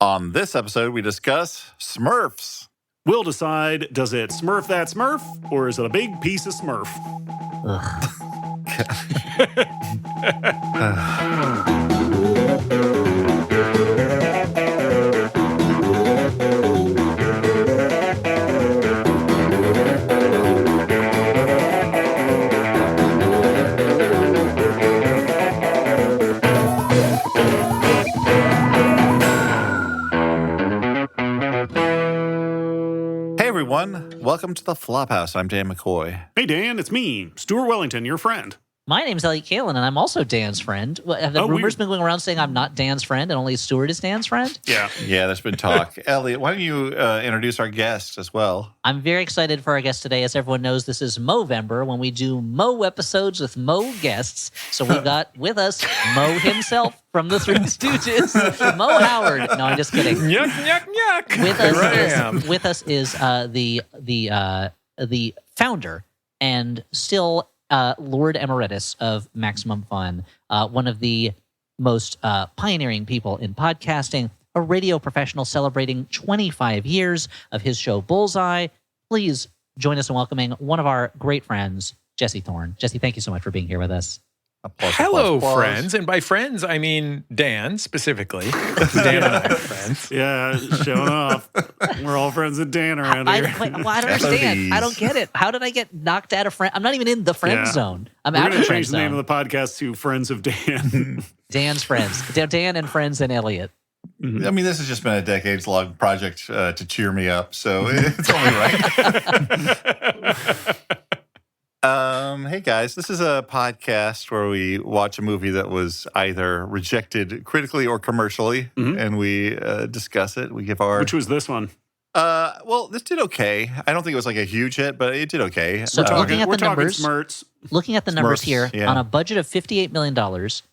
On this episode, we discuss Smurfs. We'll decide, does it smurf that Smurf, or is it a big piece of Smurf? Hey everyone, welcome to the Flophouse. I'm Dan McCoy. Hey, Dan, it's me, Stuart Wellington, your friend. My name's Elliot Kalin, and I'm also Dan's friend. Have the rumors been going around saying I'm not Dan's friend and only Stuart is Dan's friend? Yeah, there's been talk. Elliot, why don't you introduce our guest as well? I'm very excited for our guest today. As everyone knows, this is Movember, when we do Mo episodes with Mo guests. So we've got with us Mo himself from the Three Stooges, Mo Howard. No, I'm just kidding. Yuck, yuck, yuck. With us is the founder and still Lord Emeritus of Maximum Fun, one of the most pioneering people in podcasting, a radio professional celebrating 25 years of his show Bullseye. Please join us in welcoming one of our great friends, Jesse Thorn. Jesse, thank you so much for being here with us. Hello, friends. And by friends, I mean Dan, specifically. Dan and I are friends. Yeah, showing off. We're all friends with Dan around here. I don't understand. I don't get it. How did I get knocked out of friend? I'm not even in the friend zone. I'm out of the friend zone. We're going to change the name of the podcast to Friends of Dan. Dan's Friends. Dan and Friends and Elliot. I mean, this has just been a decades-long project to cheer me up, so it's only right. Hey guys, this is a podcast where we watch a movie that was either rejected critically or commercially, and we discuss it. We give our... Which was this one? Well, this did okay. I don't think it was like a huge hit, but it did okay. So looking at the numbers, looking at the numbers Smurfs, here, on a budget of $58 million,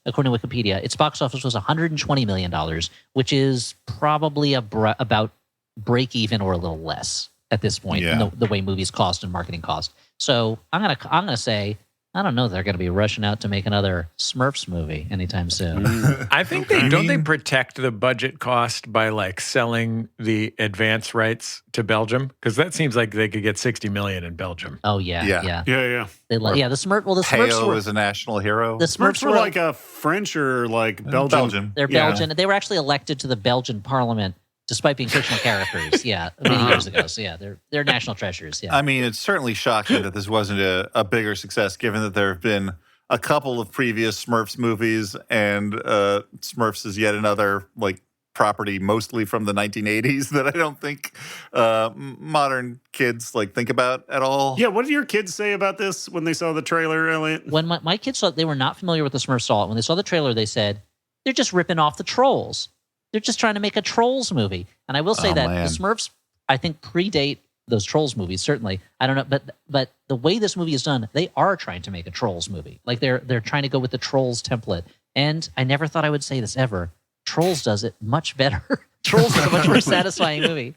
according to Wikipedia, its box office was $120 million, which is probably about break even or a little less at this point, the way movies cost and marketing cost. So I'm gonna say, I don't know, they're going to be rushing out to make another Smurfs movie anytime soon. I think they protect the budget cost by like selling the advance rights to Belgium, because that seems like they could get $60 million in Belgium. Oh yeah. The Smurfs. Well, the Peo Smurfs were a national hero. The Smurfs were like a French or like Belgian. They're Belgian. They were actually elected to the Belgian Parliament, despite being fictional characters, many years ago. So they're national treasures. Yeah, I mean, it's certainly shocking that this wasn't a bigger success, given that there have been a couple of previous Smurfs movies, and Smurfs is yet another like property, mostly from the 1980s, that I don't think modern kids like think about at all. Yeah, what did your kids say about this when they saw the trailer, Elliot? When my kids saw it, they were not familiar with the Smurfs at all. When they saw the trailer, they said, "They're just ripping off the Trolls. They're just trying to make a Trolls movie." And I will say the Smurfs, I think, predate those Trolls movies, certainly. I don't know, but the way this movie is done, they are trying to make a Trolls movie. Like they're trying to go with the Trolls template. And I never thought I would say this ever. Trolls does it much better. Trolls is a much more satisfying movie.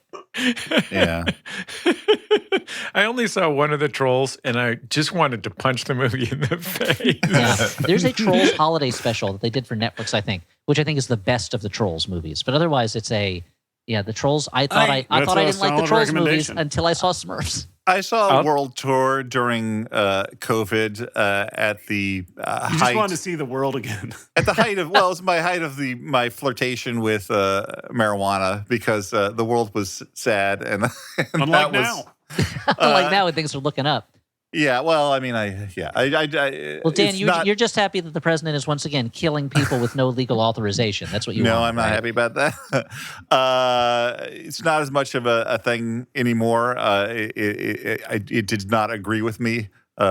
Yeah. I only saw one of the Trolls, and I just wanted to punch the movie in the face. Yeah. There's a Trolls holiday special that they did for Netflix, I think, which I think is the best of the Trolls movies. But otherwise, it's the Trolls. I thought I didn't like the Trolls movies until I saw Smurfs. I saw a world tour during COVID at the height. You just wanted to see the world again. At the height of, it was my height of my flirtation with marijuana, because the world was sad. And unlike now. Unlike now when things are looking up. Yeah, well, I mean, well, Dan, you're just happy that the president is once again killing people with no legal authorization. That's what you want. No, I'm not happy about that. It's not as much of a thing anymore. It did not agree with me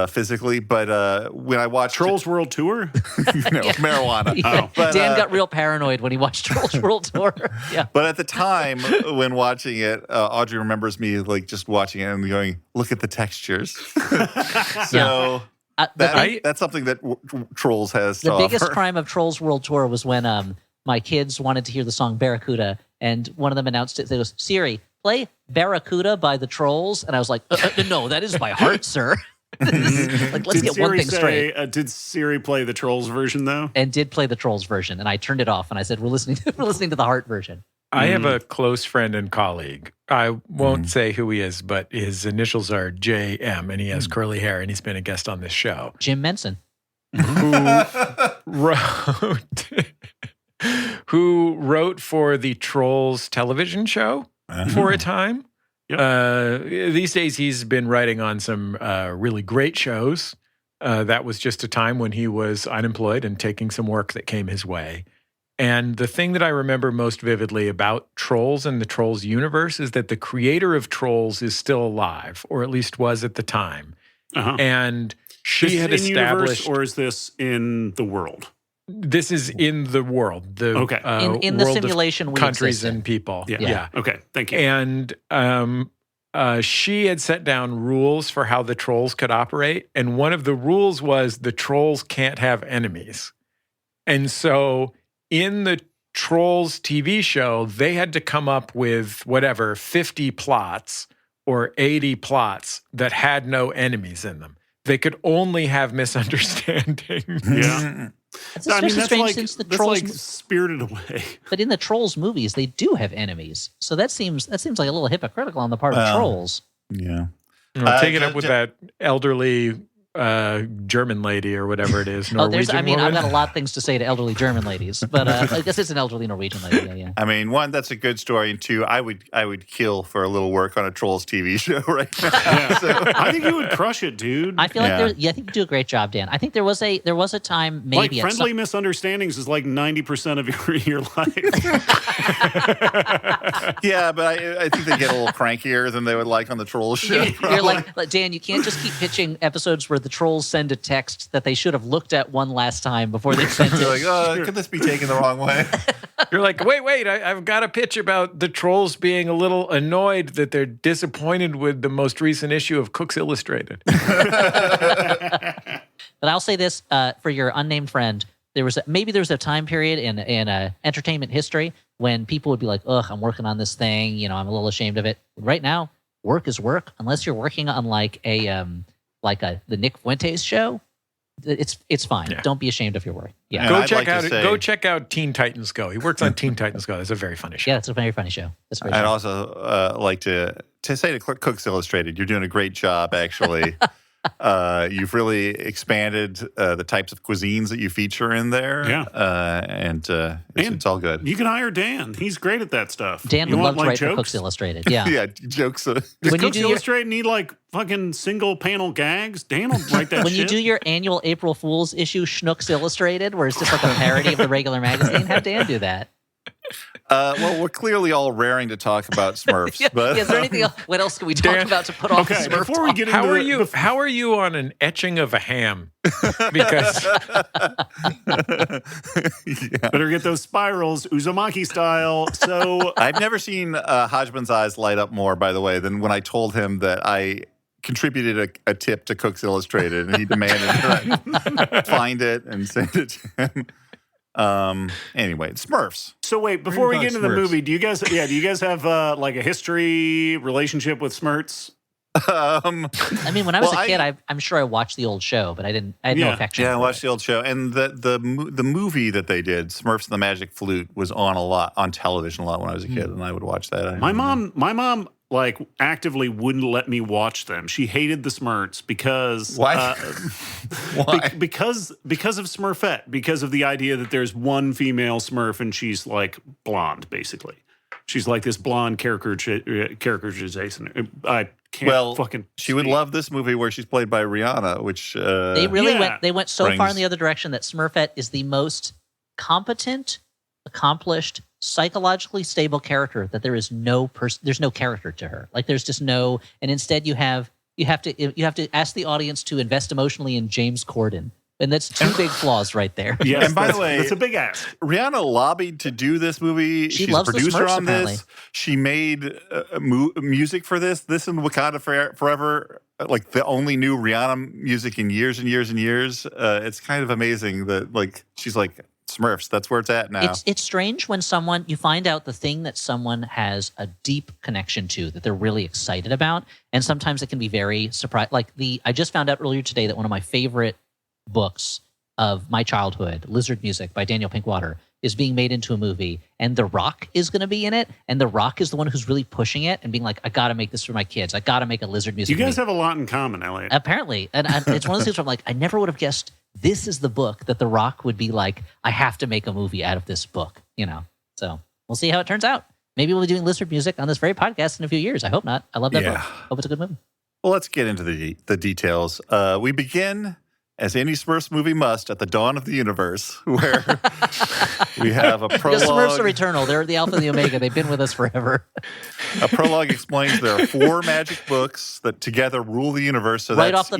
physically, but when I watched Trolls World Tour, marijuana. Yeah. But, Dan got real paranoid when he watched Trolls World Tour. Yeah, but at the time when watching it, Audrey remembers me like just watching it and going, "Look at the textures." So that's something that Trolls has. The biggest crime of Trolls World Tour was when my kids wanted to hear the song Barracuda, and one of them announced it. They goes, "Siri, play Barracuda by the Trolls," and I was like, "No, that is by heart, sir." Like, let's get one thing straight. Did Siri play the Trolls version though? And did play the Trolls version, and I turned it off, and I said, "We're listening to the Heart version." I have a close friend and colleague. I won't say who he is, but his initials are JM, and he has curly hair, and he's been a guest on this show. Jim Menson. Who wrote for the Trolls television show for a time. Yep. These days, he's been writing on some really great shows. That was just a time when he was unemployed and taking some work that came his way. And the thing that I remember most vividly about Trolls and the Trolls universe is that the creator of Trolls is still alive, or at least was at the time. And she had established... universe, or is this in the world? This is in the world. In the simulation we countries exist in. And people. Yeah. Okay, thank you. And she had set down rules for how the Trolls could operate. And one of the rules was the Trolls can't have enemies. And so in the Trolls TV show, they had to come up with 50 plots or 80 plots that had no enemies in them. They could only have misunderstandings. Yeah. It's especially strange since the Trolls like Spirited Away. But in the Trolls movies, they do have enemies. So that seems like a little hypocritical on the part of Trolls. Yeah. Take it up with that elderly German lady or whatever it is. Norwegian I've got a lot of things to say to elderly German ladies, but I guess it's an elderly Norwegian lady. Yeah. I mean, one, that's a good story, and two, I would kill for a little work on a Trolls TV show right now. Yeah. So, I think you would crush it, dude. I feel like I think you do a great job, Dan. I think there was a time maybe like friendly misunderstandings is like 90% of your life. Yeah, but I think they get a little crankier than they would like on the Trolls show. You're like, Dan, you can't just keep pitching episodes where the Trolls send a text that they should have looked at one last time before they sent it. You're like, could this be taken the wrong way? You're like, wait, I've got a pitch about the Trolls being a little annoyed that they're disappointed with the most recent issue of Cooks Illustrated. But I'll say this for your unnamed friend. There was a time period in entertainment history when people would be like, ugh, I'm working on this thing. I'm a little ashamed of it. Right now, work is work. Unless you're working on the Nick Fuentes show, it's fine. Yeah. Don't be ashamed of your work. Yeah. Go check out Teen Titans Go. He works on Teen Titans Go. That's a very funny show. Yeah, it's a very funny show. I'd also like to say to Cooks Illustrated, you're doing a great job, actually. You've really expanded the types of cuisines that you feature in there. Yeah. And it's all good. You can hire Dan. He's great at that stuff. Dan would love to write for Cooks Illustrated. Yeah. Yeah, jokes. Does Cooks Illustrated need like fucking single panel gags? Dan will write that When shit. you do your annual April Fool's issue, Schnooks Illustrated, where it's just like a parody of the regular magazine, have Dan do that. Well, we're clearly all raring to talk about Smurfs. But is there anything else? What else can we talk about to put off the Smurf before we get into how are you on an etching of a ham? Because better get those spirals, Uzumaki style. So I've never seen Hodgman's eyes light up more, by the way, than when I told him that I contributed a tip to Cooks Illustrated, and he demanded that I find it and send it to him. Anyway, Smurfs. So wait, before we get into the movie, do you guys have like a history relationship with Smurfs? I mean, when I was a kid, I'm sure I watched the old show, but I had no affection. Yeah, I watched the old show, and the movie that they did, Smurfs and the Magic Flute, was on television a lot when I was a kid, and I would watch that. My mom like actively wouldn't let me watch them. She hated the Smurfs because why? Why? Because of Smurfette, because of the idea that there's one female Smurf and she's like blonde, basically. She's like this blonde caricature-Jason. I can't fucking. She would love this movie where she's played by Rihanna, which they really went so far in the other direction that Smurfette is the most competent, accomplished, psychologically stable character that there's no character to her. Like there's just no, and instead you have to ask the audience to invest emotionally in James Corden. And that's two big flaws right there. Yes, and by the way, it's a big ask. Rihanna lobbied to do this movie. She's loves a producer the Smurfs, on apparently. this. She made music for this. This and Wakanda Forever, like the only new Rihanna music in years and years and years. It's kind of amazing that like she's like Smurfs. That's where it's at now. It's strange when you find out the thing that someone has a deep connection to that they're really excited about, and sometimes it can be very surprising. Like I just found out earlier today that one of my favorite books of my childhood, Lizard Music by Daniel Pinkwater, is being made into a movie, and The Rock is going to be in it, and The Rock is the one who's really pushing it and being like, I got to make this for my kids. I got to make a lizard music You guys movie. have a lot in common, Elliot. Apparently. And it's one of those things where I'm like, I never would have guessed this is the book that The Rock would be like, I have to make a movie out of this book, you know? So we'll see how it turns out. Maybe we'll be doing lizard music on this very podcast in a few years. I hope not. I love that book. Hope it's a good movie. Well, let's get into the details. We begin, as any Smurfs movie must, at the dawn of the universe, where we have a prologue. The Smurfs are eternal. They're the alpha and the omega. They've been with us forever. A prologue explains there are 4 magic books that together rule the universe. So right that's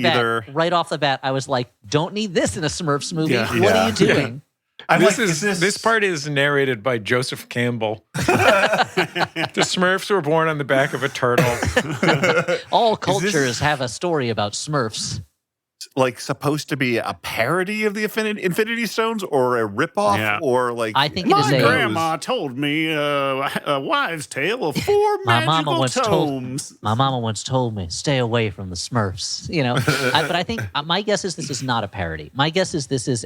right off the bat, I was like, don't need this in a Smurfs movie. Yeah. What are you doing? This part is narrated by Joseph Campbell. The Smurfs were born on the back of a turtle. All cultures have a story about Smurfs. Like supposed to be a parody of the Infinity Stones, or a ripoff, or like I think it My is a grandma told me a wives' tale of 4 magical tomes. My mama once told me, stay away from the Smurfs. You know, but I think my guess is this is not a parody. My guess is this is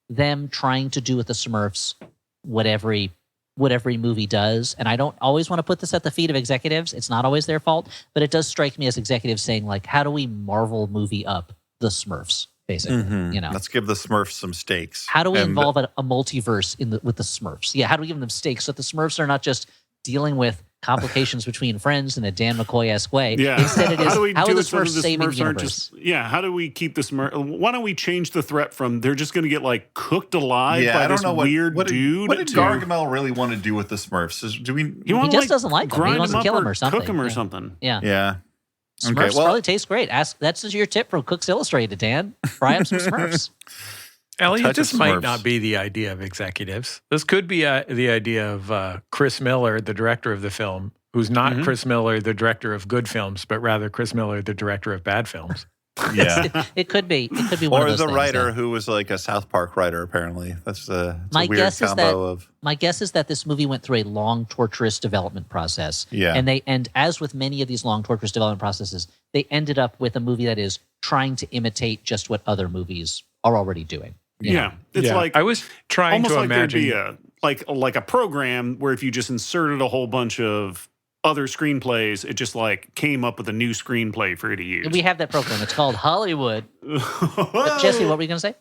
them trying to do with the Smurfs what every movie does. And I don't always want to put this at the feet of executives. It's not always their fault, but it does strike me as executives saying, like, how do we Marvel movie up the Smurfs, basically? You know, let's give the Smurfs some stakes. how do we involve a multiverse with the Smurfs? Yeah, how do we give them stakes so that the Smurfs are not just dealing with complications between friends in a Dan McCoy-esque way? Yeah. Instead, it is, how are the so that Smurfs saving the universe? How do we keep the Smurfs? Why don't we change the threat from they're just going to get like cooked alive by I don't this know weird dude? What did Gargamel really want to do with the Smurfs? He just doesn't like them. He wants to kill them or something. Cook them or something. Yeah. Yeah. Smurfs Okay, well, probably taste great. That's just your tip from Cooks Illustrated, Dan. Fry up some Smurfs. Elliot, this might Smurfs. not be the idea of executives. This could be the idea of Chris Miller, the director of the film, who's not Chris Miller, the director of good films, but rather Chris Miller, the director of bad films. Yeah. It could be. It could be one Or of those the things, writer yeah. who was like a South Park writer, apparently. That's a My weird guess is combo that of. my guess is that this movie went through a long, torturous development process. Yeah. And as with many of these long, torturous development processes, they ended up with a movie that is trying to imitate just what other movies are already doing. You know? It's like I was trying almost to like imagine. there'd be like a program where if you just inserted a whole bunch of other screenplays, it just like came up with a new screenplay for you to use. We have that program. It's called Hollywood. But Jesse, what were you going to say?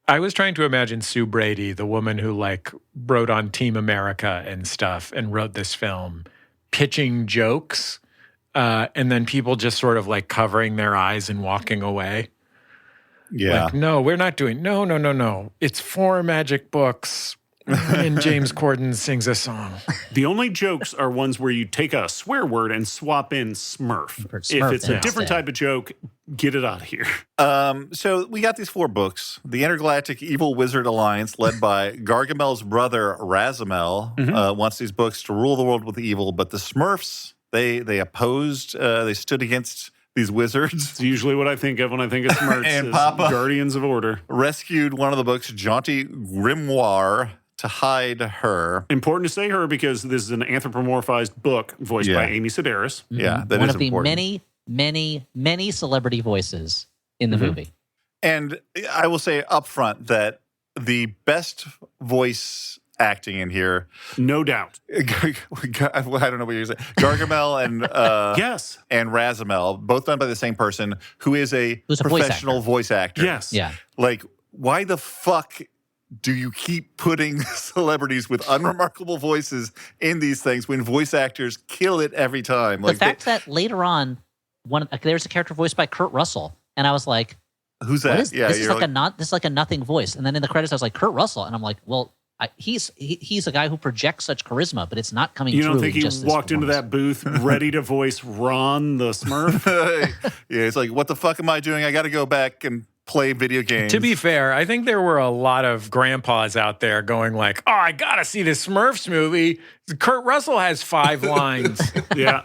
I was trying to imagine Sue Brady, the woman who like wrote on Team America and stuff and wrote this film, pitching jokes, and then people just sort of like covering their eyes and walking away. Yeah. Like, no, we're not doing, no. It's 4 magic books and James Corden sings a song. The only jokes are ones where you take a swear word and swap in Smurf. If it's a different type of joke, get it out of here. So we got these 4 books. The Intergalactic Evil Wizard Alliance, led by Gargamel's brother Razamel, wants these books to rule the world with evil, but the Smurfs, they opposed, they stood against these wizards. It's usually what I think of when I think of Smurfs. And Papa Guardians of Order. Rescued one of the book's jaunty grimoire to hide her. Important to say her because this is an anthropomorphized book voiced by Amy Sedaris. Yeah, that one is of the important. many celebrity voices in the movie. And I will say up front that the best voice acting in here, No doubt. I don't know what you're saying, Gargamel and Yes. and Razamel, both done by the same person, who's a professional voice actor. Yes. Yeah. Like, why the fuck do you keep putting celebrities with unremarkable voices in these things when voice actors kill it every time? The fact that later on, there's a character voiced by Kurt Russell, and I was like, who's that? this is like a nothing voice. And then in the credits, I was like, Kurt Russell, and I'm like, well, he's a guy who projects such charisma, but it's not coming through. You don't think he walked into that booth ready to voice Ron the Smurf? Yeah, it's like, what the fuck am I doing? I got to go back and play video games. To be fair, I think there were a lot of grandpas out there going like, oh, I got to see this Smurfs movie. Kurt Russell has 5 lines. Yeah.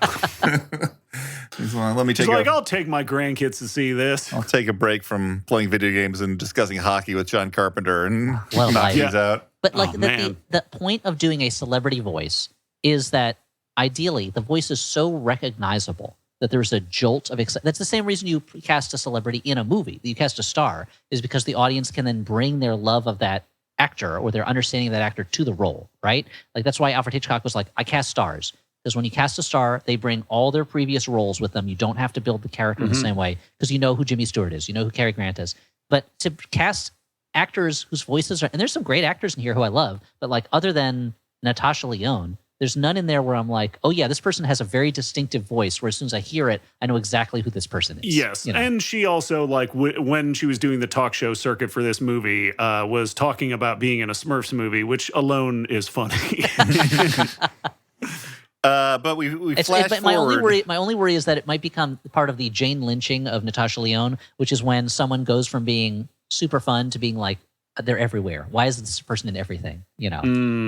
Let me take He's like, I'll take my grandkids to see this. I'll take a break from playing video games and discussing hockey with John Carpenter and Well, knock yeah. these out. But like man. the point of doing a celebrity voice is that ideally the voice is so recognizable that there's a jolt of excitement. That's the same reason you cast a celebrity in a movie, that you cast a star, is because the audience can then bring their love of that actor or their understanding of that actor to the role, right? Like that's why Alfred Hitchcock was like, I cast stars. Because when you cast a star, they bring all their previous roles with them. You don't have to build the character the same way because you know who Jimmy Stewart is. You know who Cary Grant is. But to cast actors whose voices are... And there's some great actors in here who I love. But like other than Natasha Lyonne, there's none in there where I'm like, oh yeah, this person has a very distinctive voice where as soon as I hear it, I know exactly who this person is. Yes. And she also, like, when she was doing the talk show circuit for this movie, was talking about being in a Smurfs movie, which alone is funny. But we flash forward. My only worry is that it might become part of the Jane Lynching of Natasha Lyonne, which is when someone goes from being super fun to being like, they're everywhere. Why is this person in everything? You know,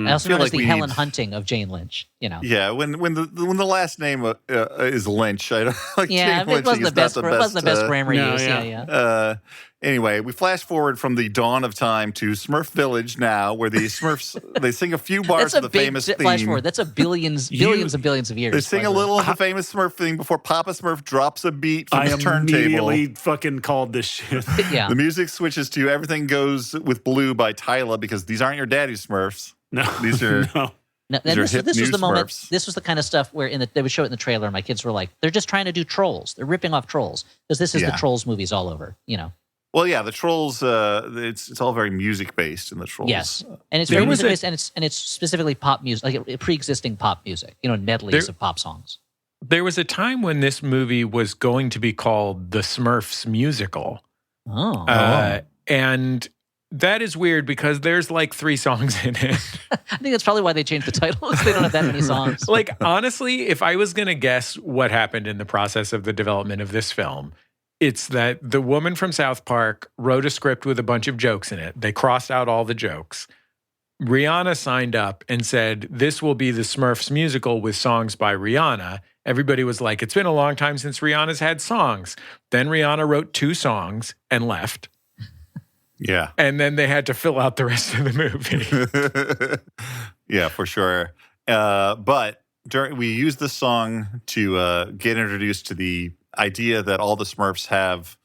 I also know it's the Helen Hunting of Jane Lynch. You know, yeah. When the last name is Lynch, I don't like. Yeah, Jane it wasn't the best. It wasn't the best grammar use. Yeah. Anyway, we flash forward from the dawn of time to Smurf Village now, where the Smurfs they sing a few bars of the famous theme. Flash forward. That's a billions and billions of years. They sing a little of the famous Smurf thing before Papa Smurf drops a beat from his turntable. I immediately fucking called this shit. Yeah. The music switches to Everything Goes with Blue by Tyla because these aren't your daddy's Smurfs. No, these are. No, this was the moment. This was the kind of stuff where they would show it in the trailer, and my kids were like, "They're just trying to do Trolls. They're ripping off Trolls because this is the Trolls movies all over." You know. Well, yeah, the Trolls. It's all very music based in the Trolls. Yes, and it's very music based, and it's specifically pop music, like pre-existing pop music. You know, medleys of pop songs. There was a time when this movie was going to be called the Smurfs musical. And that is weird because there's like 3 songs in it. I think that's probably why they changed the title. They don't have that many songs. Like, honestly, if I was going to guess what happened in the process of the development of this film, it's that the woman from South Park wrote a script with a bunch of jokes in it. They crossed out all the jokes. Rihanna signed up and said, this will be the Smurfs musical with songs by Rihanna. Everybody was like, it's been a long time since Rihanna's had songs. Then Rihanna wrote 2 songs and left. Yeah. And then they had to fill out the rest of the movie. Yeah, for sure. But we used this song to get introduced to the idea that all the Smurfs have,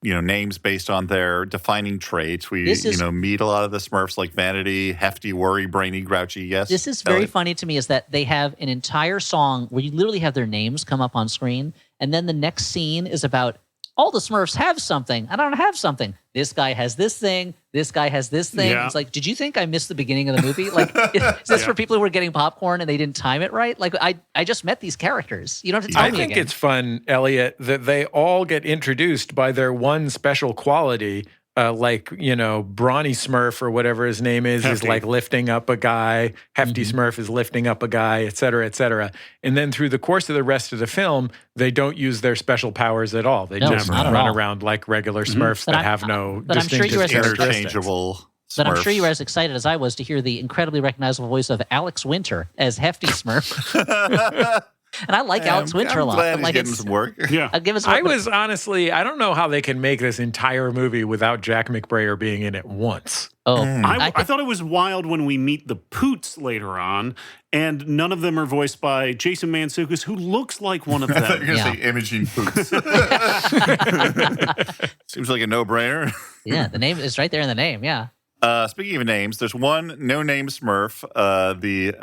names based on their defining traits. We, meet a lot of the Smurfs like Vanity, Hefty, Worry, Brainy, Grouchy. Yes. This is very funny to me is that they have an entire song where you literally have their names come up on screen. And then the next scene is about all the Smurfs have something. I don't have something. This guy has this thing. This guy has this thing. Yeah. It's like, did you think I missed the beginning of the movie? Like, is this for people who were getting popcorn and they didn't time it right? Like, I just met these characters. You don't have to tell me again. I think it's fun, Elliot, that they all get introduced by their one special quality. Brawny Smurf or whatever his name is like lifting up a guy. Hefty Smurf is lifting up a guy, et cetera, et cetera. And then through the course of the rest of the film, they don't use their special powers at all. They just run around like regular Smurfs that have no distinctive interchangeable Smurf. But I'm sure you were as excited as I was to hear the incredibly recognizable voice of Alex Winter as Hefty Smurf. And I like Alex Winter a lot. I'm glad he's getting some work. Yeah. I was honestly, I don't know how they can make this entire movie without Jack McBrayer being in it once. Oh, I thought it was wild when we meet the Poots later on, and none of them are voiced by Jason Mantzoukas, who looks like one of them. I thought you were going to say Imogene Poots. Seems like a no-brainer. Yeah, the name is right there in the name, yeah. Speaking of names, there's one no-name Smurf.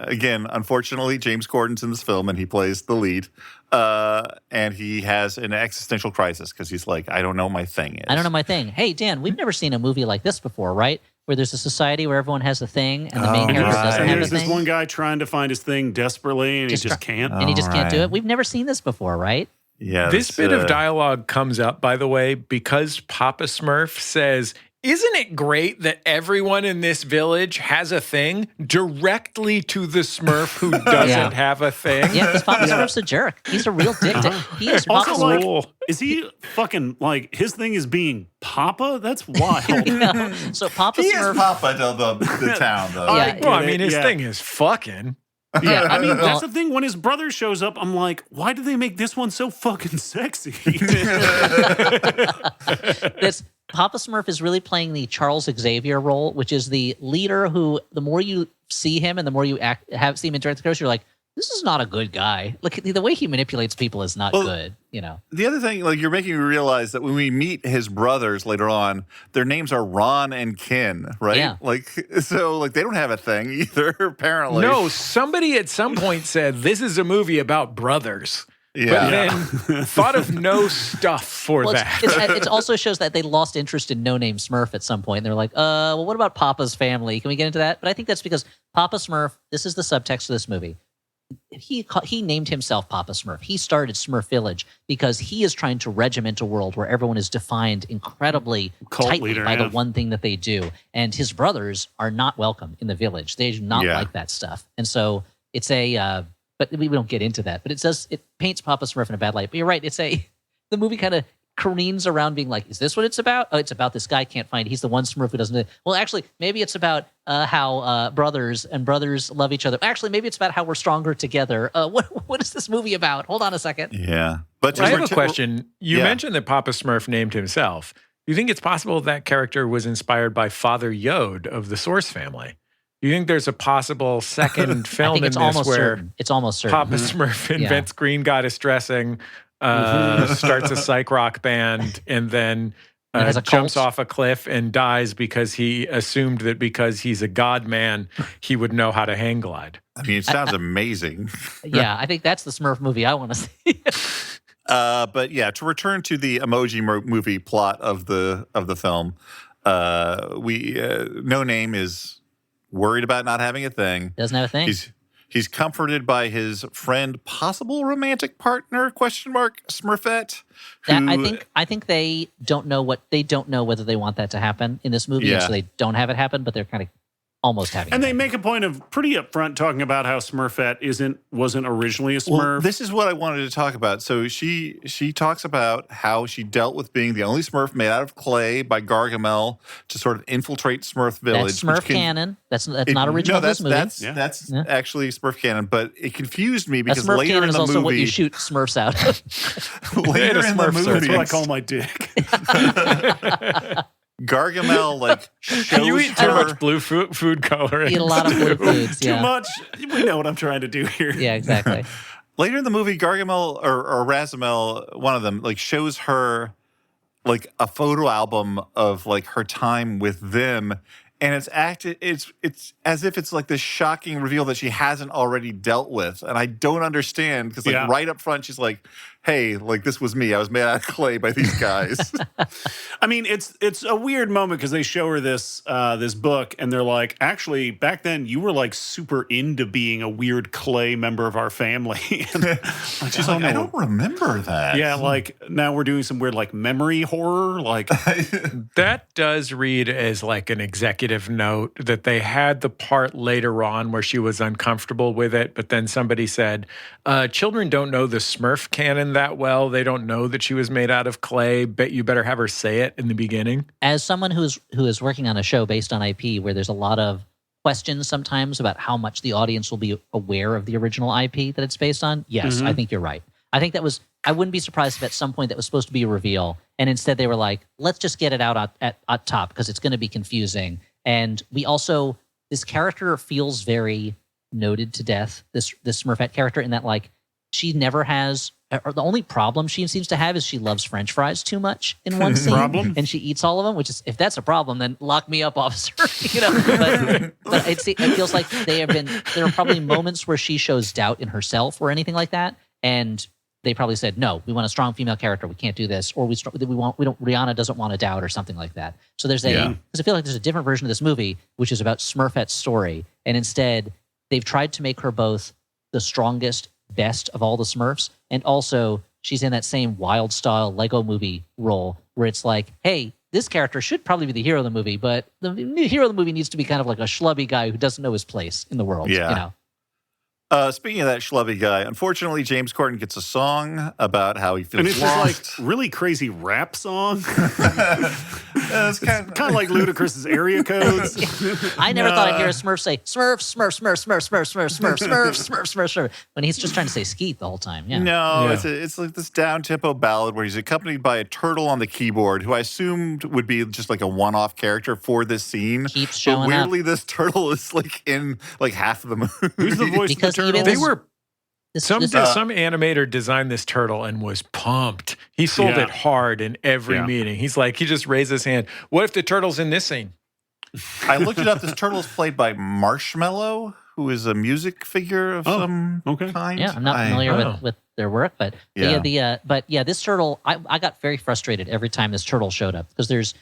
Again, unfortunately, James Corden's in this film, and he plays the lead. And he has an existential crisis because he's like, I don't know what my thing is. I don't know my thing. Hey, Dan, we've never seen a movie like this before, right? Where there's a society where everyone has a thing, and the main character doesn't have a thing. There's this one guy trying to find his thing desperately, and he just can't. And he just can't do it. We've never seen this before, right? Yeah. This bit of dialogue comes up, by the way, because Papa Smurf says, isn't it great that everyone in this village has a thing directly to the Smurf who doesn't have a thing? Yeah, because Papa Smurf's a jerk. He's a real dick. He is also like, is he fucking like his thing is being Papa? That's wild. No. So Papa Smurf is Papa to the town, though. Yeah. Well, I mean, his thing is fucking. Yeah, I mean, that's the thing. When his brother shows up, I'm like, why do they make this one so fucking sexy? Papa Smurf is really playing the Charles Xavier role, which is the leader who, the more you see him and the more you see him interact with the characters, you're like, this is not a good guy. Look, the way he manipulates people is not good, you know. The other thing, like, you're making me realize that when we meet his brothers later on, their names are Ron and Kin, right? Yeah. Like, so, like, they don't have a thing either, apparently. No, somebody at some point said, this is a movie about brothers. Yeah. But then thought of no stuff for that. It also shows that they lost interest in No Name Smurf at some point. They're like, well, what about Papa's family? Can we get into that? But I think that's because Papa Smurf, this is the subtext of this movie. He named himself Papa Smurf. He started Smurf Village because he is trying to regiment a world where everyone is defined incredibly tightly by the one thing that they do. And his brothers are not welcome in the village. They do not like that stuff. And so it's but we don't get into that. But it paints Papa Smurf in a bad light. But you're right. The movie kind of careens around being like, is this what it's about? Oh, it's about this guy can't find it. He's the one Smurf who doesn't. Well, actually, maybe it's about how brothers love each other. Actually, maybe it's about how we're stronger together. What is this movie about? Hold on a second. Yeah. But I have a question. You mentioned that Papa Smurf named himself. Do you think it's possible that character was inspired by Father Yod of the Source family? Do you think there's a possible second film in this where it's almost certain. Papa Smurf invents green goddess dressing, starts a psych rock band, and then jumps off a cliff and dies because he assumed that because he's a god man, he would know how to hang glide? I mean, it sounds amazing. Yeah, I think that's the Smurf movie I want to see. But yeah, to return to the emoji movie plot of the film, No Name is worried about not having a thing. Doesn't have a thing. He's comforted by his friend, possible romantic partner, Smurfette. I think they don't know whether they want that to happen in this movie, so they don't have it happen, but they're kind of almost having and it. they make a point of pretty upfront talking about how Smurfette wasn't originally a Smurf. Well, this is what I wanted to talk about. So she talks about how she dealt with being the only Smurf made out of clay by Gargamel to sort of infiltrate Smurf Village. That's Smurf canon. That's not original to this movie. That's actually Smurf canon, but it confused me because Smurf later canon in the is also movie, what you shoot Smurfs out. later in the movie, that's what I call my dick. Gargamel shows you eat too much blue food coloring. Eat a lot of blue foods. Too much. We know what I'm trying to do here. Yeah, exactly. Later in the movie, Gargamel or Razamel, one of them, shows her a photo album of her time with them, and it's as if it's this shocking reveal that she hasn't already dealt with, and I don't understand because right up front she's like, hey, this was me. I was made out of clay by these guys. I mean, it's a weird moment because they show her this book, and they're like, actually, back then you were super into being a weird clay member of our family. And she's like, I don't remember that. Yeah, now we're doing some weird memory horror. That does read as an executive note that they had the part later on where she was uncomfortable with it, but then somebody said, children don't know the Smurf canon that well. They don't know that she was made out of clay. Bet you better have her say it in the beginning. As someone who is working on a show based on IP where there's a lot of questions sometimes about how much the audience will be aware of the original IP that it's based on, yes, I think you're right. I think I wouldn't be surprised if at some point that was supposed to be a reveal, and instead they were like, let's just get it out at top because it's going to be confusing. And this character feels very noted to death, this Smurfette character, in that she never has, or the only problem she seems to have is she loves French fries too much in one scene, and she eats all of them. Which is, if that's a problem, then lock me up, officer. But it feels like there are probably moments where she shows doubt in herself or anything like that, and they probably said, no, we want a strong female character. We can't do this, or Rihanna doesn't want to doubt or something like that. So because I feel like there's a different version of this movie which is about Smurfette's story, and instead they've tried to make her both the strongest, best of all the Smurfs, and also she's in that same wild style Lego movie role where it's like, hey, this character should probably be the hero of the movie, but the new hero of the movie needs to be kind of like a schlubby guy who doesn't know his place in the world. Yeah. Speaking of that schlubby guy, unfortunately, James Corden gets a song about how he feels and it's lost. This really crazy rap song. It's kind of like Ludacris's area codes. I never thought I'd hear a Smurf say Smurf, Smurf, Smurf, Smurf, Smurf, Smurf, Smurf, Smurf, Smurf, Smurf, Smurf, when he's just trying to say Skeet the whole time. Yeah. No, it's like this down-tempo ballad where he's accompanied by a turtle on the keyboard, who I assumed would be just a one-off character for this scene. Keeps showing but weirdly, this turtle is in half of the movie. Who's the voice of the turtle? They were Some animator designed this turtle and was pumped. He sold it hard in every meeting. He's like, he just raised his hand. What if the turtle's in this scene? I looked it up. This turtle is played by Marshmallow, who is a music figure of some kind. Yeah, I'm not familiar with their work, but this turtle, I got very frustrated every time this turtle showed up because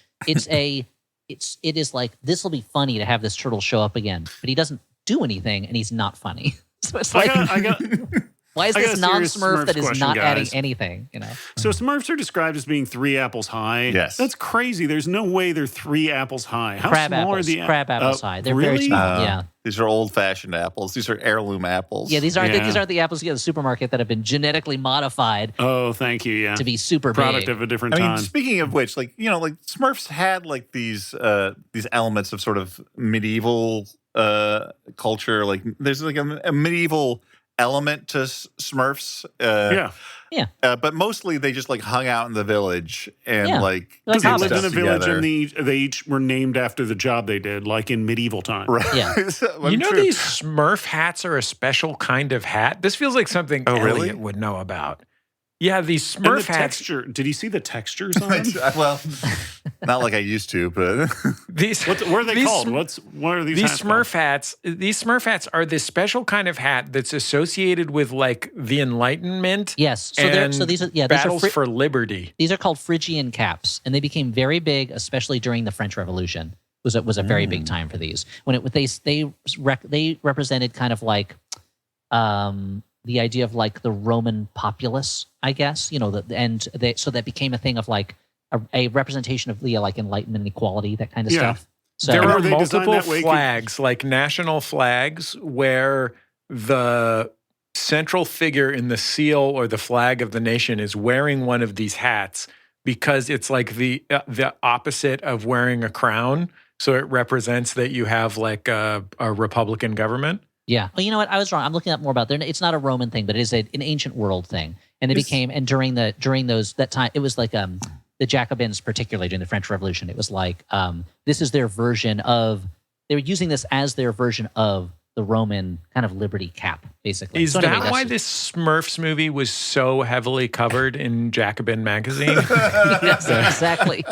it is like, this will be funny to have this turtle show up again, but he doesn't do anything and he's not funny. So it's like, why is this non-Smurf that is not adding anything? So Smurfs are described as being 3 apples high. Yes, that's crazy. There's no way they're 3 apples high. How crab small apples, are the crab apples high? They're really? very small. Yeah, these are old-fashioned apples. These are heirloom apples. Yeah, these aren't the apples you get at the supermarket that have been genetically modified. Oh, thank you. Yeah, to be super product big. of a different time. I mean, speaking of which, like Smurfs had like these elements of sort of medieval culture. Like there's like a medieval element to Smurfs. But mostly they just like hung out in the village and like because they lived in a village together. and they each were named after the job they did, like in medieval times. Right. Yeah. These Smurf hats are a special kind of hat. This feels like something Elliot would know about. Yeah, these Smurf hats. Texture. Did you see the textures on them? Well, not like I used to, but what are they called? What are these hats Smurf hats? These Smurf hats are this special kind of hat that's associated with like the Enlightenment. Yes, these are battles for liberty. These are called Phrygian caps, and they became very big, especially during the French Revolution. Was a very big time for these when they represented kind of like. The idea of like the Roman populace, I guess, so that became a thing of like a representation of the like Enlightenment and equality, that kind of stuff. So there are multiple flags, like national flags, where the central figure in the seal or the flag of the nation is wearing one of these hats because it's like the opposite of wearing a crown. So it represents that you have like a Republican government. Yeah. Well, you know what? I was wrong. I'm looking up more about it. It's not a Roman thing, but it is an ancient world thing. And during that time, it was like the Jacobins, particularly during the French Revolution, it was like this is their version of. They were using this as their version of the Roman kind of liberty cap, basically. Is that why this Smurfs movie was so heavily covered in Jacobin magazine? Yes, exactly.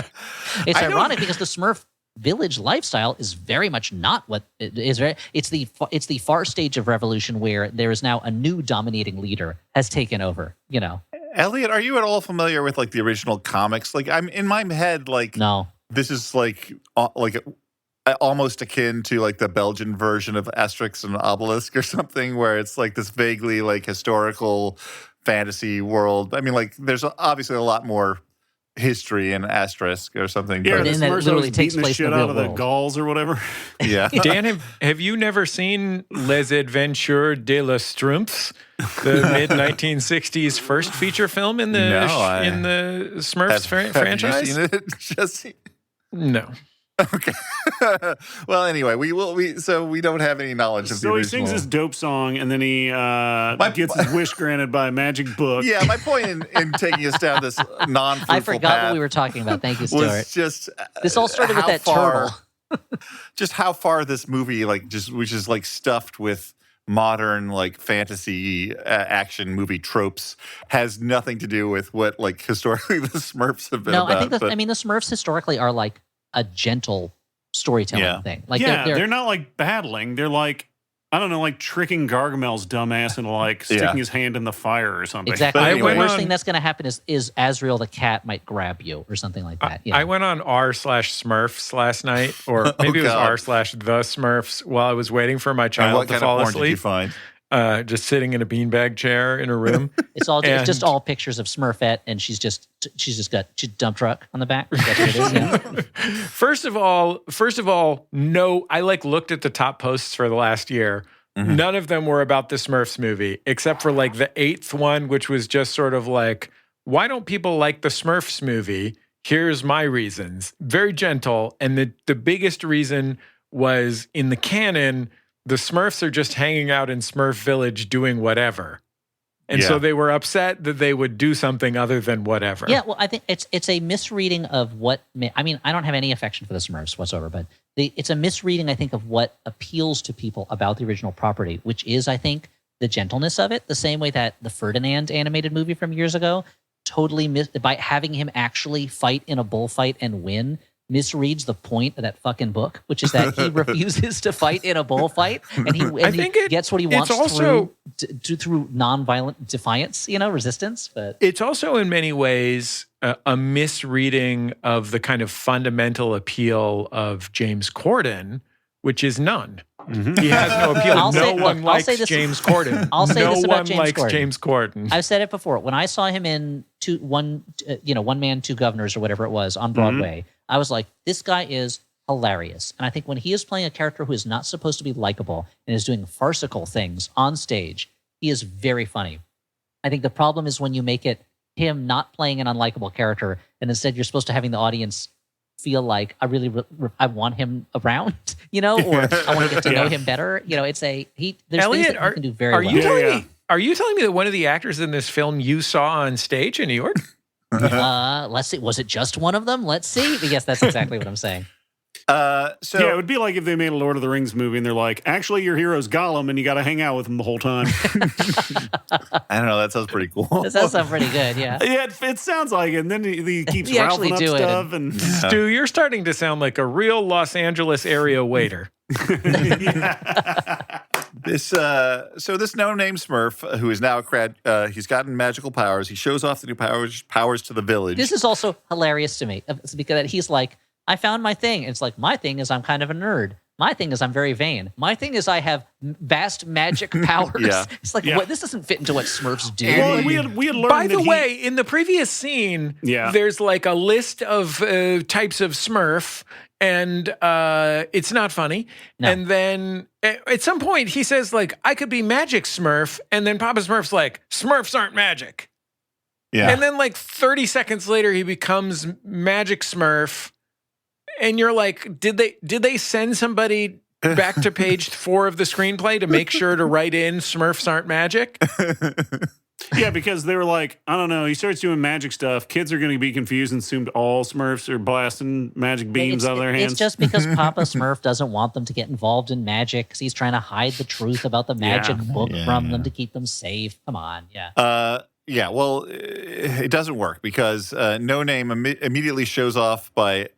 It's ironic because the Smurf village lifestyle is very much not what it is. It's the far stage of revolution where there is now a new dominating leader has taken over. Elliot, are you at all familiar with like the original comics? Like I'm in my head, like no, this is like almost akin to like the Belgian version of Asterix and Obelisk or something, where it's like this vaguely like historical fantasy world. I mean, like there's obviously a lot more history in Asterisk or something. Yeah, but that literally takes place in the real out of the Gauls or whatever. Yeah. Dan, have you never seen Les Adventures de la Schtroumpfs, the mid-1960s first feature film in the Smurfs franchise? Have you seen it, Jesse? No. Okay. Well, anyway, we don't have any knowledge of the original. So he sings this dope song, and then he gets his wish granted by a magic book. Yeah, my point in taking us down this non-fruitful I forgot path what we were talking about. Thank you, Stuart. was just this all started with that turtle. Just how far this movie, which is like stuffed with modern like fantasy action movie tropes, has nothing to do with what like historically the Smurfs have been about. I think the Smurfs historically are like a gentle storytelling thing. Like they're not like battling. They're like, I don't know, like tricking Gargamel's dumbass into like sticking his hand in the fire or something. Exactly. The worst thing that's going to happen is Azrael the cat might grab you or something like that. I went on r/Smurfs last night, or maybe it was r/the Smurfs while I was waiting for my child to fall asleep. What did you find? Just sitting in a beanbag chair in a room. It's just all pictures of Smurfette, and she's just got dump truck on the back. That's what it is. Yeah. First of all, no. I looked at the top posts for the last year. Mm-hmm. None of them were about the Smurfs movie, except for like the 8th one, which was just sort of like, why don't people like the Smurfs movie? Here's my reasons. Very gentle, and the biggest reason was in the canon. The Smurfs are just hanging out in Smurf Village doing whatever. And so they were upset that they would do something other than whatever. Yeah, well, I think it's a misreading of what – I mean, I don't have any affection for the Smurfs whatsoever, but it's a misreading, I think, of what appeals to people about the original property, which is, I think, the gentleness of it, the same way that the Ferdinand animated movie from years ago totally by having him actually fight in a bullfight and win misreads the point of that fucking book, which is that he refuses to fight in a bullfight, and he gets what he wants through nonviolent defiance, resistance. But it's also in many ways a misreading of the kind of fundamental appeal of James Corden, which is none. Mm-hmm. He has no appeal. No one likes James Corden. I'll say this about James Corden. James Corden. I've said it before. When I saw him in One Man, Two Governors or whatever it was on Broadway, I was like, this guy is hilarious. And I think when he is playing a character who is not supposed to be likable and is doing farcical things on stage, he is very funny. I think the problem is when you make it him not playing an unlikable character, and instead you're supposed to having the audience feel like I want him around, or I want to get to know him better. There's Elliot, things that he can do very well. Are you telling me that one of the actors in this film you saw on stage in New York? Let's see. Was it just one of them? Let's see. Yes, that's exactly what I'm saying. It would be like if they made a Lord of the Rings movie and they're like, actually, your hero's Gollum and you got to hang out with him the whole time. I don't know. That sounds pretty cool. That does sound pretty good, yeah. Yeah, it sounds like it. And then he keeps ralphing up stuff. Stu, you're starting to sound like a real Los Angeles area waiter. This no-name Smurf who is now he's gotten magical powers. He shows off the new powers to the village. This is also hilarious to me because he's like, I found my thing. It's like, my thing is I'm kind of a nerd. My thing is I'm very vain. My thing is I have vast magic powers. It's like, what? This doesn't fit into what Smurfs do. Well, we had learned By the way, in the previous scene, there's like a list of types of Smurf, and it's not funny. No. And then at some point he says, like, I could be Magic Smurf, and then Papa Smurf's like, Smurfs aren't magic. Yeah. And then like 30 seconds later he becomes Magic Smurf. And you're like, did they send somebody back to page 4 of the screenplay to make sure to write in Smurfs aren't magic? Yeah, because they were like, I don't know, he starts doing magic stuff. Kids are going to be confused and assumed all Smurfs are blasting magic beams out of their hands. It's just because Papa Smurf doesn't want them to get involved in magic because he's trying to hide the truth about the magic book from them to keep them safe. Come on, well, it doesn't work because No Name immediately shows off by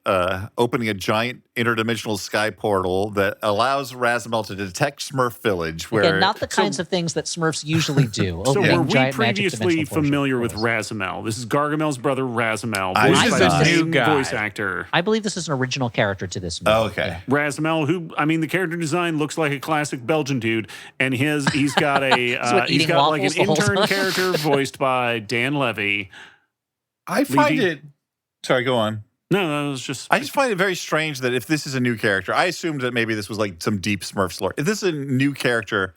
opening a giant interdimensional sky portal that allows Razamel to detect Smurf Village. Again, not the kinds of things that Smurfs usually do. So were we previously familiar with Razamel? This is Gargamel's brother Razamel, voiced by the new voice actor. I believe this is an original character to this movie. Oh, okay. Razamel, the character design looks like a classic Belgian dude, and he's got like an intern character voiced by Dan Levy. I find it. Sorry, go on. No, it was just. I just find it very strange that if this is a new character, I assumed that maybe this was like some deep Smurfs lore. If this is a new character,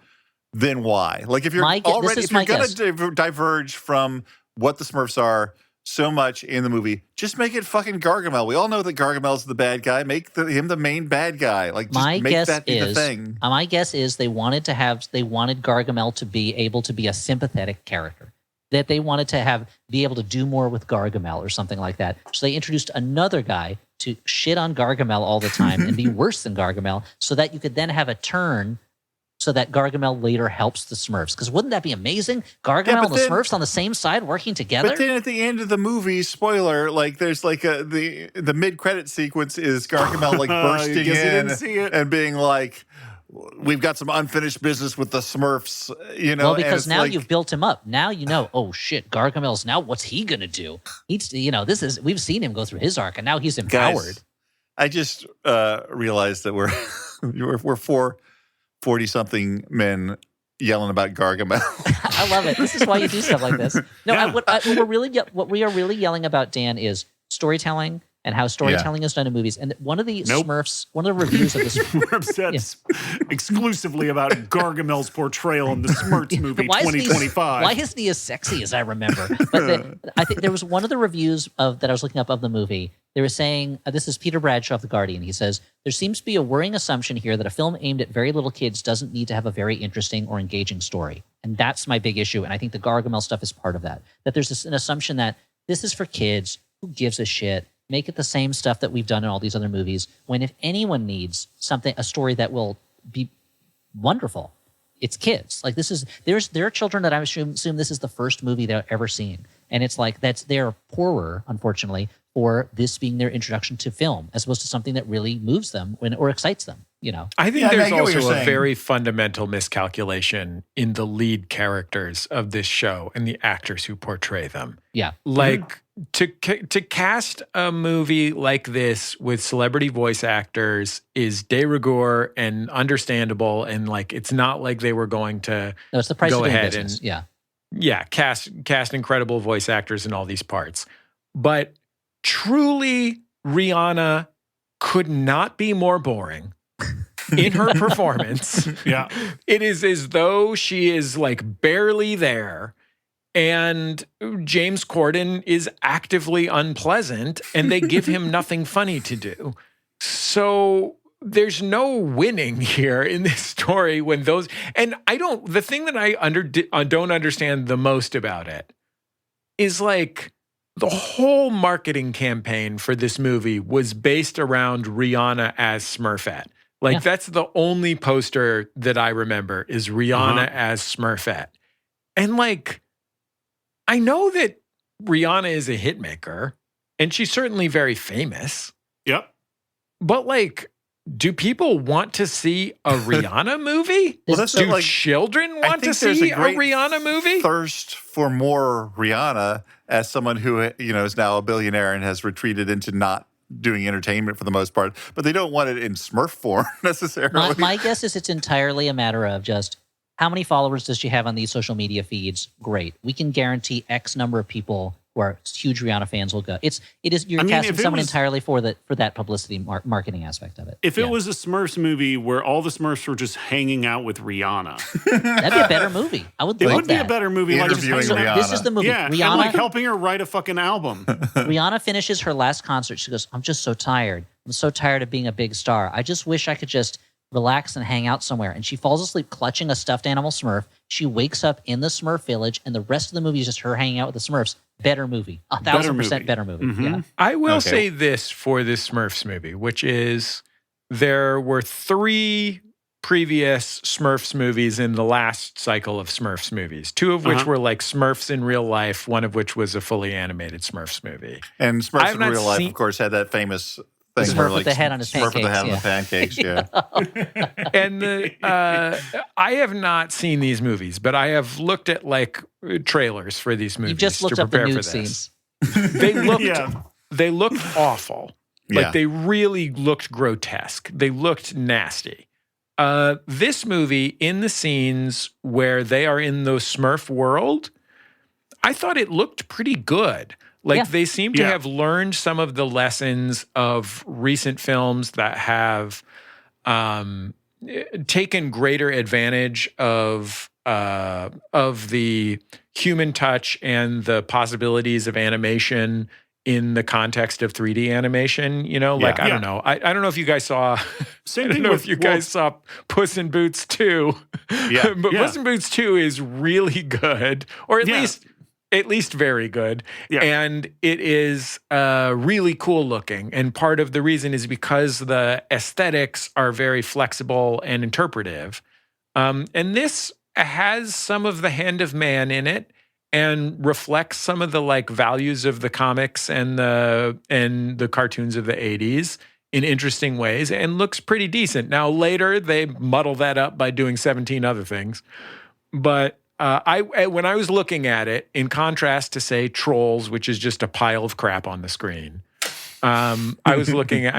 then why? Like if you're going to diverge from what the Smurfs are so much in the movie, just make it fucking Gargamel. We all know that Gargamel's the bad guy. Make him the main bad guy. Like just make that be the thing. My guess is they wanted Gargamel to be able to be a sympathetic character. That they wanted to be able to do more with Gargamel or something like that. So they introduced another guy to shit on Gargamel all the time and be worse than Gargamel so that you could then have a turn so that Gargamel later helps the Smurfs. Because wouldn't that be amazing? Gargamel and the Smurfs on the same side working together? But then at the end of the movie, spoiler, like there's like the mid-credit sequence is Gargamel like bursting in and being like, we've got some unfinished business with the Smurfs, Well, because now you've built him up. Now oh shit, Gargamel's now what's he gonna do? We've seen him go through his arc, and now he's empowered. Guys, I just realized that we're 4 40-something men yelling about Gargamel. I love it. This is why you do stuff like this. No, what we are really yelling about, Dan, is storytelling. And how storytelling is done in movies. And one of the Smurfs, one of the reviews of the Smurfs exclusively about Gargamel's portrayal in the Smurfs movie 2025. Why isn't he as sexy as I remember? But I think there was one of the reviews that I was looking up of the movie. They were saying, this is Peter Bradshaw of The Guardian. He says, there seems to be a worrying assumption here that a film aimed at very little kids doesn't need to have a very interesting or engaging story. And that's my big issue. And I think the Gargamel stuff is part of that. That there's an assumption that this is for kids. Who gives a shit? Make it the same stuff that we've done in all these other movies. When if anyone needs a story that will be wonderful, it's kids. Like there are children that I assume this is the first movie they've ever seen, and it's like they're poorer, unfortunately, for this being their introduction to film, as opposed to something that really moves them or excites them. I think there's also a very fundamental miscalculation in the lead characters of this show and the actors who portray them. Yeah, like to cast a movie like this with celebrity voice actors is de rigueur and understandable, and like it's not like they were going to it's the price go of doing ahead business. and cast incredible voice actors in all these parts. But truly, Rihanna could not be more boring in her performance. Yeah. It is as though she is like barely there, and James Corden is actively unpleasant, and they give him nothing funny to do. So there's no winning here in this story when those, and the thing that I don't understand the most about it is like the whole marketing campaign for this movie was based around Rihanna as Smurfette. Like that's the only poster that I remember is Rihanna as Smurfette. And like, I know that Rihanna is a hitmaker and she's certainly very famous. Yep. But like, do people want to see a Rihanna movie? Do children want to see a Rihanna movie? Thirst for more Rihanna as someone who is now a billionaire and has retreated into not doing entertainment for the most part, but they don't want it in Smurf form necessarily. My guess is it's entirely a matter of just how many followers does she have on these social media feeds? Great. We can guarantee X number of people who are huge Rihanna fans will go. You're casting someone entirely for that publicity marketing aspect of it. If it was a Smurfs movie where all the Smurfs were just hanging out with Rihanna, that'd be a better movie. I would love that. It would be a better movie. Interviewing Rihanna. This is the movie. Yeah, Rihanna, and like helping her write a fucking album. Rihanna finishes her last concert. She goes, I'm just so tired. I'm so tired of being a big star. I just wish I could just relax and hang out somewhere. And she falls asleep clutching a stuffed animal Smurf. She wakes up in the Smurf village, and the rest of the movie is just her hanging out with the Smurfs. Better movie. 1,000% better movie. Mm-hmm. Yeah. I will say this for this Smurfs movie, which is there were 3 previous Smurfs movies in the last cycle of Smurfs movies, 2 of which were like Smurfs in real life, one of which was a fully animated Smurfs movie. And Smurfs in real life, of course, had that famous thing Smurf where with like the head on his Smurf with the head pancakes, on the pancakes, And I have not seen these movies, but I have looked at like trailers for these movies. You just looked to up the prepare nude for this. scenes. They looked awful. Like they really looked grotesque. They looked nasty. This movie, in the scenes where they are in the Smurf world, I thought it looked pretty good. Like they seem to have learned some of the lessons of recent films that have taken greater advantage of the human touch and the possibilities of animation in the context of 3D animation. I don't know. I don't know if you guys saw. Same I don't thing know with if you guys saw Puss in Boots 2. But Puss in Boots 2 is really good, or at least very good. Yeah. And it is really cool looking. And part of the reason is because the aesthetics are very flexible and interpretive. And this has some of the Hand of Man in it and reflects some of the like values of the comics and the cartoons of the 80s in interesting ways and looks pretty decent. Now later they muddle that up by doing 17 other things. But when I was looking at it, in contrast to, say, Trolls, which is just a pile of crap on the screen, I was looking at,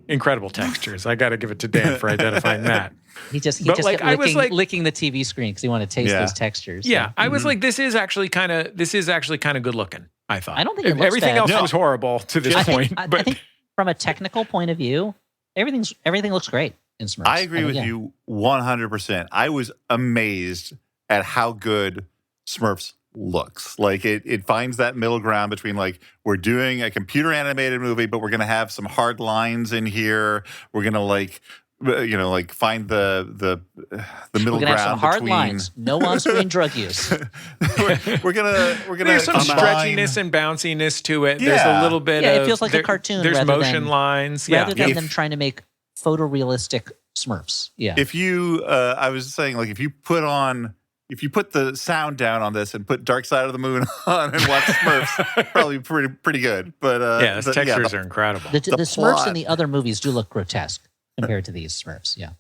incredible textures. I got to give it to Dan for identifying that. He just kept licking the TV screen because he wanted to taste those textures. So. Yeah, I was like, this is actually kind of good looking, I thought. I don't think it looks everything bad. else was horrible to this point. I think from a technical point of view, everything looks great in Smurfs. I agree with you 100%. I was amazed at how good Smurfs looks. Like it finds that middle ground between like we're doing a computer animated movie, but we're going to have some hard lines in here. We're going to find the middle ground. We're going to have some hard lines. No on-screen drug use. we're gonna there's some stretchiness and bounciness to it. There's a little bit of it feels like a cartoon. There's motion lines. Rather than them trying to make photorealistic Smurfs. Yeah. If you, I was saying, like, if you put the sound down on this and put Dark Side of the Moon on and watch Smurfs, probably pretty good. But yeah, the textures are incredible. The Smurfs in the other movies do look grotesque compared to these Smurfs. Yeah.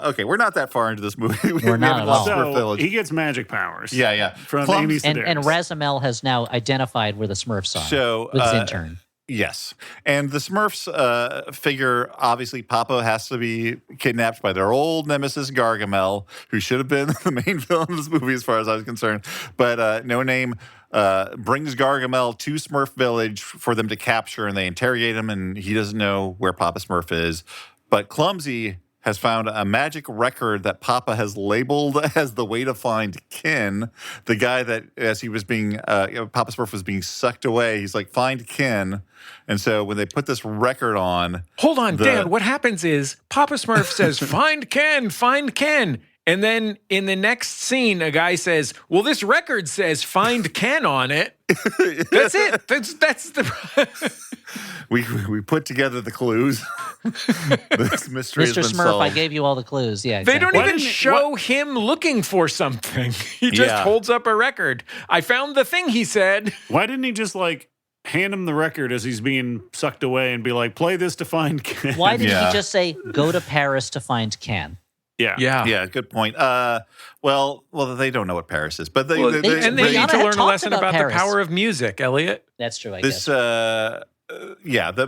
Okay, we're not that far into this movie. We're not at all. Smurf So Village. he gets magic powers. Yeah. From Amy Sedaris. And Razamel has now identified where the Smurfs are So, with his intern. Yes. And the Smurfs figure, obviously, Papa has to be kidnapped by their old nemesis, Gargamel, who should have been the main villain of this movie as far as I was concerned. But No Name brings Gargamel to Smurf Village for them to capture, and they interrogate him, and he doesn't know where Papa Smurf is. But Clumsy has found a magic record that Papa has labeled as the way to find Ken. The guy that, as he was being, Papa Smurf was being sucked away, he's like, find Ken. And so when they put this record on... Hold on, Dan, what happens is Papa Smurf says, find Ken. And then in the next scene, a guy says, well, this record says find Ken on it. That's it. That's the... We put together the clues. This mystery has Mr. been Smurf, solved. I gave you all the clues. Yeah, They exactly. don't even show him looking for something. He just holds up a record. I found the thing he said. Why didn't he just hand him the record as he's being sucked away and be like, play this to find Ken? Why didn't he just say, go to Paris to find Ken? Yeah, good point. Well, they don't know what Paris is, but they need to learn a lesson about Paris. The power of music, Elliot. That's true, I guess.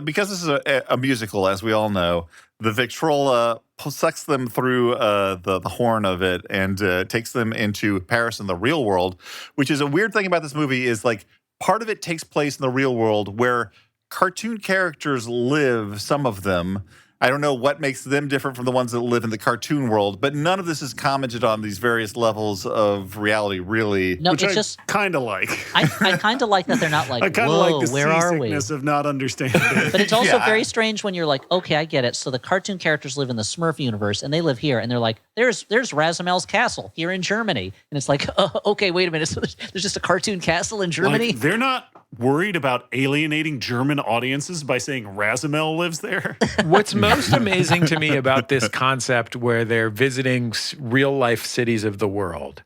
Because this is a musical, as we all know, the Victrola sucks them through the horn of it and takes them into Paris in the real world, which is a weird thing about this movie is, like, part of it takes place in the real world where cartoon characters live, some of them. I don't know what makes them different from the ones that live in the cartoon world, but none of this is commented on these various levels of reality, really. No, which it's I just kind of like. I kind of like that they're not like, I kind of whoa, like the where are we? seasickness of not understanding. But it's also very strange when you're like, okay, I get it. So the cartoon characters live in the Smurf universe, and they live here, and they're like, there's Razamel's castle here in Germany, and it's like, okay, wait a minute, so there's just a cartoon castle in Germany. Like, they're not worried about alienating German audiences by saying Razamel lives there. What's most amazing to me about this concept where they're visiting real life cities of the world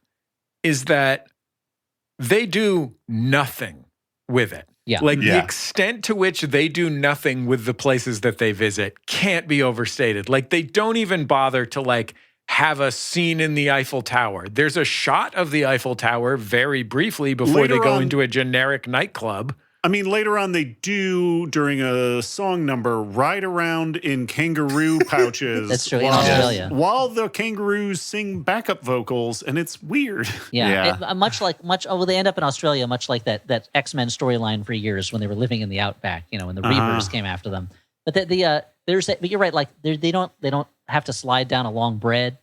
is that they do nothing with it. Yeah. The extent to which they do nothing with the places that they visit can't be overstated. Like, they don't even bother to have a scene in the Eiffel Tower. There's a shot of the Eiffel Tower very briefly before they go into a generic nightclub. I mean, later on they do, during a song number, ride around in kangaroo pouches. That's true, in Australia. While the kangaroos sing backup vocals, and it's weird. Yeah. They end up in Australia, much like that X-Men storyline for years when they were living in the outback, when the Reavers came after them. But but you're right, they don't have to slide down a long bread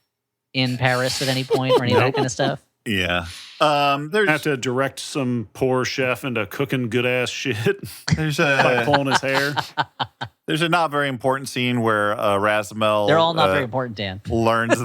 in Paris at any point or any of that kind of stuff. Yeah. Have to direct some poor chef into cooking good ass shit. There's by pulling his hair. There's a not very important scene where Razamel. They're all not very important, Dan. Learns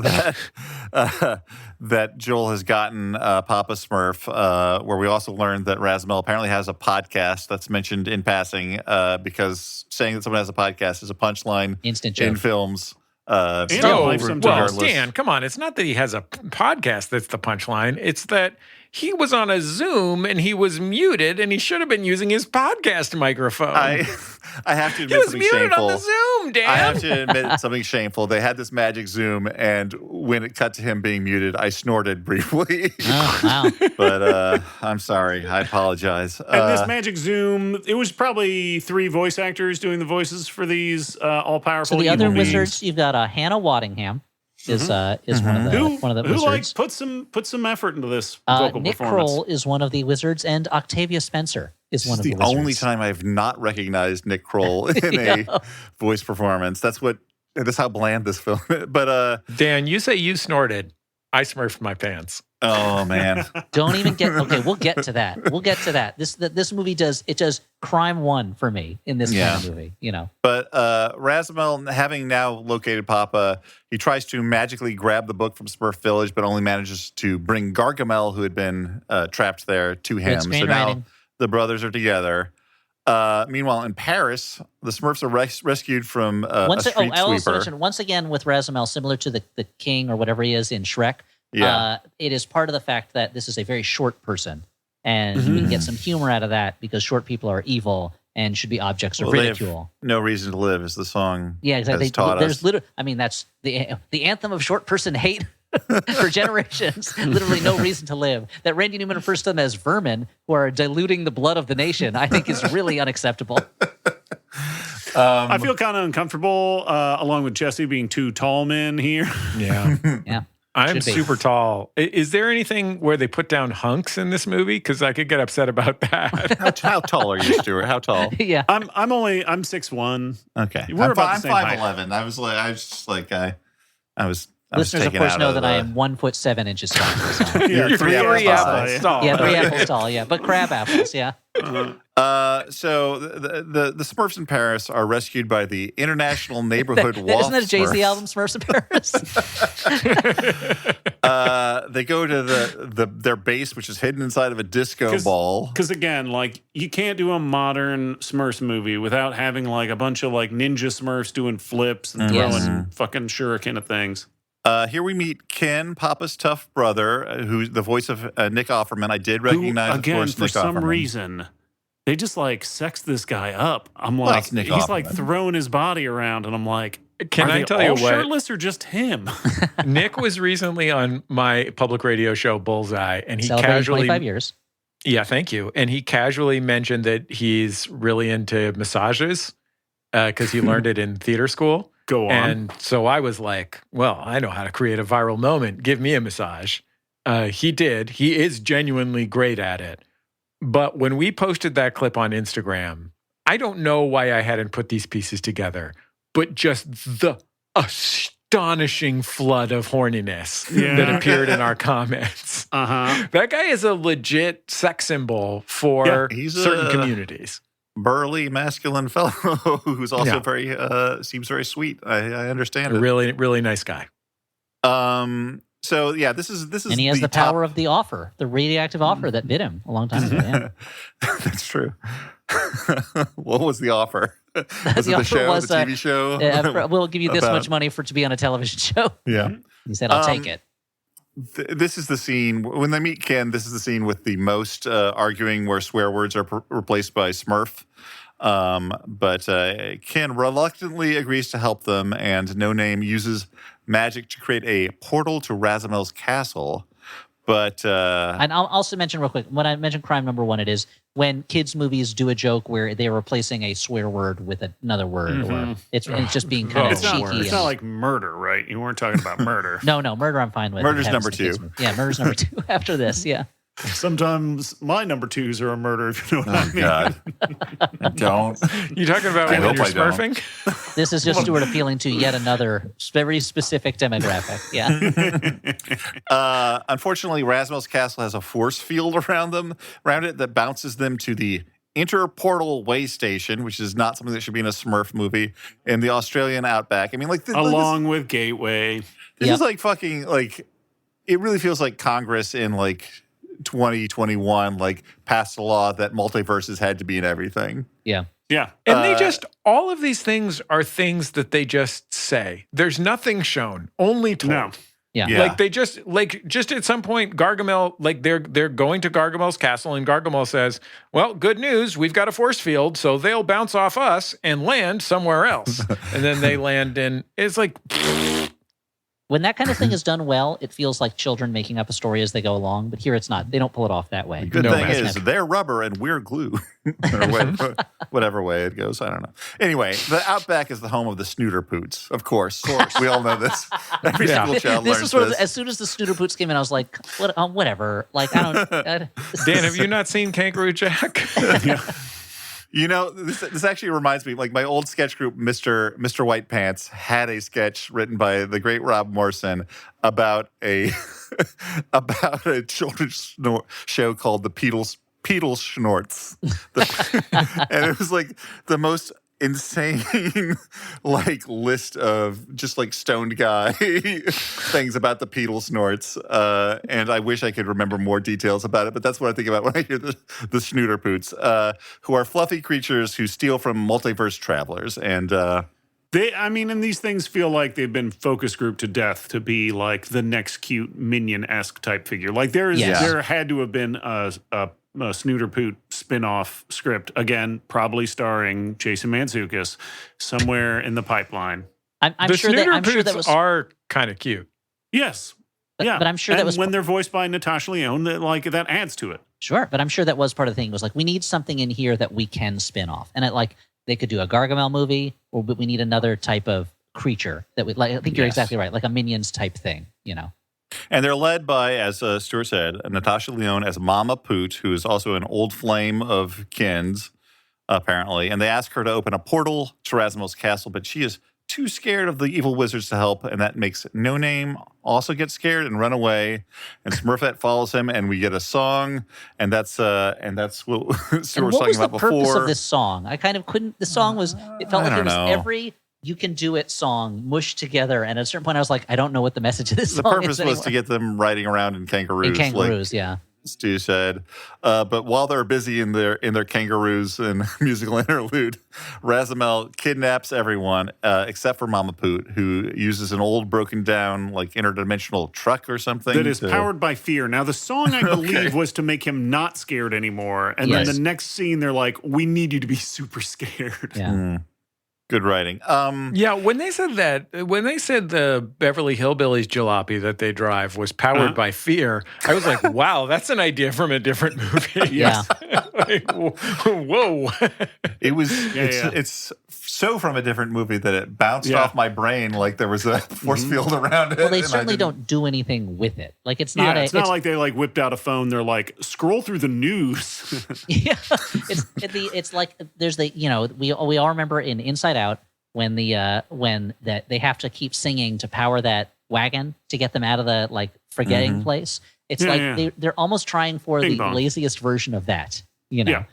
that Joel has gotten Papa Smurf. Where we also learned that Razamel apparently has a podcast that's mentioned in passing. Because saying that someone has a podcast is a punchline instant joke in films. Stan, come on. It's not that he has a podcast that's the punchline. It's that he was on a Zoom and he was muted and he should have been using his podcast microphone. I have to admit something shameful. He was muted on the Zoom, Dan. I have to admit something shameful. They had this magic Zoom, and when it cut to him being muted, I snorted briefly. Oh, wow. But I'm sorry. I apologize. And this magic Zoom, it was probably 3 voice actors doing the voices for these all-powerful So the other beings. wizards, you've got Hannah Waddingham is one of the wizards. Who put some effort into this vocal Nick performance. Kroll is one of the wizards, and Octavia Spencer is one of the wizards. The only time I've not recognized Nick Kroll in a voice performance. That's how bland this film is. But Dan, you say you snorted. I smurfed my pants. Oh man! Don't even get. Okay, we'll get to that. This movie does crime 1 for me in this kind of movie. But Razamel, having now located Papa, he tries to magically grab the book from Smurf Village, but only manages to bring Gargamel, who had been trapped there, to him. So now the brothers are together. Meanwhile, in Paris, the Smurfs are rescued from a street I also sweeper. mentioned, once again, with Razamel, similar to the king or whatever he is in Shrek, it is part of the fact that this is a very short person. And we can get some humor out of that because short people are evil and should be objects of ridicule. No reason to live is the song. Yeah, exactly. Has taught us. That's the anthem of short person hate for generations. Literally no reason to live. That Randy Newman refers to them as vermin who are diluting the blood of the nation, I think is really unacceptable. I feel kind of uncomfortable along with Jesse being two tall men here. Yeah. Yeah. I'm super tall. Is there anything where they put down hunks in this movie? Because I could get upset about that. How tall are you, Stuart? How tall? Yeah. I'm 6'1". Okay. We're about the same height. 5'11". I was Listeners, of taken course, out know of that I am 1'7" tall. So. Yeah, three apples tall. Yeah, 3 apples tall. Yeah, but crab apples. Yeah. So the Smurfs in Paris are rescued by the International Neighborhood Wolf. Isn't that a Jay-Z Smurfs. album, Smurfs in Paris? They go to their base, which is hidden inside of a disco ball. Because again, like you can't do a modern Smurfs movie without having like a bunch of like ninja Smurfs doing flips and throwing fucking shuriken at things. Here we meet Ken, Papa's tough brother, who's the voice of Nick Offerman. I did recognize, again, of course, for Nick some Offerman. reason. They just like sex this guy up. I'm like, it's Nick he's Offerman. like throwing his body around, and I'm like, Can are I they tell you all what? shirtless or just him? Nick was recently on my public radio show, Bullseye, and he Celebrating casually 25 years. Yeah, thank you. And he casually mentioned that he's really into massages because he learned it in theater school. Go on. And so I was like, well, I know how to create a viral moment. Give me a massage. He did. He is genuinely great at it. But when we posted that clip on Instagram, I don't know why I hadn't put these pieces together, but just the astonishing flood of horniness that appeared in our comments. That guy is a legit sex symbol for certain communities. Burly, masculine fellow who's also very seems very sweet. I understand it. Really, really nice guy. So yeah, this is and he has the power of the offer, the radioactive offer that bit him a long time ago. Yeah. That's true. What was the offer? Was The it the offer show, was, the TV show? We'll give you this much money to be on a television show. Yeah. He said, "I'll take it." This is the scene when they meet Ken. This is the scene with the most arguing, where swear words are replaced by Smurf. But Ken reluctantly agrees to help them, and No Name uses magic to create a portal to Razamel's castle. But and I'll also mention real quick, when I mention crime number one, it is when kids' movies do a joke where they're replacing a swear word with another word, or it's just being kind of cheeky. It's not like murder, right? You weren't talking about murder. No, murder I'm fine with. Murder's number 2. Yeah, murder's number 2 after this, yeah. Sometimes my number 2s are a murder, if you know what I mean. God. Don't. You talking about when you're smurfing? This is just Stuart appealing to yet another very specific demographic. Yeah. Unfortunately, Razamel's castle has a force field around it that bounces them to the Interportal Way Station, which is not something that should be in a Smurf movie, in the Australian outback. I mean, like along with Gateway. This is like fucking like. It really feels like Congress in like 2021 like passed a law that multiverses had to be in everything. Yeah. Yeah. And they just, all of these things are things that they just say. There's nothing shown, only told. No. Yeah. Like they just at some point, Gargamel, like they're going to Gargamel's castle, and Gargamel says, well, good news, we've got a force field, so they'll bounce off us and land somewhere else. And then they land in, it's like... When that kind of thing is done well, it feels like children making up a story as they go along. But here it's not. They don't pull it off that way. The good thing is they're rubber and we're glue. Or whatever way it goes. I don't know. Anyway, the Outback is the home of the Snooter Poots. Of course. We all know this. Every single child learns is sort of, this. as soon as the Snooter Poots came in, I was like, whatever. Like, I don't... Dan, have you not seen Kangaroo Jack? Yeah. You know, this actually reminds me, like my old sketch group, Mr. White Pants, had a sketch written by the great Rob Morrison about a children's show called the Peedle Schnorts. And it was like the most insane like list of just like stoned guy things about the Beetle snorts, and I wish I could remember more details about it, but that's what I think about when I hear the Snooterpoots, who are fluffy creatures who steal from multiverse travelers, and and these things feel like they've been focus grouped to death to be like the next cute minion-esque type figure. Like there had to have been a Snooterpoot spin-off script, again, probably starring Jason Mantzoukas, somewhere in the pipeline. I'm sure that was are kind of cute. Yes. But I'm sure that was when they're voiced by Natasha Lyonne, that adds to it. Sure, but I'm sure that was part of the thing. It was like, we need something in here that we can spin off. And they could do a Gargamel movie, but we need another type of creature that would like. I think you're exactly right, like a Minions type thing, And they're led by, as Stuart said, Natasha Lyonne as Mama Poot, who is also an old flame of Ken's, apparently. And they ask her to open a portal to Razimel's castle, but she is too scared of the evil wizards to help, and that makes No Name also get scared and run away. And Smurfette follows him, and we get a song, and that's what Stuart was talking about before. What was the purpose of this song? I kind of couldn't. The song was. It felt like it was every "You Can Do It" song mushed together, and at a certain point, I was like, I don't know what the message of this song is. The purpose was to get them riding around in kangaroos. Yeah. Stu said, but while they're busy in their kangaroos and musical interlude, Razimel kidnaps everyone except for Mama Poot, who uses an old broken down like interdimensional truck or something that is powered by fear. Now the song I believe was to make him not scared anymore, and then the next scene they're like, we need you to be super scared. Yeah. Good writing. When they said the Beverly Hillbillies jalopy that they drive was powered by fear, I was like, wow, that's an idea from a different movie. Yeah. Like, whoa. It was. It's so from a different movie that it bounced off my brain like there was a force field around it. Well, they certainly don't do anything with it. Like it's not. It's not like they like whipped out a phone. They're like, scroll through the news. It's like there's we all remember in Inside Out when they have to keep singing to power that wagon to get them out of the like forgetting place. It's they're almost trying for the laziest version of that. Yeah.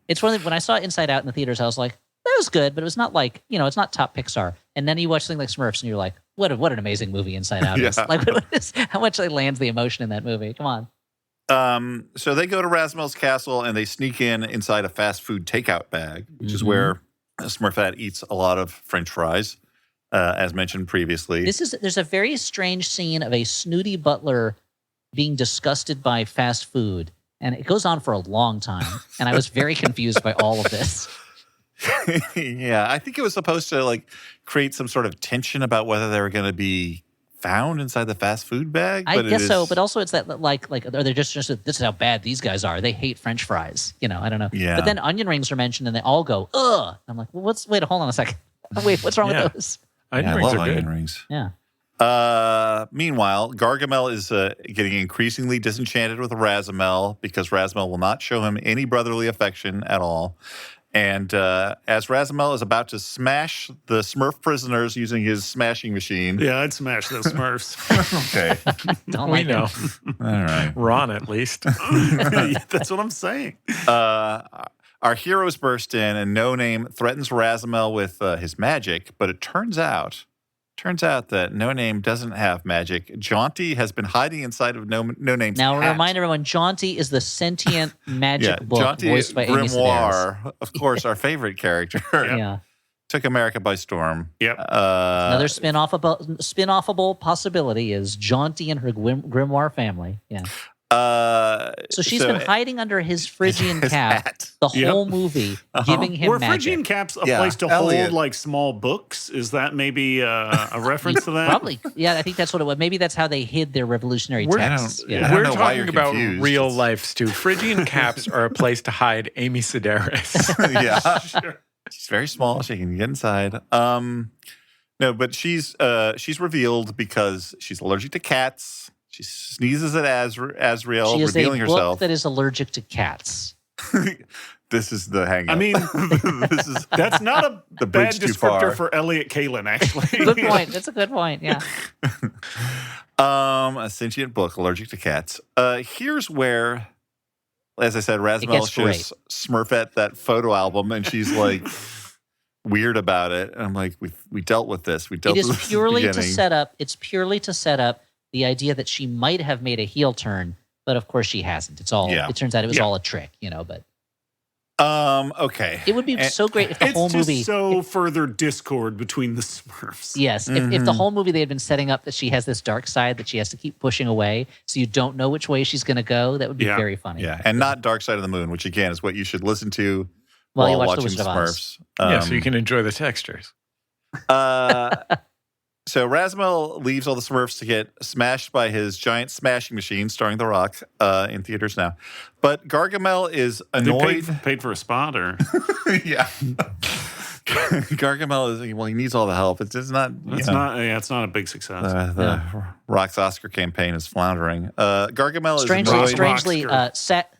It's one of when I saw Inside Out in the theaters, I was like, that was good, but it was not like it's not top Pixar. And then you watch something like Smurfs, and you're like, what an amazing movie Inside Out is. Like, how much lands the emotion in that movie? Come on. So they go to Razimel's castle and they sneak inside a fast food takeout bag, which is where Smurfette eats a lot of French fries, as mentioned previously. There's a very strange scene of a snooty butler being disgusted by fast food, and it goes on for a long time. And I was very confused by all of this. Yeah, I think it was supposed to like create some sort of tension about whether they were going to be found inside the fast food bag. I guess so, but also it's that like are they just this is how bad these guys are. They hate French fries. I don't know. Yeah. But then onion rings are mentioned, and they all go ugh. I'm like, well, wait, hold on a second. Wait, what's wrong with those? Onion rings are good. Onion rings. Yeah. Meanwhile, Gargamel is getting increasingly disenchanted with Razimel because Razimel will not show him any brotherly affection at all. And as Razimel is about to smash the Smurf prisoners using his smashing machine. Yeah, I'd smash those Smurfs. Okay. We know. All right. Ron, at least. That's what I'm saying. Our heroes burst in, and No Name threatens Razimel with his magic, but it turns out that No Name doesn't have magic. Jaunty has been hiding inside of No Name's Now, hat. remind everyone, Jaunty is the sentient magic book Jaunty voiced by Amy Sedaris. Grimoire, of course, our favorite character. Yeah. Took America by storm. Yep. Another spin-offable possibility is Jaunty and her Grimoire family. Yeah. So she's been hiding under his Phrygian cap the whole movie, giving him Were magic. Phrygian caps a place to hold like small books? Is that maybe a reference to that? Probably. Yeah, I think that's what it was. Maybe that's how they hid their revolutionary texts. We're talking about real life, Stu. Phrygian caps are a place to hide Amy Sedaris. Yeah. Sure. She's very small. She can get inside. No, but she's revealed because she's allergic to cats. She sneezes at Azrael, she is revealing a book herself. that is allergic to cats. This is the hang-up. I mean, that's not a bad descriptor for Elliot Kalin, actually. Good point. That's a good point, yeah. A sentient book, allergic to cats. Here's where, as I said, Razimel shows Smurfette that photo album, and she's like, weird about it. And I'm like, we dealt with this. We dealt It with is this purely at the to beginning. set up. It's purely to set up the idea that she might have made a heel turn, but of course she hasn't. It's all. It turns out it was all a trick, but. Okay. It would be so great if the whole movie. It's just so further discord between the Smurfs. Yes, if the whole movie they had been setting up that she has this dark side that she has to keep pushing away, so you don't know which way she's going to go, that would be very funny. Yeah, and not Dark Side of the Moon, which again is what you should listen to while you while watch The watching Wizard of Oz. Smurfs. So you can enjoy the textures. So Razmel leaves all the Smurfs to get smashed by his giant smashing machine, starring The Rock, in theaters now. But Gargamel is annoyed. They paid for a spot, or Yeah. Gargamel is, he needs all the help. It's just not. it's not a big success. The Rock's Oscar campaign is floundering. Gargamel is Strangely,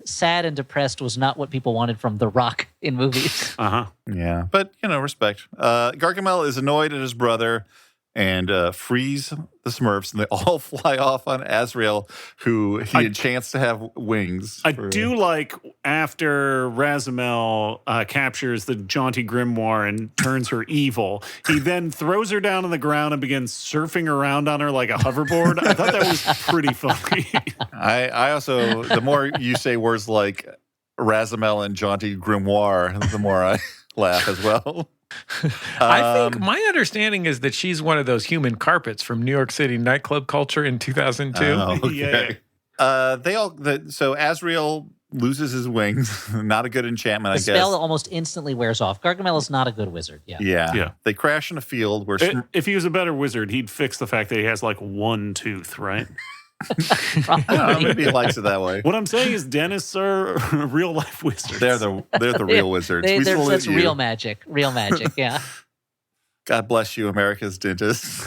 sad and depressed was not what people wanted from The Rock in movies. Yeah, but respect. Gargamel is annoyed at his brother and frees the Smurfs, and they all fly off on Azrael, who he had chanced to have wings. I do like after Razamel captures the jaunty grimoire and turns her evil, he then throws her down on the ground and begins surfing around on her like a hoverboard. I thought that was pretty funny. I also, the more you say words like Razamel and jaunty grimoire, the more I laugh as well. I think my understanding is that she's one of those human carpets from New York City nightclub culture in 2002. Oh, okay. So Azrael loses his wings. Not a good enchantment, I guess. The spell almost instantly wears off. Gargamel is not a good wizard. Yeah. They crash in a field where if he was a better wizard, he'd fix the fact that he has like one tooth, right? Maybe he likes it that way. What I'm saying is dentists are real life wizards. They're the real wizards. That's real magic. Real magic, yeah. God bless you, America's dentists.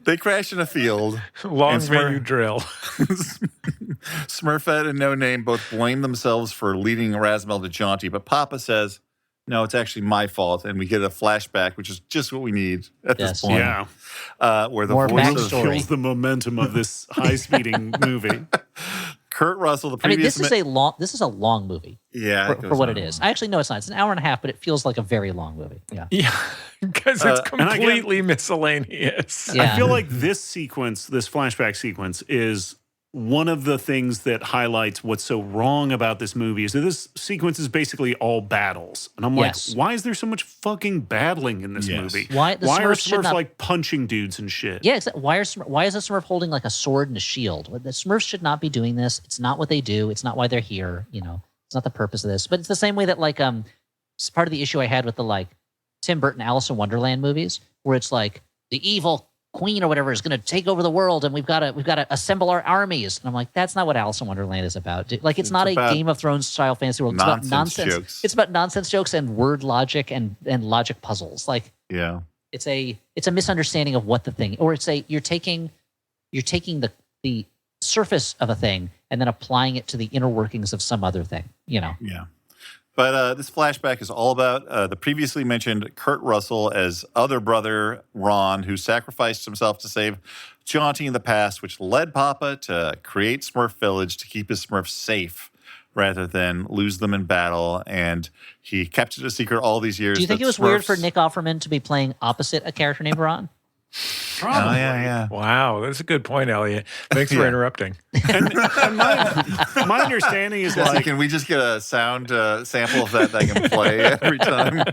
They crash in a field. Long menu drill. Smurfette and No Name both blame themselves for leading Razmel to Jaunty, but Papa says, no, it's actually my fault, and we get a flashback, which is just what we need at this point. Yeah. Where the More voice kills the momentum of this high-speeding movie. Kurt Russell, the previous... this is a long movie. Yeah. For what it is. Actually, no, it's not. It's an hour and a half, but it feels like a very long movie. Yeah, because it's completely miscellaneous. Yeah. I feel like this flashback sequence, is one of the things that highlights what's so wrong about this movie is that this sequence is basically all battles. And I'm like, why is there so much fucking battling in this movie? Why are Smurfs like punching dudes and shit? Yeah, why is a Smurf holding like a sword and a shield? The Smurfs should not be doing this. It's not what they do. It's not why they're here. It's not the purpose of this. But it's the same way that it's part of the issue I had with the Tim Burton Alice in Wonderland movies, where it's like the evil queen or whatever is going to take over the world, and we've got to assemble our armies. And I'm like, that's not what Alice in Wonderland is about. It's not a Game of Thrones style fantasy world. It's about nonsense jokes. It's about nonsense jokes and word logic and logic puzzles. It's a misunderstanding of what the thing, or you're taking the surface of a thing and then applying it to the inner workings of some other thing. Yeah. But this flashback is all about the previously mentioned Kurt Russell as other brother Ron, who sacrificed himself to save Jaunty in the past, which led Papa to create Smurf Village to keep his Smurfs safe rather than lose them in battle. And he kept it a secret all these years. Do you think it was weird for Nick Offerman to be playing opposite a character named Ron? Probably. Oh, yeah. Wow, that's a good point, Elliot. Thanks for interrupting. And my understanding is can we just get a sound sample of that I can play every time?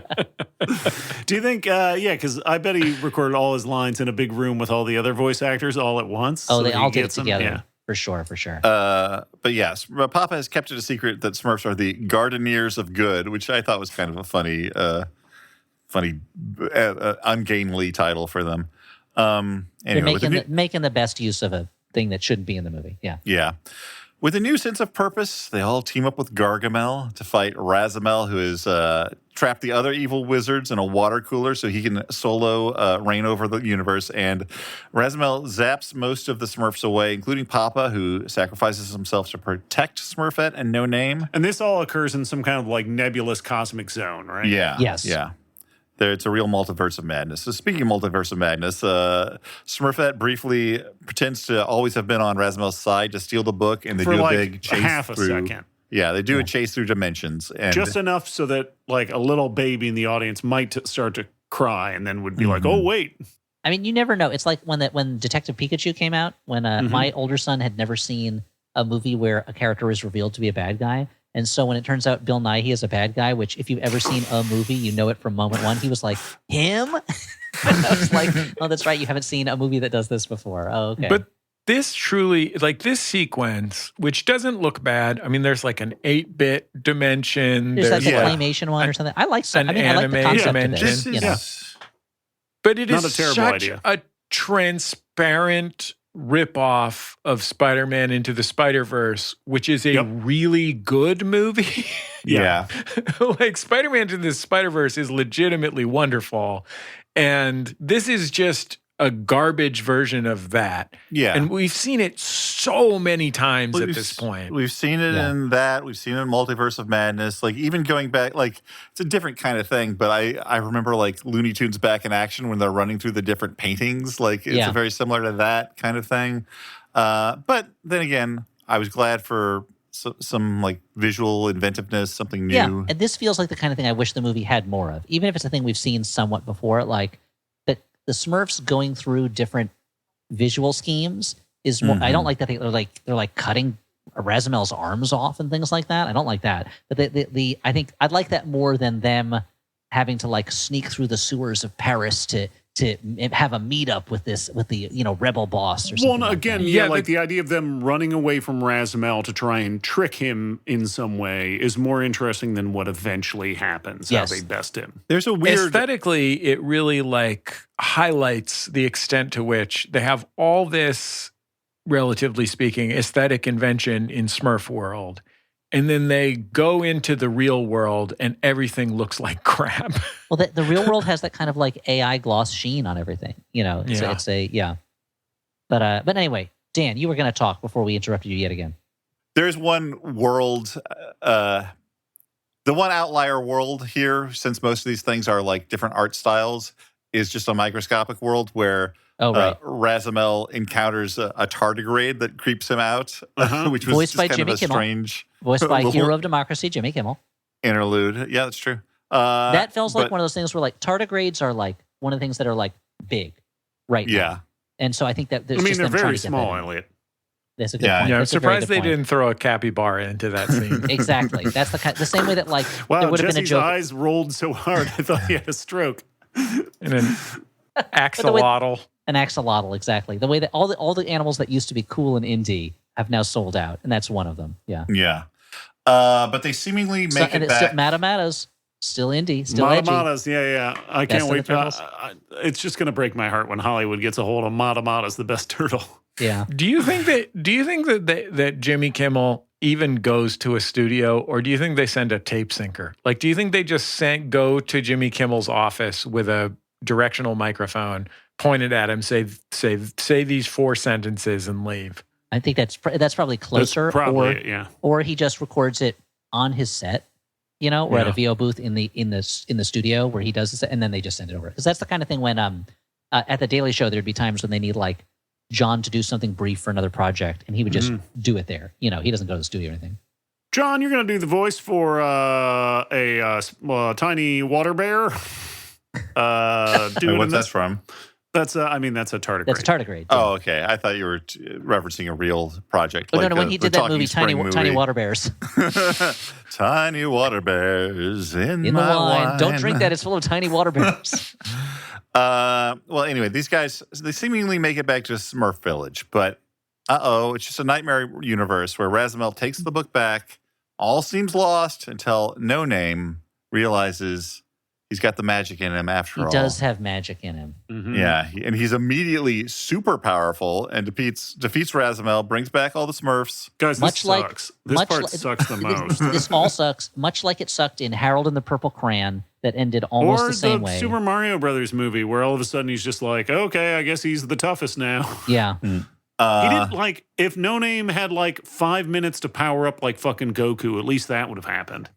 Do you think, because I bet he recorded all his lines in a big room with all the other voice actors all at once. Oh, they all did it together. Yeah. For sure. But yes, Papa has kept it a secret that Smurfs are the Gardeneers of Good, which I thought was kind of a funny, ungainly title for them. Anyway, they're making the best use of a thing that shouldn't be in the movie. Yeah. With a new sense of purpose, they all team up with Gargamel to fight Razamel, who has trapped the other evil wizards in a water cooler so he can solo reign over the universe. And Razamel zaps most of the Smurfs away, including Papa, who sacrifices himself to protect Smurfette and No Name. And this all occurs in some kind of nebulous cosmic zone, right? Yeah. Yes. Yeah. It's a real multiverse of madness. So speaking of multiverse of madness, Smurfette briefly pretends to always have been on Razamel's side to steal the book, and they do a big chase half a through. second. Yeah, they do a chase through dimensions. And just enough so that like a little baby in the audience might start to cry and then would be like, oh, wait. I mean, you never know. It's like when Detective Pikachu came out, when my older son had never seen a movie where a character is revealed to be a bad guy. And so when it turns out Bill Nighy is a bad guy, which if you've ever seen a movie, you know it from moment one, he was like, him? I was like, oh, that's right. You haven't seen a movie that does this before. Oh, okay. But this truly, like this sequence, which doesn't look bad. I mean, there's like an 8-bit dimension. There's like a claymation one or something. I like some. I mean, I like the concept of this. You know? But it Not is a terrible such idea. a transparent ripoff of Spider-Man Into the Spider-Verse, which is a really good movie. Yeah. Like Spider-Man Into the Spider-Verse is legitimately wonderful. And this is just a garbage version of that. Yeah. And we've seen it so many times at this point. We've seen it in that. We've seen it in Multiverse of Madness. Like, even going back, like, it's a different kind of thing, but I remember, like, Looney Tunes Back in Action when they're running through the different paintings. Like, it's very similar to that kind of thing. But then again, I was glad for some like, visual inventiveness, something new. Yeah, and this feels like the kind of thing I wish the movie had more of. Even if it's a thing we've seen somewhat before, like, the Smurfs going through different visual schemes is more. I don't like that they're like cutting Razimel's arms off and things like that. I don't like that. But I think I'd like that more than them having to like sneak through the sewers of Paris to have a meetup with the rebel boss or something. Well, again, like the idea of them running away from Razimel to try and trick him in some way is more interesting than what eventually happens. How they best him. There's a weird aesthetically, it really like highlights the extent to which they have all this, relatively speaking, aesthetic invention in Smurf world. And then they go into the real world and everything looks like crap. Well, the real world has that kind of like AI gloss sheen on everything. You know, But anyway, Dan, you were going to talk before we interrupted you yet again. There's one world, the one outlier world here, since most of these things are like different art styles, is just a microscopic world where Razimel encounters a tardigrade that creeps him out, which was voiced by kind Jimmy of a Kimmel. strange Voiced by Hero of Democracy, Jimmy Kimmel. Interlude. Yeah, that's true. That feels like one of those things where like tardigrades are like one of the things that are like big right now. And so I think that there's they're very small, Elliot. That's a good point. Yeah, I'm surprised they didn't throw a capybara into that scene. Exactly. That's the same way that like wow, there would have been a Jesse's joke. eyes rolled so hard I thought he had a stroke. And an axolotl. An axolotl, exactly. The way that all the animals that used to be cool and indie have now sold out, and that's one of them. Yeah. Yeah. But they seemingly make it back. Matamatas, still indie, still edgy. Matamatas, yeah. I can't wait. It's just going to break my heart when Hollywood gets a hold of Matamatas, the best turtle. Yeah. Do you think that Jimmy Kimmel even goes to a studio, or do you think they send a tape syncer? Like, do you think they just go to Jimmy Kimmel's office with a directional microphone, pointed at him, say these 4 sentences, and leave? I think that's probably closer. Or he just records it on his set, or at a VO booth in the studio where he does this, and then they just send it over. Because that's the kind of thing when at the Daily Show there'd be times when they need like John to do something brief for another project, and he would just do it there. He doesn't go to the studio or anything. John, you're going to do the voice for a tiny water bear. What's that from? That's a tardigrade. That's a tardigrade. Oh, okay. I thought you were referencing a real project. Oh, no, when he did that movie, Tiny Water Bears. Tiny water bears in my the wine. wine. Don't drink that. It's full of tiny water bears. Well, anyway, these guys, they seemingly make it back to Smurf Village, but it's just a nightmare universe where Razimel takes the book back. All seems lost until No Name realizes he's got the magic in him after all. He does have magic in him. Mm-hmm. Yeah, and he's immediately super powerful and defeats Razimel, brings back all the Smurfs. Guys, this sucks. This part sucks the most. This all sucks, much like it sucked in Harold and the Purple Crayon that ended almost the same way. Or the Super Mario Brothers movie where all of a sudden he's just like, okay, I guess he's the toughest now. Yeah. He didn't if No Name had 5 minutes to power up like fucking Goku, at least that would have happened.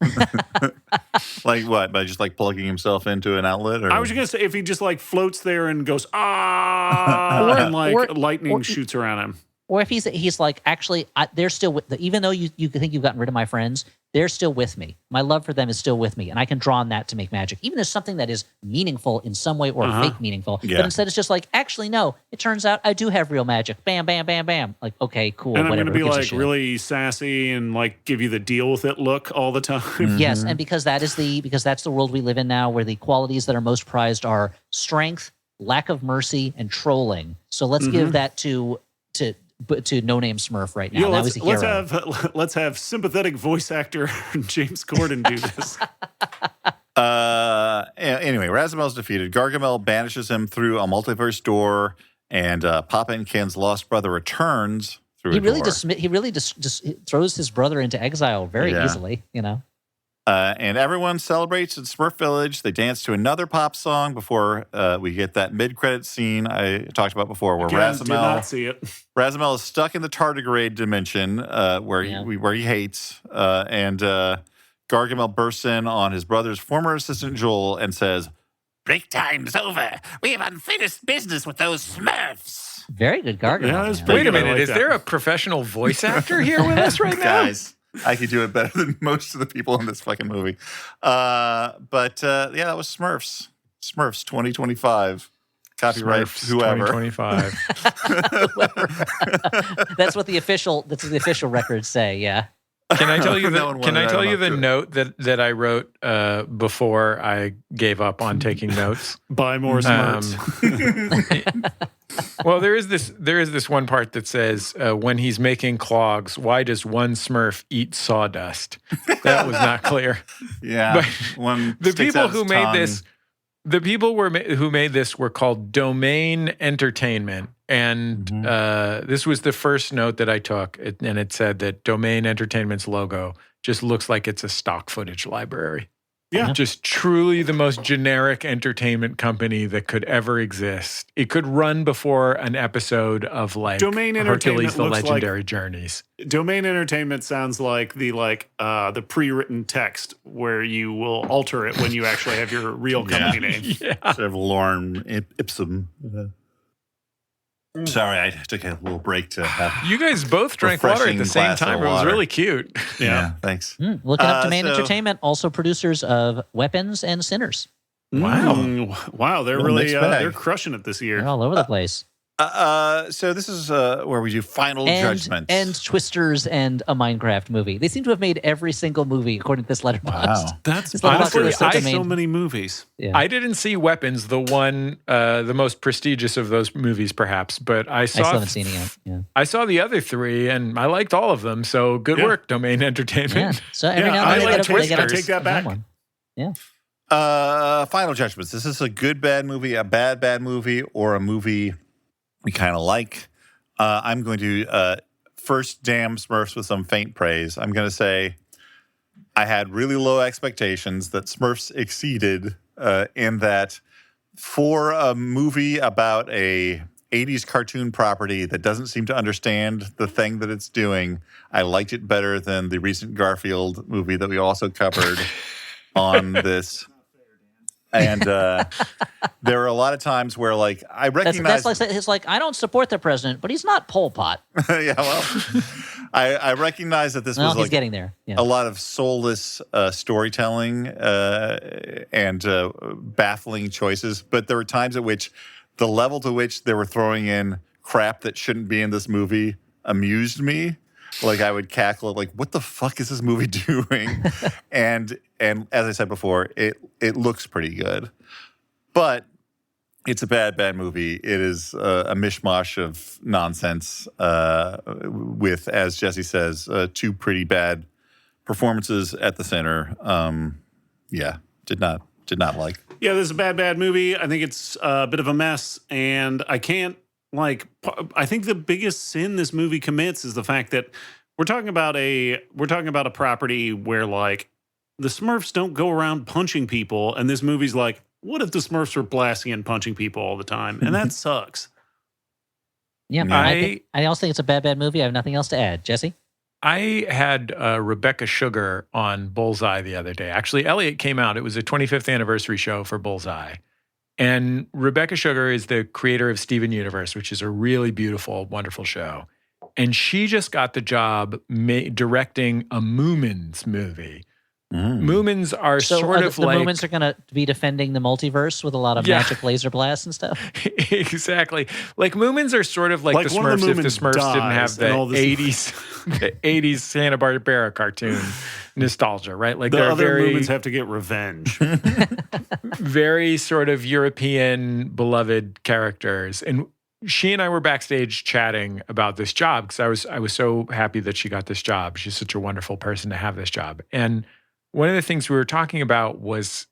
Like what? By just plugging himself into an outlet? Or? I was just going to say if he just floats there and goes, and lightning shoots around him. Or if he's like, actually, they're still with even though you think you've gotten rid of my friends, they're still with me. My love for them is still with me, and I can draw on that to make magic. Even if there's something that is meaningful in some way or fake meaningful, but instead it's just like, actually, no. It turns out I do have real magic. Bam, bam, bam, bam. Like, okay, cool. And whatever. I'm going to be like really sassy and like give you the deal with it look all the time. Yes, and because that's the world we live in now, where the qualities that are most prized are strength, lack of mercy, and trolling. So let's give that to No Name Smurf right now. Now he's a hero. Let's have sympathetic voice actor James Corden do this. Anyway, Razimel's defeated. Gargamel banishes him through a multiverse door, and Papa and Ken's lost brother returns through a door. He really just throws his brother into exile very easily, you know. And everyone celebrates in Smurf Village. They dance to another pop song before we get that mid-credit scene I talked about before, where did not see it. Razimel is stuck in the tardigrade dimension where he hates, and Gargamel bursts in on his brother's former assistant Joel and says, "Break time's over. We have unfinished business with those Smurfs." Very good Gargamel. Yeah, wait a minute, is there a professional voice actor here with us right now? Guys, I could do it better than most of the people in this fucking movie. That was Smurfs. Smurfs 2025. Copyright Smurfs whoever. 2025. That's what the official records say, yeah. Can I tell you the note that I wrote before I gave up on taking notes? Buy more Smurfs. Well, there is this one part that says, when he's making clogs, why does one Smurf eat sawdust? That was not clear. Yeah. But one the people who made tongue. this, who made this were called Domain Entertainment. And this was the first note that I took. And it said that Domain Entertainment's logo just looks like it's a stock footage library. Yeah. Just truly the most generic entertainment company that could ever exist. It could run before an episode of like Domain Hercules, the looks Legendary Journeys. Domain Entertainment sounds like the pre-written text where you will alter it when you actually have your real company name. Yeah. Sort of lorem ipsum. Sorry, I took a little break to have. You guys both drank water at Refreshing the same glass of time. It was water. really cute. Yeah, thanks. Looking up Domain so- Entertainment, also producers of Weapons and Sinners. Wow, they're Little really mixed bag. they're crushing it this year. They're all over the place. So this is where we do final judgments. And Twisters and a Minecraft movie. They seem to have made every single movie according to this letterbox. Wow. That's It's like honestly, Buster there's Domain. so many movies. Yeah. I didn't see Weapons, the one, the most prestigious of those movies, perhaps, but I still saw. haven't seen it yet. Yeah. I saw the other three, and I liked all of them. So good work, Domain Entertainment. Yeah. So every now I and then like they Twisters. get a Take that back. one. Yeah. Final judgments. Is this a good bad movie, a bad movie, or a movie we kind of like? I'm going to first damn Smurfs with some faint praise. I'm going to say I had really low expectations that Smurfs exceeded in that for a movie about a 80s cartoon property that doesn't seem to understand the thing that it's doing, I liked it better than the recent Garfield movie that we also covered on this. And there are a lot of times where, like, I recognize... That's like, it's like, I don't support the president, but he's not Pol Pot. Yeah, well, I recognize that this was he's like getting there. Yeah. a lot of soulless storytelling and baffling choices. But there were times at which the level to which they were throwing in crap that shouldn't be in this movie amused me. Like, I would cackle at, like, what the fuck is this movie doing? and as I said before, it looks pretty good. But it's a bad movie. It is a mishmash of nonsense with, as Jesse says, two pretty bad performances at the center. Did not like. Yeah, this is a bad movie. I think it's a bit of a mess, and I think the biggest sin this movie commits is the fact that we're talking about a property where, like, the Smurfs don't go around punching people, and this movie's like, what if the Smurfs were blasting and punching people all the time? And that sucks. Yeah, I also think it's a bad movie. I have nothing else to add. Jesse? I had Rebecca Sugar on Bullseye the other day. Actually, Elliot came out. It was a 25th anniversary show for Bullseye. And Rebecca Sugar is the creator of Steven Universe, which is a really beautiful, wonderful show. and she just got the job directing a Moomins movie. Moomins are sort of the like... Moomins are going to be defending the multiverse with a lot of magic laser blasts and stuff? Exactly. Like, Moomins are sort of like the Smurfs if the Smurfs didn't have the 80s Hanna-Barbera cartoon nostalgia, right? Like, the they're other very... Moomins have to get revenge. very sort of European beloved characters. And she and I were backstage chatting about this job because I was so happy that she got this job. She's such a wonderful person to have this job. And one of the things we were talking about was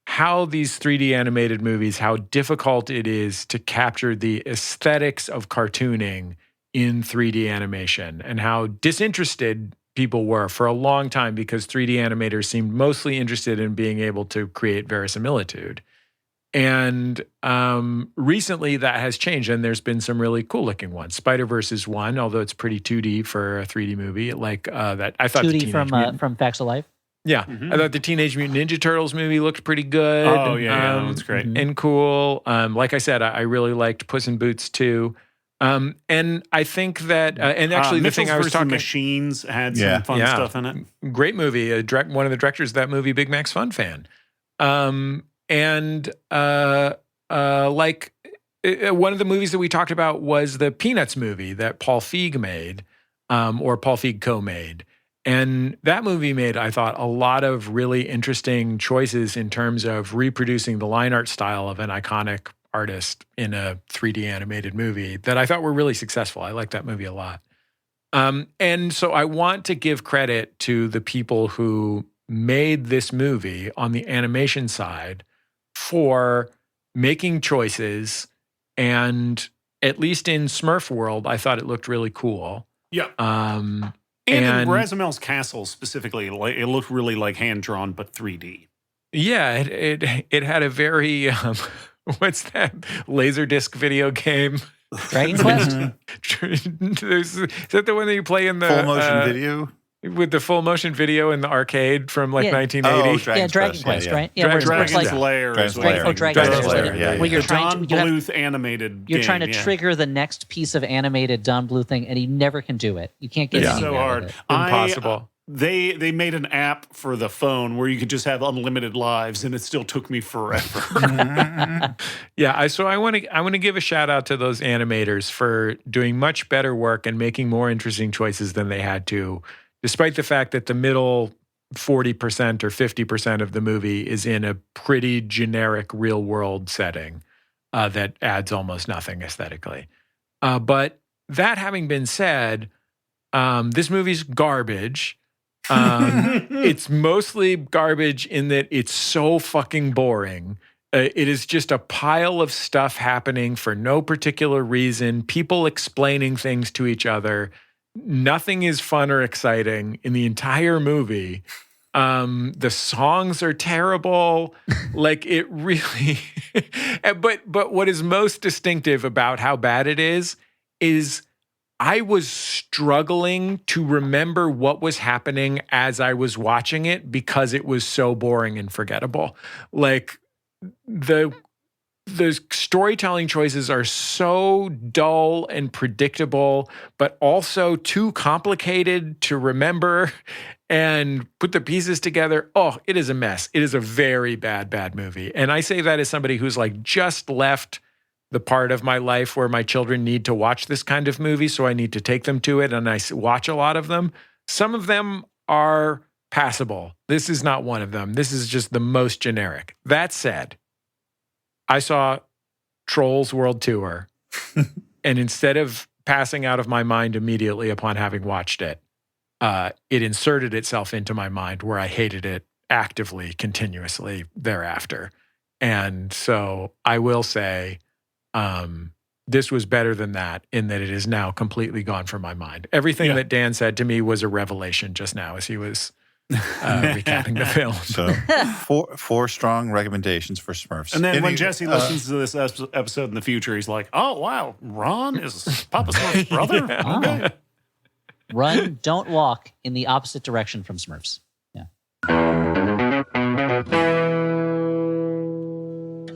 how these 3D animated movies, how difficult it is to capture the aesthetics of cartooning in 3D animation, and how disinterested people were for a long time because 3D animators seemed mostly interested in being able to create verisimilitude. And recently that has changed, and there's been some really cool looking ones. Spider-Verse is one, although it's pretty 2D for a 3D movie. Like that, I thought 2D from Facts of Life. Yeah, I thought the Teenage Mutant Ninja Turtles movie looked pretty good. Oh yeah, that's great and cool. Like I said, I really liked Puss in Boots too. And I think that, and actually the thing I was talking, Machines had some fun stuff in it. Great movie. One of the directors of that movie, Big Mac's Fun fan. One of the movies that we talked about was the Peanuts movie that Paul Feig made, or Paul Feig co-made. And that movie made, I thought, a lot of really interesting choices in terms of reproducing the line art style of an iconic artist in a 3D animated movie that I thought were really successful. I liked that movie a lot. And so I want to give credit to the people who made this movie on the animation side for making choices. And at least in Smurf world, I thought it looked really cool. Yeah. And Razimel's castle specifically, it looked really like hand-drawn, but 3D. Yeah, it had a very, what's that, Laserdisc video game? Dragon Quest? Is that the one that you play in the... Full motion video? With the full motion video in the arcade from like 1980. Dragon Quest, right? Yeah, Dragon's Lair. Dragon's Lair. Yeah. Where you're trying to Bluth animated. You're trying to trigger the next piece of animated Don Bluth thing, and he never can do it. You can't get it. It's so hard. Impossible. They made an app for the phone where you could just have unlimited lives, and it still took me forever. Yeah, so I want to give a shout out to those animators for doing much better work and making more interesting choices than they had to, despite the fact that the middle 40% or 50% of the movie is in a pretty generic real world setting that adds almost nothing aesthetically. But that having been said, this movie's garbage. It's mostly garbage in that it's so fucking boring. It is just a pile of stuff happening for no particular reason, people explaining things to each other. Nothing is fun or exciting in the entire movie. The songs are terrible. Like, it really... but what is most distinctive about how bad it is I was struggling to remember what was happening as I was watching it because it was so boring and forgettable. Like, the storytelling choices are so dull and predictable, but also too complicated to remember and put the pieces together. Oh, it is a mess. It is a very bad movie. And I say that as somebody who's like just left the part of my life where my children need to watch this kind of movie, so I need to take them to it, and I watch a lot of them. Some of them are passable. This is not one of them. This is just the most generic. That said, I saw Trolls World Tour, and instead of passing out of my mind immediately upon having watched it, it inserted itself into my mind where I hated it actively, continuously thereafter. And so I will say this was better than that in that it is now completely gone from my mind. Everything that Dan said to me was a revelation just now as he was recapping the film. So four strong recommendations for Smurfs. And then when Jesse listens to this episode in the future, he's like, "Oh wow, Ron is Papa Smurf's brother." Yeah. Okay. Run, don't walk in the opposite direction from Smurfs. Yeah.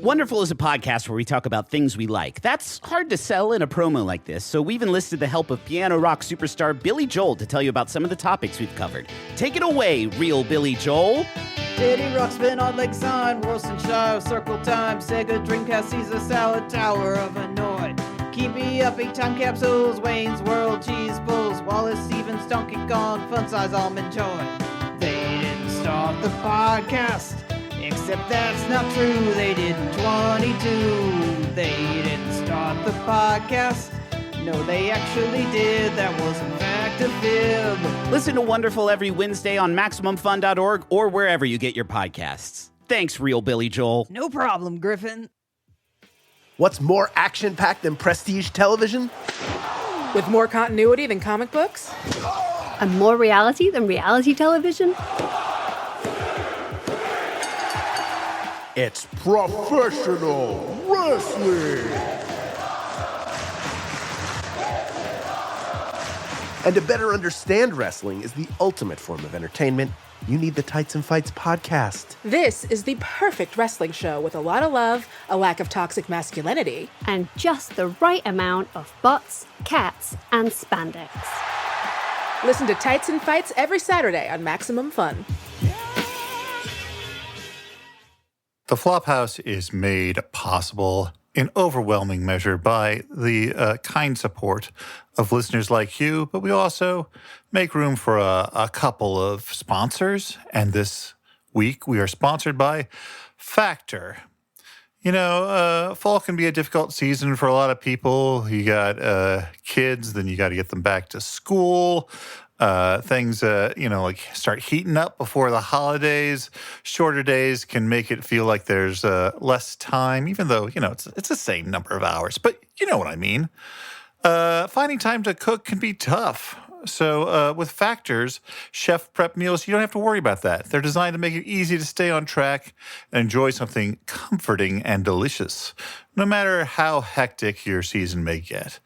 Wonderful is a podcast where we talk about things we like. That's hard to sell in a promo like this, so we've enlisted the help of piano rock superstar Billy Joel to tell you about some of the topics we've covered. Take it away, real Billy Joel. Diddy Rockspin on Lakeside, Worcestershire, Circle Time, Sega, Dreamcast, Caesar Salad, Tower of Hanoi. Keep me up, 8 time capsules, Wayne's World, Cheese Bulls, Wallace Stevens, Donkey Kong, Fun Size Almond Joy. They didn't start the podcast. Except that's not true, they didn't 22. They didn't start the podcast. No, they actually did. That was in fact a fib. Listen to Wonderful every Wednesday on MaximumFun.org or wherever you get your podcasts. Thanks, real Billy Joel. No problem, Griffin. What's more action-packed than prestige television? With more continuity than comic books? And more reality than reality television? It's professional wrestling! And to better understand wrestling is the ultimate form of entertainment. You need the Tights and Fights podcast. This is the perfect wrestling show with a lot of love, a lack of toxic masculinity, and just the right amount of butts, cats, and spandex. Listen to Tights and Fights every Saturday on Maximum Fun. The Flophouse is made possible in overwhelming measure by the kind support of listeners like you, but we also make room for a couple of sponsors. And this week we are sponsored by Factor. You know, fall can be a difficult season for a lot of people. You got kids, then you got to get them back to school. Things, like start heating up before the holidays. Shorter days can make it feel like there's less time, even though, it's the same number of hours. But you know what I mean. Finding time to cook can be tough. So with Factor's chef prep meals, you don't have to worry about that. They're designed to make it easy to stay on track and enjoy something comforting and delicious, no matter how hectic your season may get.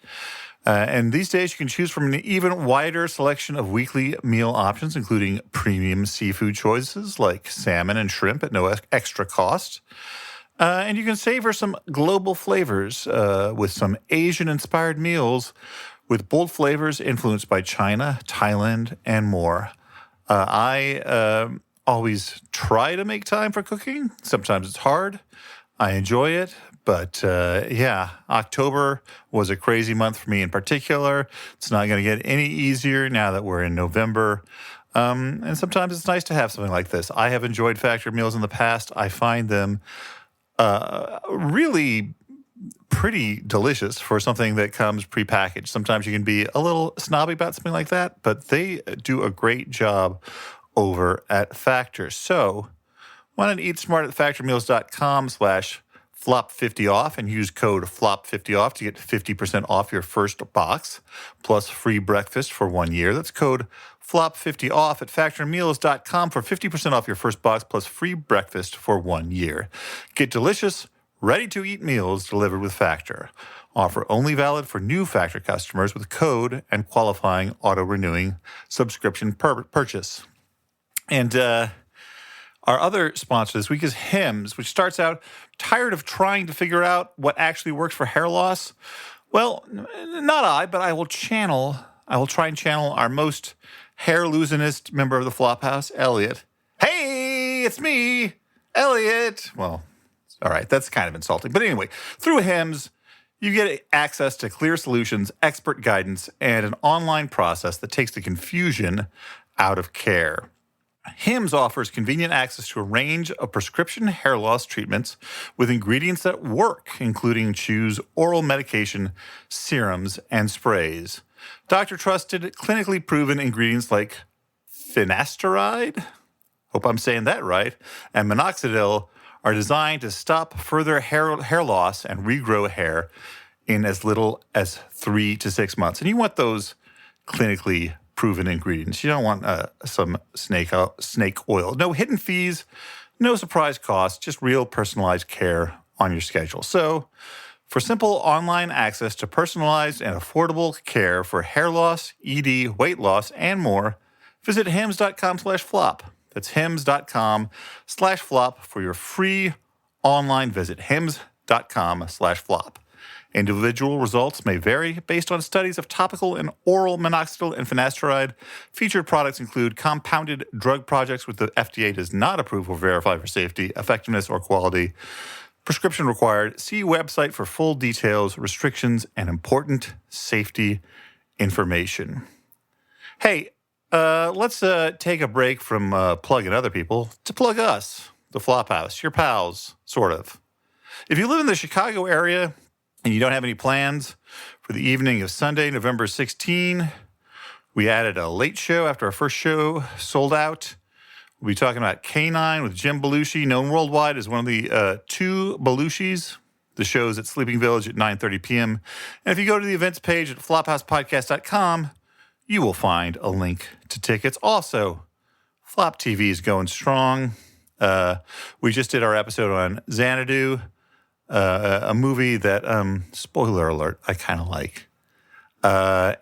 And these days, you can choose from an even wider selection of weekly meal options, including premium seafood choices like salmon and shrimp at no extra cost. And you can savor some global flavors with some Asian-inspired meals with bold flavors influenced by China, Thailand, and more. I always try to make time for cooking. Sometimes it's hard. I enjoy it. But October was a crazy month for me in particular. It's not going to get any easier now that we're in November. And sometimes it's nice to have something like this. I have enjoyed Factor meals in the past. I find them really pretty delicious for something that comes prepackaged. Sometimes you can be a little snobby about something like that, but they do a great job over at Factor. So why not eat smart at factormeals.com/flop50off and use code FLOP50off to get 50% off your first box, plus free breakfast for 1 year. That's code FLOP50off at factormeals.com for 50% off your first box, plus free breakfast for 1 year. Get delicious, ready-to-eat meals delivered with Factor. Offer only valid for new Factor customers with code and qualifying auto-renewing subscription purchase. And our other sponsor this week is Hims, which starts out tired of trying to figure out what actually works for hair loss. Well, not I, but I will try and channel our most hair-losingest member of the Flophouse, Elliot. Hey, it's me, Elliot. Well, all right, that's kind of insulting. But anyway, through Hims, you get access to clear solutions, expert guidance, and an online process that takes the confusion out of care. Hims offers convenient access to a range of prescription hair loss treatments with ingredients that work, including Chew's oral medication, serums, and sprays. Doctor-trusted, clinically proven ingredients like finasteride, hope I'm saying that right, and minoxidil are designed to stop further hair loss and regrow hair in as little as 3 to 6 months. And you want those clinically proven ingredients. You don't want some snake oil. No hidden fees, no surprise costs, just real personalized care on your schedule. So for simple online access to personalized and affordable care for hair loss, ED, weight loss, and more, visit hims.com/flop. That's hims.com/flop for your free Online, visit hims.com/flop. Individual results may vary based on studies of topical and oral minoxidil and finasteride. Featured products include compounded drug projects which the FDA does not approve or verify for safety, effectiveness, or quality. Prescription required. See website for full details, restrictions, and important safety information. Hey, let's take a break from plugging other people to plug us, the Flophouse, your pals, sort of. If you live in the Chicago area and you don't have any plans for the evening of Sunday, November 16, we added a late show after our first show sold out. We'll be talking about K9 with Jim Belushi, known worldwide as one of the two Belushis. The show's at Sleeping Village at 9:30 p.m. And if you go to the events page at flophousepodcast.com, you will find a link to tickets. Also, Flop TV is going strong. We just did our episode on Xanadu, a movie that, spoiler alert, I kind of like. I'm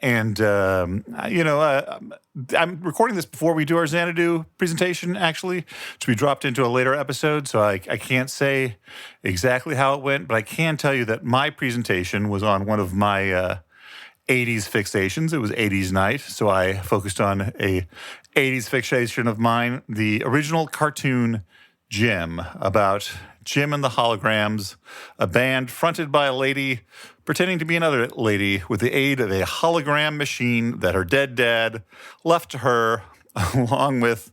recording this before we do our Xanadu presentation, actually, to be dropped into a later episode, so I can't say exactly how it went, but I can tell you that my presentation was on one of my 80s fixations. It was 80s night, so I focused on a 80s fixation of mine, the original cartoon Jim, about Jim and the Holograms, a band fronted by a lady pretending to be another lady with the aid of a hologram machine that her dead dad left to her, along with,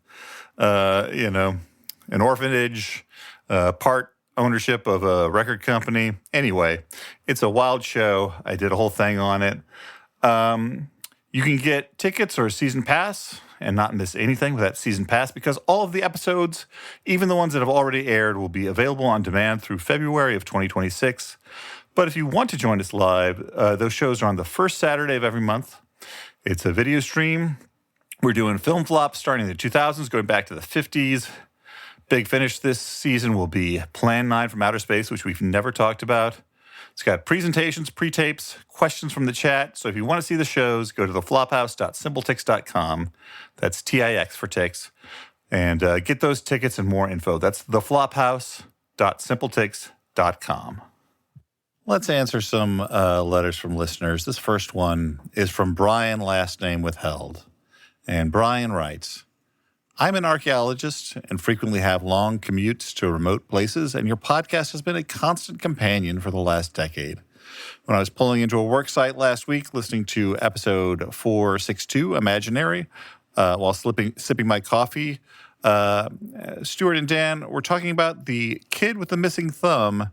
an orphanage, part ownership of a record company. Anyway, it's a wild show. I did a whole thing on it. You can get tickets or a season pass and not miss anything with that season pass because all of the episodes, even the ones that have already aired, will be available on demand through February of 2026. But if you want to join us live, those shows are on the first Saturday of every month. It's a video stream. We're doing film flops starting in the 2000s, going back to the 50s. Big finish this season will be Plan 9 from Outer Space, which we've never talked about. It's got presentations, pre-tapes, questions from the chat. So if you want to see the shows, go to theflophouse.simpletix.com. That's TIX for Tix. And get those tickets and more info. That's theflophouse.simpletix.com. Let's answer some letters from listeners. This first one is from Brian, last name withheld. And Brian writes, I'm an archaeologist and frequently have long commutes to remote places, and your podcast has been a constant companion for the last decade. When I was pulling into a work site last week, listening to episode 462, Imaginary, while sipping my coffee, Stuart and Dan were talking about the kid with the missing thumb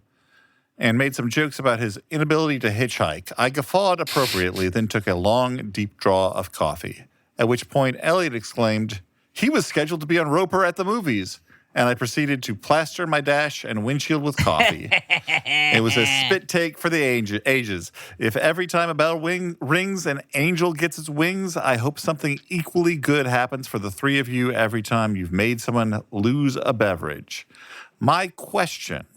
and made some jokes about his inability to hitchhike. I guffawed appropriately, then took a long, deep draw of coffee, at which point Elliot exclaimed, he was scheduled to be on Roper at the movies, and I proceeded to plaster my dash and windshield with coffee. It was a spit take for the ages. If every time a bell rings an angel gets its wings, I hope something equally good happens for the three of you every time you've made someone lose a beverage. My question,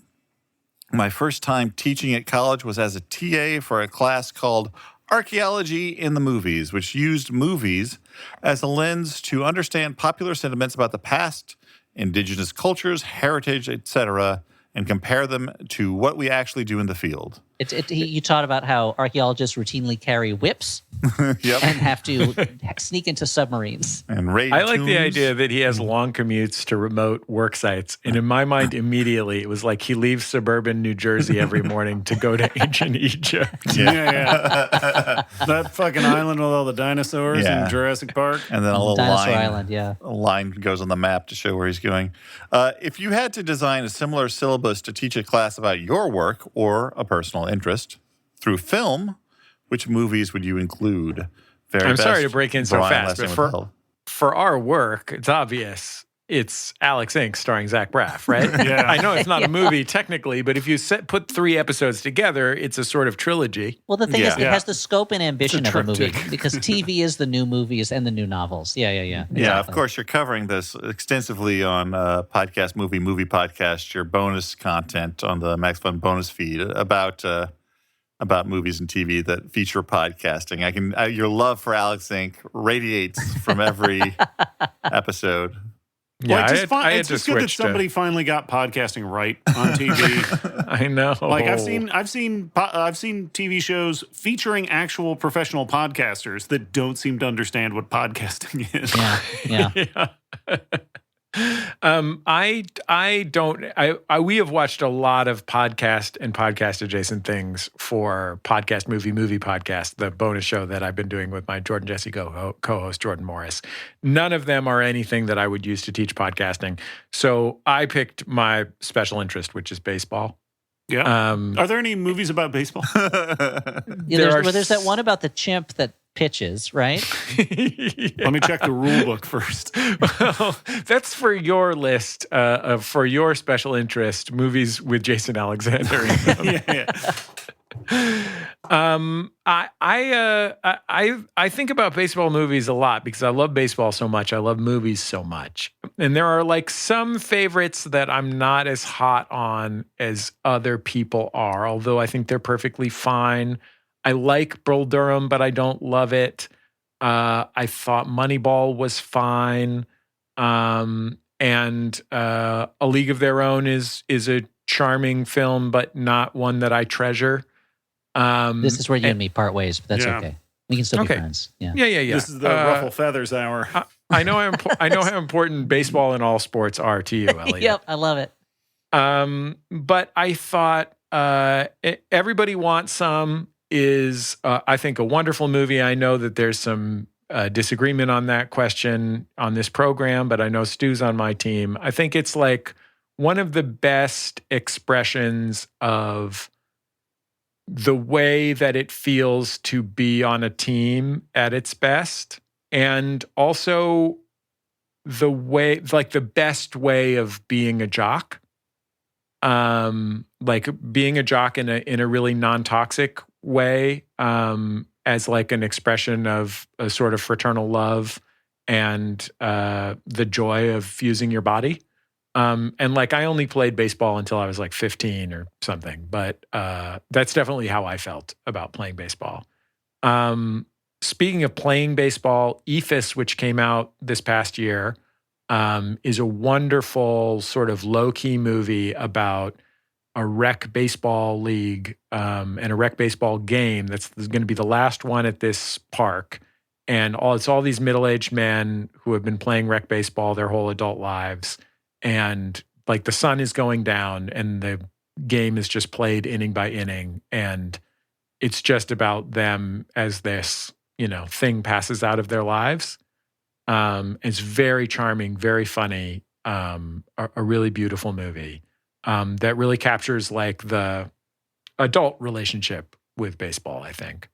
my first time teaching at college was as a TA for a class called Archaeology in the Movies, which used movies as a lens to understand popular sentiments about the past, indigenous cultures, heritage, etc., and compare them to what we actually do in the field. You taught about how archaeologists routinely carry whips Yep. and have to sneak into submarines. And raid I like the tombs. idea that he has long commutes to remote work sites. And in my mind, immediately, it was like he leaves suburban New Jersey every morning to go to ancient Egypt. Yeah. That fucking island with all the dinosaurs in Jurassic Park. And then a little Dinosaur line, Island, yeah. a line goes on the map to show where he's going. If you had to design a similar syllabus to teach a class about your work or a personal interest through film, which movies would you include? I'm sorry to break in so Brian, fast, last but name withheld. for our work, it's obvious. It's Alex Inc. starring Zach Braff, right? Yeah. I know it's not a movie technically, but if you put 3 episodes together, it's a sort of trilogy. Well, the thing is, it Yeah. has the scope and ambition It's of a a movie triptych. because TV is the new movies and the new novels. Yeah. Yeah, of Exactly. course, you're covering this extensively on Podcast Movie Podcast, your bonus content on the Max Fun bonus feed about movies and TV that feature podcasting. Your love for Alex Inc. radiates from every episode. Yeah, it's just good that somebody finally got podcasting right on TV. I know. Like I've seen TV shows featuring actual professional podcasters that don't seem to understand what podcasting is. Yeah. We have watched a lot of podcast and podcast adjacent things for Podcast Movie Podcast, the bonus show that I've been doing with my Jordan Jesse co-host Jordan Morris. None of them are anything that I would use to teach podcasting. So I picked my special interest, which is baseball. Yeah. Are there any movies about baseball? There's that one about the chimp that pitches, right? Let me check the rule book first. Well, that's for your list for your special interest movies with Jason Alexander in them. I think about baseball movies a lot because I love baseball so much. I love movies so much. And there are like some favorites that I'm not as hot on as other people are, although I think they're perfectly fine. I like Bull Durham, but I don't love it. I thought Moneyball was fine. And A League of Their Own is a charming film, but not one that I treasure. This is where you and me part ways, but that's okay. We can still be friends. Yeah. This is the ruffle feathers hour. I know how important baseball and all sports are to you, Elliot. Yep, I love it. But I thought Everybody Wants Some is, I think, a wonderful movie. I know that there's some disagreement on that question on this program, but I know Stu's on my team. I think it's like one of the best expressions of the way that it feels to be on a team at its best, and also the way, like the best way of being a jock. Like being a jock in a really non-toxic way, as like an expression of a sort of fraternal love and the joy of using your body. And like I only played baseball until I was like 15 or something, but that's definitely how I felt about playing baseball. Speaking of playing baseball, EFIS, which came out this past year, is a wonderful sort of low-key movie about a rec baseball league and a rec baseball game that's going to be the last one at this park. And it's all these middle-aged men who have been playing rec baseball their whole adult lives. And like the sun is going down and the game is just played inning by inning. And it's just about them as this, thing passes out of their lives. It's very charming, very funny, a really beautiful movie that really captures like the adult relationship with baseball, I think.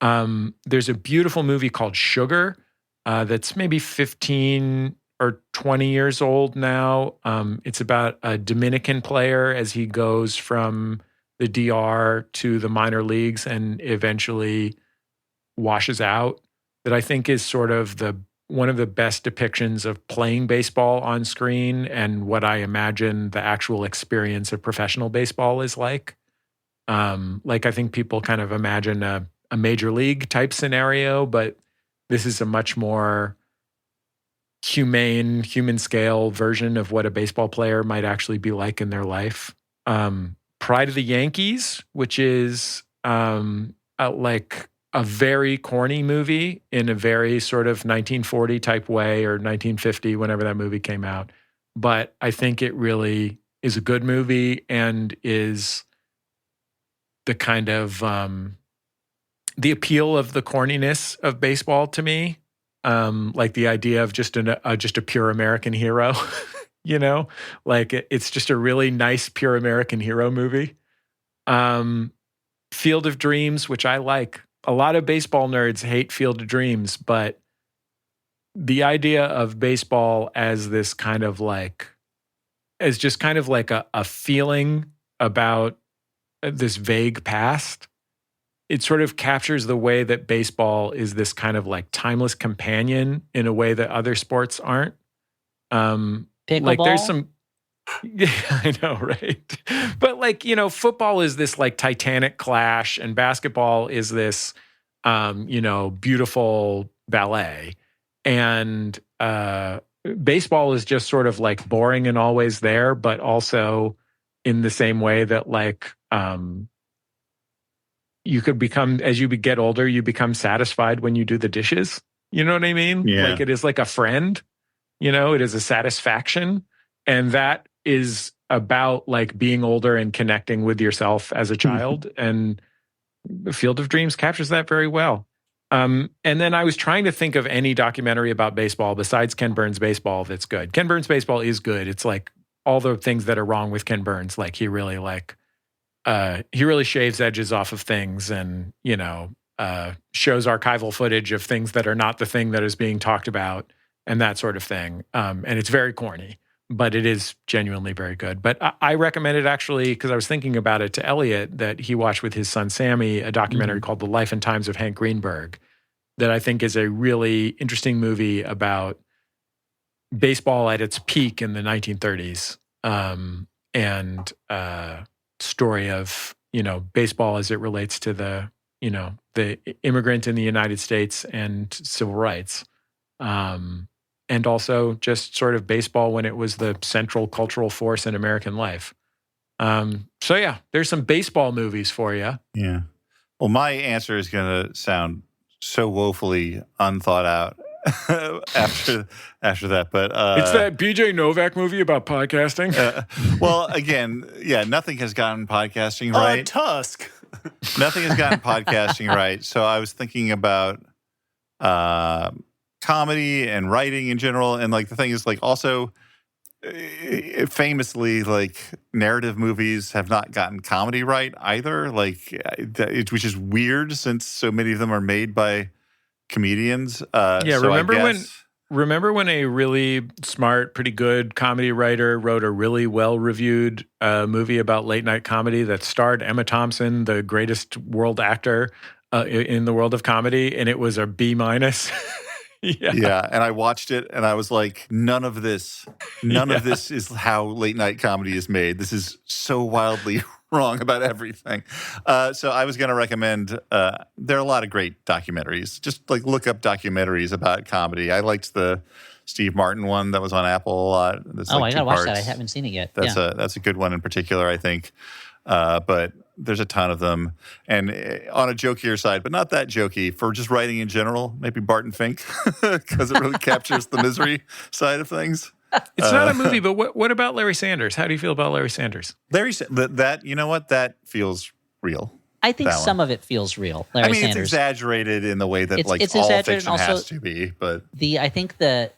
There's a beautiful movie called Sugar that's maybe 15 or 20 years old now. It's about a Dominican player as he goes from the DR to the minor leagues and eventually washes out, that I think is sort of one of the best depictions of playing baseball on screen and what I imagine the actual experience of professional baseball is like. Like I think people kind of imagine a major league type scenario, but this is a much more humane, human scale version of what a baseball player might actually be like in their life. Pride of the Yankees, which is like a very corny movie in a very sort of 1940 type way, or 1950, whenever that movie came out. But I think it really is a good movie and is the kind of the appeal of the corniness of baseball to me. Like the idea of just a pure American hero, like it's just a really nice pure American hero movie. Field of Dreams, which I like. A lot of baseball nerds hate Field of Dreams, but the idea of baseball as this kind of like, as just kind of like a feeling about this vague past, it sort of captures the way that baseball is this kind of like timeless companion in a way that other sports aren't. Pickleball? Like there's some, yeah, I know, right? But like, football is this like titanic clash and basketball is this, beautiful ballet. And baseball is just sort of like boring and always there, but also in the same way that like you could become, as you get older, you become satisfied when you do the dishes. You know what I mean? Yeah. Like it is like a friend, it is a satisfaction. And that is about like being older and connecting with yourself as a child. And Field of Dreams captures that very well. And then I was trying to think of any documentary about baseball besides Ken Burns' Baseball that's good. Ken Burns' Baseball is good. It's like all the things that are wrong with Ken Burns. Like he really shaves edges off of things and, shows archival footage of things that are not the thing that is being talked about and that sort of thing. And it's very corny, but it is genuinely very good. But I recommend it actually because I was thinking about it to Elliot that he watched with his son Sammy, a documentary called The Life and Times of Hank Greenberg that I think is a really interesting movie about baseball at its peak in the 1930s and story of, baseball as it relates to the immigrant in the United States and civil rights. And also just sort of baseball when it was the central cultural force in American life. So yeah, there's some baseball movies for you. Yeah. Well, my answer is going to sound so woefully unthought out after that, but it's that BJ Novak movie about podcasting. Well, again, yeah, nothing has gotten podcasting right. Tusk. Nothing has gotten podcasting right. So I was thinking about comedy and writing in general, and like the thing is, like also famously, like narrative movies have not gotten comedy right either. Like, which is weird since so many of them are made by comedians. Remember when a really smart, pretty good comedy writer wrote a really well-reviewed movie about late night comedy that starred Emma Thompson, the greatest world actor in the world of comedy, and it was a B-. Yeah, and I watched it, and I was like, none of this is how late night comedy is made. This is so wildly wrong about everything. So I was going to recommend, there are a lot of great documentaries. Just like look up documentaries about comedy. I liked the Steve Martin one that was on Apple a lot. I gotta watch that. I haven't seen it yet. That's a good one in particular, I think. But there's a ton of them. And on a jokier side, but not that jokey, for just writing in general, maybe Barton Fink, because it really captures the misery side of things. It's not a movie, but what about Larry Sanders? How do you feel about Larry Sanders? That you know what? That feels real. I think some of it feels real. Larry Sanders. It's exaggerated in the way that it's all fiction has to be. But I think the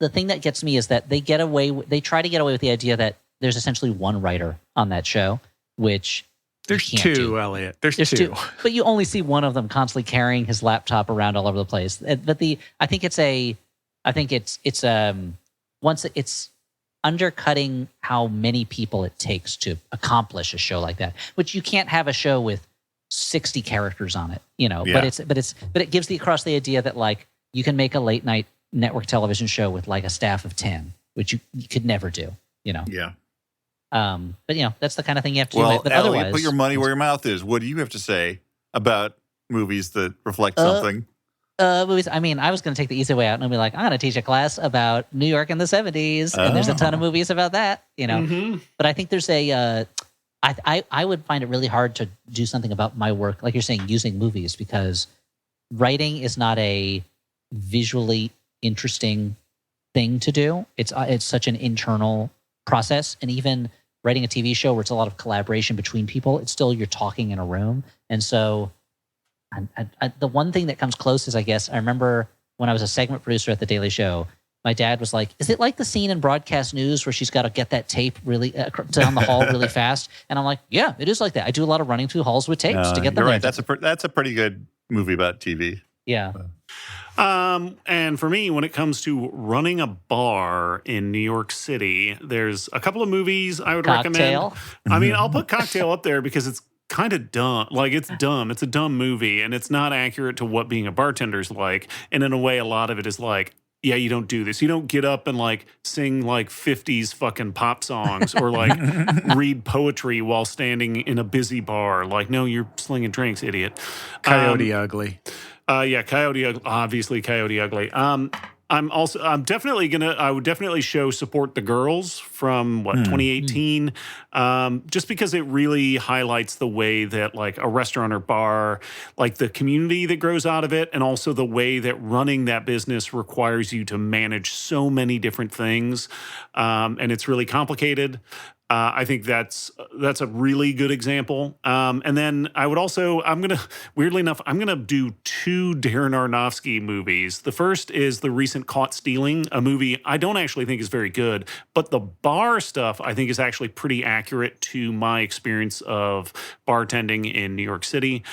thing that gets me is that they try to get away with the idea that there's essentially one writer on that show, which there's two, Elliot. There's two. But you only see one of them constantly carrying his laptop around all over the place. But once it's undercutting how many people it takes to accomplish a show like that, which you can't have a show with 60 characters on it, Yeah. But it gives across the idea that like you can make a late night network television show with like a staff of 10, which you could never do, Yeah. But that's the kind of thing you have to do. But Elliot, otherwise, put your money where your mouth is. What do you have to say about movies that reflect something? Movies. I mean, I was going to take the easy way out and be like, I'm going to teach a class about New York in the 70s, and there's a ton of movies about that, Mm-hmm. But I think there's I would find it really hard to do something about my work, like you're saying, using movies, because writing is not a visually interesting thing to do. It's such an internal process, and even writing a TV show where it's a lot of collaboration between people, it's still you're talking in a room. And so the one thing that comes close is, I guess, I remember when I was a segment producer at The Daily Show, my dad was like, is it like the scene in broadcast news where she's got to get that tape really down the hall really fast? And I'm like, yeah, it is like that. I do a lot of running through halls with tapes to get them. You're right. That's a pretty good movie about TV. Yeah. And for me, when it comes to running a bar in New York City, there's a couple of movies I would recommend. I mean, I'll put Cocktail up there because it's kind of dumb. Like, it's dumb. It's a dumb movie, and it's not accurate to what being a bartender's like. And in a way, a lot of it is like, yeah, you don't do this. You don't get up and like sing like 50s fucking pop songs or like read poetry while standing in a busy bar. Like, no, you're slinging drinks, idiot. Coyote Ugly. Yeah, Coyote Ugly. Obviously, Coyote Ugly. I'm definitely I would definitely show Support the Girls from 2018, just because it really highlights the way that like a restaurant or bar, like the community that grows out of it, and also the way that running that business requires you to manage so many different things, and it's really complicated. I think that's a really good example. And then I would also, weirdly enough, I'm going to do 2 Darren Aronofsky movies. The first is the recent Caught Stealing, a movie I don't actually think is very good, but the bar stuff I think is actually pretty accurate to my experience of bartending in New York City.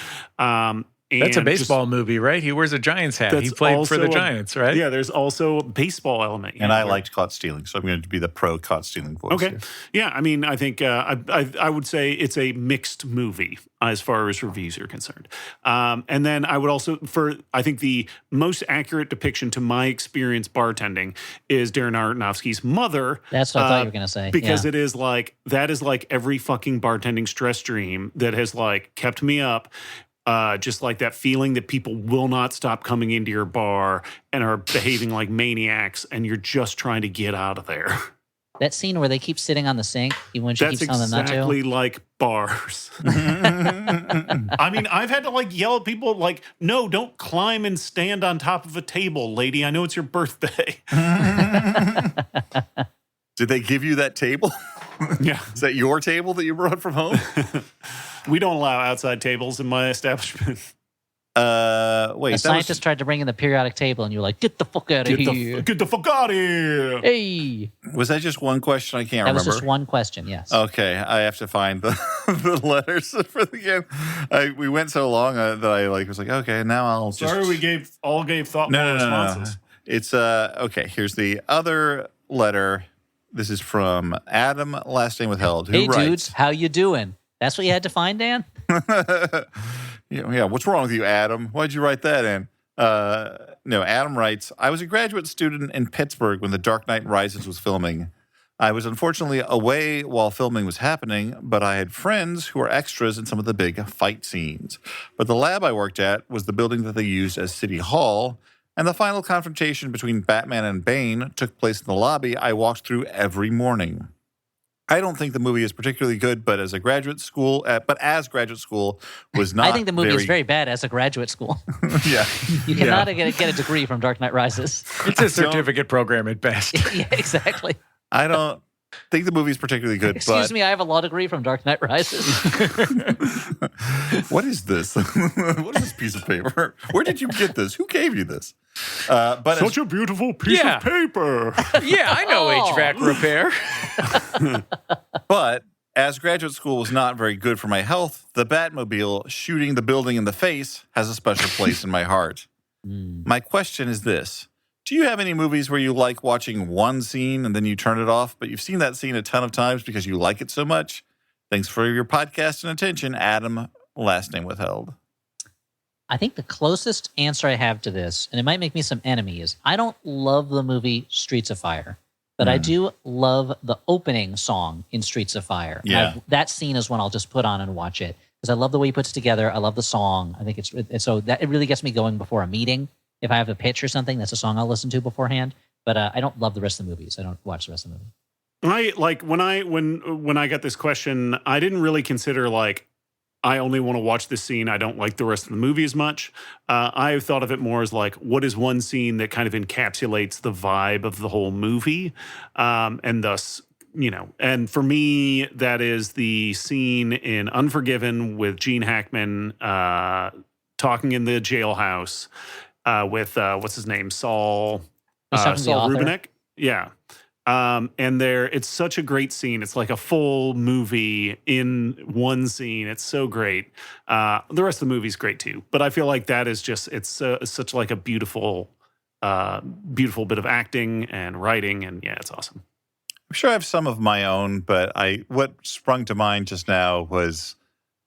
That's a baseball movie, right? He wears a Giants hat. He played for the Giants, right? Yeah, there's also a baseball element. And I liked Caught Stealing, so I'm going to be the pro Caught Stealing voice. Okay. Here. Yeah, I mean, I think I would say it's a mixed movie as far as reviews are concerned. And then I would also, I think the most accurate depiction to my experience bartending is Darren Aronofsky's Mother. That's what I thought you were going to say. Because it is like, that is like every fucking bartending stress dream that has like kept me up. Just like that feeling that people will not stop coming into your bar and are behaving like maniacs, and you're just trying to get out of there. That scene where they keep sitting on the sink, even when she keeps telling them not to. That's exactly like bars. I mean, I've had to like yell at people like, no, don't climb and stand on top of a table, lady. I know it's your birthday. Did they give you that table? Yeah. Is that your table that you brought from home? We don't allow outside tables in my establishment. Wait. A scientist tried to bring in the periodic table, and you were like, get the fuck out of here. Get the fuck out of here. Hey. Was that just one question? I can't remember. That was just one question, yes. Okay. I have to find the letters for the game. We went so long that I was like, okay, now I'll just... Sorry we gave thoughtful responses. No. It's, okay, here's the other letter. This is from Adam, last name withheld, who writes... Hey, dudes, how you doing? That's what you had to find, Dan? Yeah, what's wrong with you, Adam? Why'd you write that in? No, Adam writes, I was a graduate student in Pittsburgh when The Dark Knight Rises was filming. I was unfortunately away while filming was happening, but I had friends who were extras in some of the big fight scenes. But the lab I worked at was the building that they used as City Hall, and the final confrontation between Batman and Bane took place in the lobby I walked through every morning. I don't think the movie is particularly good, but as graduate school was not. I think the movie is very bad as a graduate school. Yeah, you cannot get a degree from Dark Knight Rises. It's a certificate program at best. Yeah, exactly. I don't think the movie is particularly good. Excuse me, I have a law degree from Dark Knight Rises. What is this? What is this piece of paper? Where did you get this? Who gave you this? But such a beautiful piece of paper. Yeah, I know HVAC repair. But as graduate school was not very good for my health, the Batmobile shooting the building in the face has a special place in my heart. My question is this. Do you have any movies where you like watching one scene and then you turn it off, but you've seen that scene a ton of times because you like it so much? Thanks for your podcast and attention, Adam, last name withheld. I think the closest answer I have to this, and it might make me some enemies, I don't love the movie Streets of Fire, but I do love the opening song in Streets of Fire. Yeah. That scene is one I'll just put on and watch it because I love the way he puts it together. I love the song. I think it's so that it really gets me going before a meeting. If I have a pitch or something, that's a song I'll listen to beforehand. But I don't love the rest of the movies. I don't watch the rest of the movie. When I got this question, I didn't really consider like I only want to watch this scene. I don't like the rest of the movie as much. I thought of it more as like, what is one scene that kind of encapsulates the vibe of the whole movie, and thus, and for me, that is the scene in Unforgiven with Gene Hackman talking in the jailhouse. With what's his name, Saul Rubinek, yeah, and it's such a great scene. It's like a full movie in one scene. It's so great. The rest of the movie's great too, but I feel like that is just it's such like a beautiful bit of acting and writing, and yeah, it's awesome. I'm sure I have some of my own, but what sprung to mind just now was.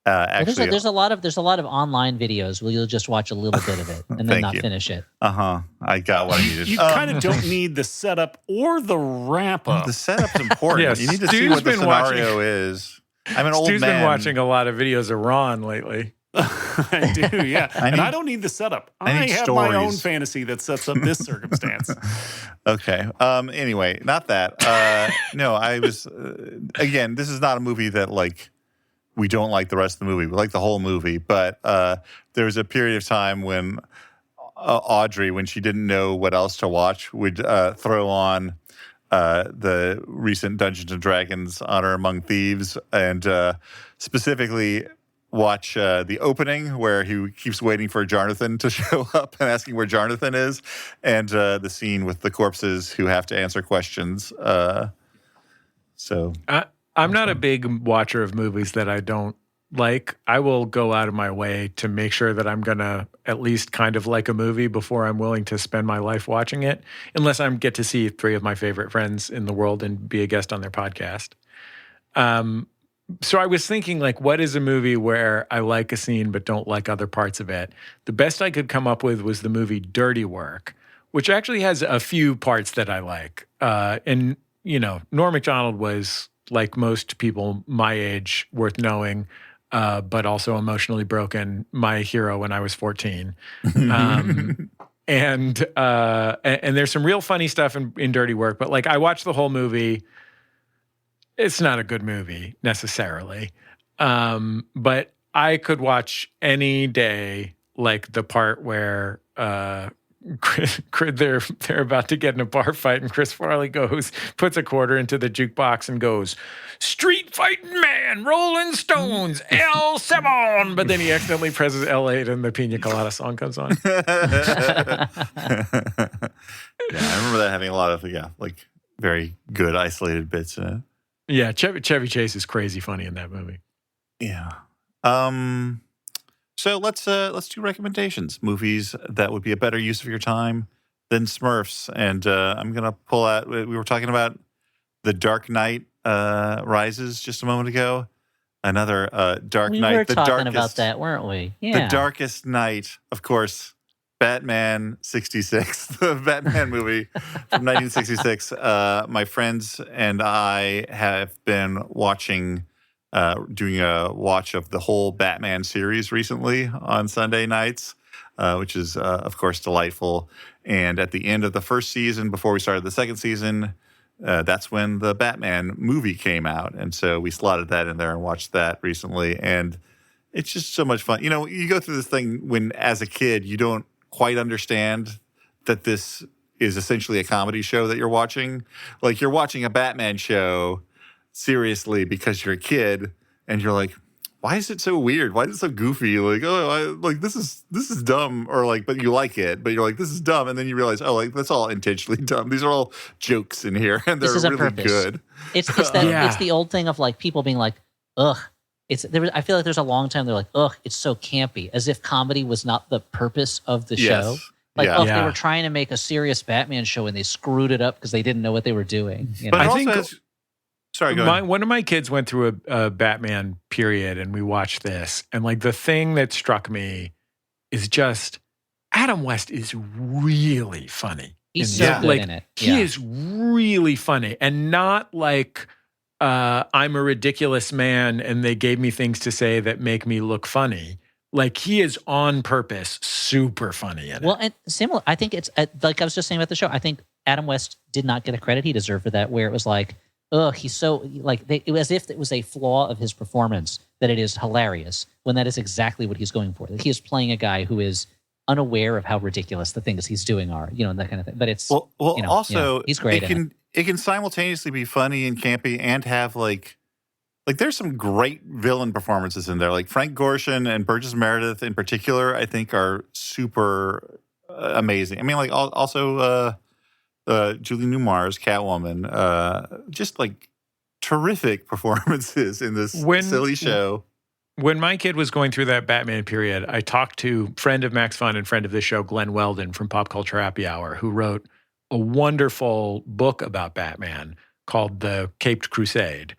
Actually, there's a lot of online videos where you'll just watch a little bit of it and then not finish it. I got what I needed. You kind of don't need the setup or the wrap up. The setup's important. Yes. You need to see what the scenario is. I'm an old man. Stu's been watching a lot of videos of Ron lately. I do, yeah. And I don't need the setup. I have my own fantasy that sets up this circumstance. Okay. Anyway, not that. No, I was, again, this is not a movie that, like, we don't like the rest of the movie. We like the whole movie. But there was a period of time when Audrey, when she didn't know what else to watch, would throw on the recent Dungeons & Dragons Honor Among Thieves, and specifically watch the opening where he keeps waiting for Jonathan to show up and asking where Jonathan is, and the scene with the corpses who have to answer questions. I'm not a big watcher of movies that I don't like. I will go out of my way to make sure that I'm going to at least kind of like a movie before I'm willing to spend my life watching it, unless I get to see 3 of my favorite friends in the world and be a guest on their podcast. So I was thinking, like, what is a movie where I like a scene but don't like other parts of it? The best I could come up with was the movie Dirty Work, which actually has a few parts that I like. And, you know, Norm Macdonald was, like most people my age, worth knowing, but also emotionally broken, my hero when I was 14. And there's some real funny stuff in Dirty Work, but, like, I watched the whole movie. It's not a good movie necessarily, but I could watch any day, like the part where they're about to get in a bar fight and Chris Farley puts a quarter into the jukebox and goes, "Street fighting man, Rolling Stones, L7," but then he accidentally presses L8 and the Pina Colada song comes on. Yeah, I remember that having a lot of like very good isolated bits in it. Yeah, Chevy Chase is crazy funny in that movie. Yeah. So let's do recommendations. Movies that would be a better use of your time than Smurfs. And I'm gonna pull out. We were talking about The Dark Knight Rises just a moment ago. Another Dark Knight. We were talking about that, weren't we? Yeah. The Darkest Night, of course. Batman 66, the Batman movie from 1966. My friends and I have been watching, doing a watch of the whole Batman series recently on Sunday nights, which is, of course, delightful. And at the end of the first season, before we started the second season, that's when the Batman movie came out. And so we slotted that in there and watched that recently. And it's just so much fun. You know, you go through this thing when, as a kid, you don't quite understand that this is essentially a comedy show that you're watching. Like, you're watching a Batman show seriously because you're a kid, and you're like, why is it so weird? Why is it so goofy? Like, this is dumb, or like, but you like it, but you're like, this is dumb, and then you realize, oh, like, that's all intentionally dumb. These are all jokes in here, and they're really good. It's the old thing of, like, people being like, ugh. I feel like there's a long time they're like, ugh, it's so campy, as if comedy was not the purpose of the show. Like, they were trying to make a serious Batman show and they screwed it up because they didn't know what they were doing. You know? But I think, sorry, go ahead. One of my kids went through a Batman period, and we watched this. And, like, the thing that struck me is just Adam West is really funny. He's so good in it. He is really funny, and not like, I'm a ridiculous man and they gave me things to say that make me look funny. Like, he is on purpose super funny in it. Well, and similar, I think it's like I was just saying about the show. I think Adam West did not get a credit he deserved for that, where it was like, ugh, he's so, like, it was as if it was a flaw of his performance that it is hilarious, when that is exactly what he's going for. Like, he is playing a guy who is unaware of how ridiculous the things he's doing are, you know, and that kind of thing. But it's, also, he's great it can simultaneously be funny and campy and have, like there's some great villain performances in there. Like Frank Gorshin and Burgess Meredith in particular, I think are super amazing. I mean, like, also Julie Newmar's Catwoman, just like terrific performances in this silly show. When my kid was going through that Batman period, I talked to friend of Max Fun and friend of this show, Glenn Weldon from Pop Culture Happy Hour, who wrote a wonderful book about Batman called The Caped Crusade.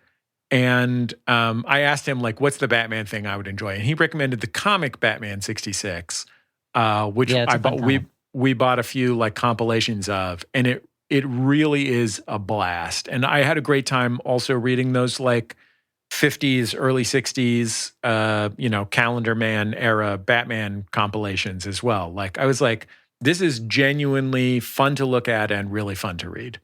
And I asked him, like, what's the Batman thing I would enjoy? And he recommended the comic Batman 66, which we bought a few, like, compilations of. And it really is a blast. And I had a great time also reading those, like, 50s, early 60s, Calendar Man era Batman compilations as well. Like, I was like, this is genuinely fun to look at and really fun to read.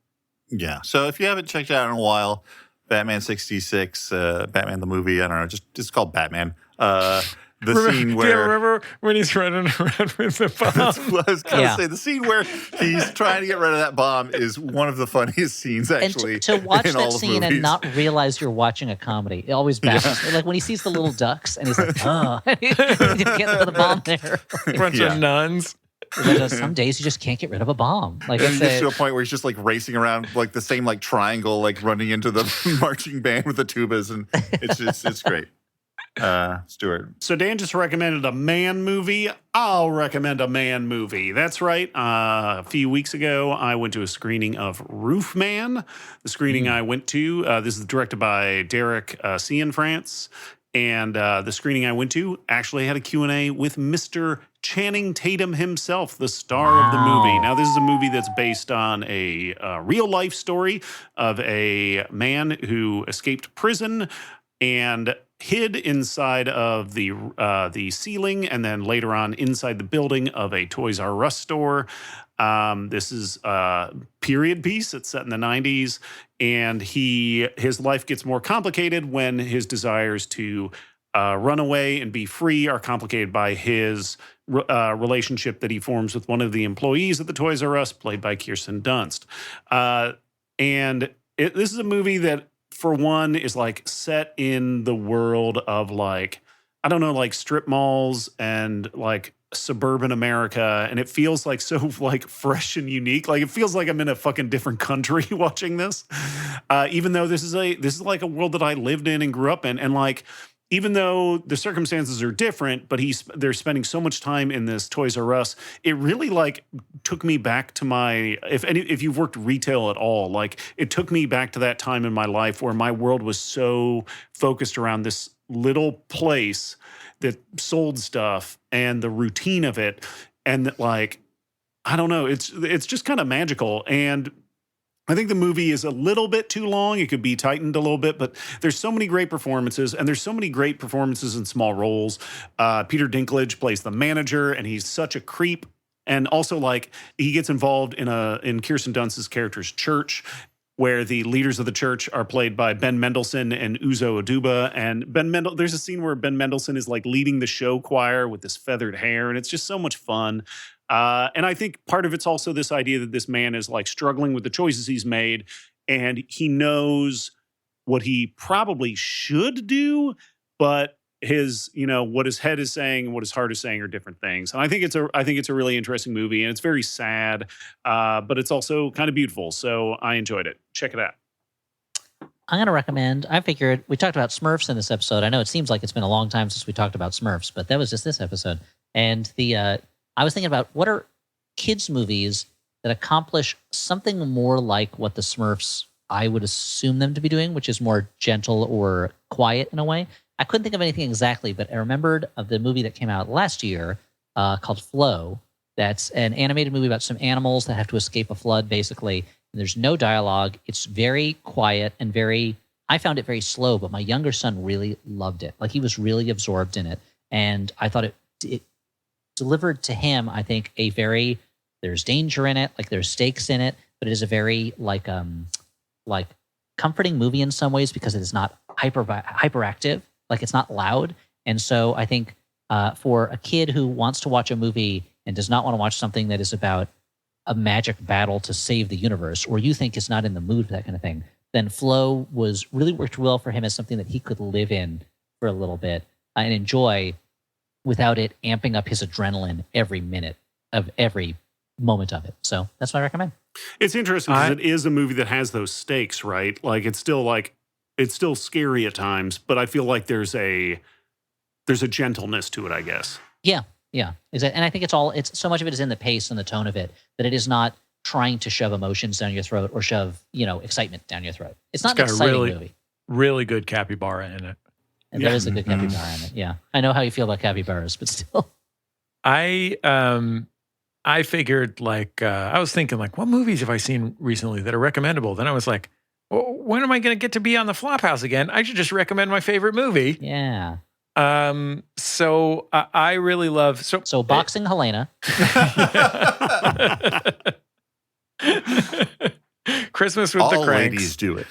Yeah. So if you haven't checked it out in a while, Batman 66, Batman the movie, I don't know, just called Batman. Scene where... Do you remember when he's running around with the bomb? That's what I was going to say. The scene where he's trying to get rid of that bomb is one of the funniest scenes, actually. And to watch that scene and not realize you're watching a comedy, it always baffles me. Like when he sees the little ducks and he's like, oh, he can't get the bomb there. Bunch of nuns. Some days you just can't get rid of a bomb. Like and gets to a point where he's just like racing around like the same like triangle, like running into the marching band with the tubas, and it's great. Stuart. So Dan just recommended a man movie. I'll recommend a man movie. That's right. A few weeks ago, I went to a screening of Roof Man. The screening I went to, this is directed by Derek Cianfrance. And the screening I went to actually had a Q&A with Mr. Channing Tatum himself, the star of the movie. Now, this is a movie that's based on a real-life story of a man who escaped prison and hid inside of the ceiling, and then later on inside the building of a Toys R Us store. This is a period piece. It's set in the 90s, and his life gets more complicated when his desires to run away and be free are complicated by his relationship that he forms with one of the employees at the Toys R Us, played by Kirsten Dunst. This is a movie that, for one, is like set in the world of like, I don't know, like strip malls and like suburban America, and it feels like so like fresh and unique. Like it feels like I'm in a fucking different country watching this. Even though this is like a world that I lived in and grew up in, and like even though the circumstances are different, but they're spending so much time in this Toys R Us, it really like took me back to my, if you've worked retail at all, like it took me back to that time in my life where my world was so focused around this little place that sold stuff and the routine of it. And that, like, I don't know, it's just kind of magical. And I think the movie is a little bit too long. It could be tightened a little bit, but there's so many great performances, and there's so many great performances in small roles. Peter Dinklage plays the manager, and he's such a creep. And also, like, he gets involved in Kirsten Dunst's character's church, where the leaders of the church are played by Ben Mendelsohn and Uzo Aduba. And there's a scene where Ben Mendelsohn is like leading the show choir with this feathered hair, and it's just so much fun. And I think part of it's also this idea that this man is like struggling with the choices he's made, and he knows what he probably should do, but what his head is saying and what his heart is saying are different things. And I think it's a really interesting movie, and it's very sad, but it's also kind of beautiful. So I enjoyed it. Check it out. I'm going to recommend, I figured, we talked about Smurfs in this episode. I know it seems like it's been a long time since we talked about Smurfs, but that was just this episode. And I was thinking about what are kids' movies that accomplish something more like what the Smurfs, I would assume them to be doing, which is more gentle or quiet in a way. I couldn't think of anything exactly, but I remembered of the movie that came out last year called Flow. That's an animated movie about some animals that have to escape a flood, basically. And there's no dialogue. It's very quiet and I found it very slow, but my younger son really loved it. Like, he was really absorbed in it. And I thought it delivered to him, I think, there's danger in it, like there's stakes in it, but it is a very like comforting movie in some ways because it is not hyperactive, like it's not loud. And so I think for a kid who wants to watch a movie and does not want to watch something that is about a magic battle to save the universe, or you think is not in the mood for that kind of thing, then Flow really worked well for him as something that he could live in for a little bit and enjoy without it amping up his adrenaline every minute of every moment of it. So that's what I recommend. It's interesting because it is a movie that has those stakes, right? Like it's still scary at times, but I feel like there's a gentleness to it, I guess. Yeah. Exactly. And I think it's so much of it is in the pace and the tone of it that it is not trying to shove emotions down your throat or shove, excitement down your throat. It's not an exciting movie. Really good capybara in it. And there is a good capybara in it. Yeah. I know how you feel about capybaras, but still. I figured I was thinking what movies have I seen recently that are recommendable? Then I was like, when am I going to get to be on the Flophouse again? I should just recommend my favorite movie. Yeah. So I really love so boxing Helena. Christmas with all the Cranks. Ladies do it.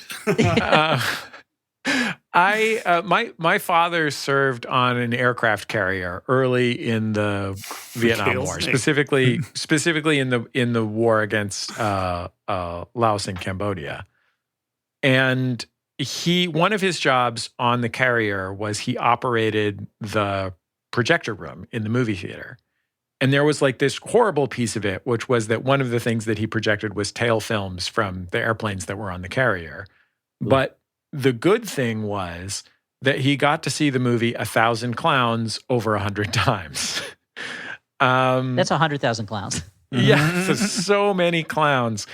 My father served on an aircraft carrier early in the Vietnam War, specifically in the war against Laos and Cambodia. And one of his jobs on the carrier was he operated the projector room in the movie theater. And there was like this horrible piece of it, which was that one of the things that he projected was tail films from the airplanes that were on the carrier. Ooh. But the good thing was that he got to see the movie 1,000 Clowns over 100 times. That's 100,000 clowns. Yeah, so many clowns.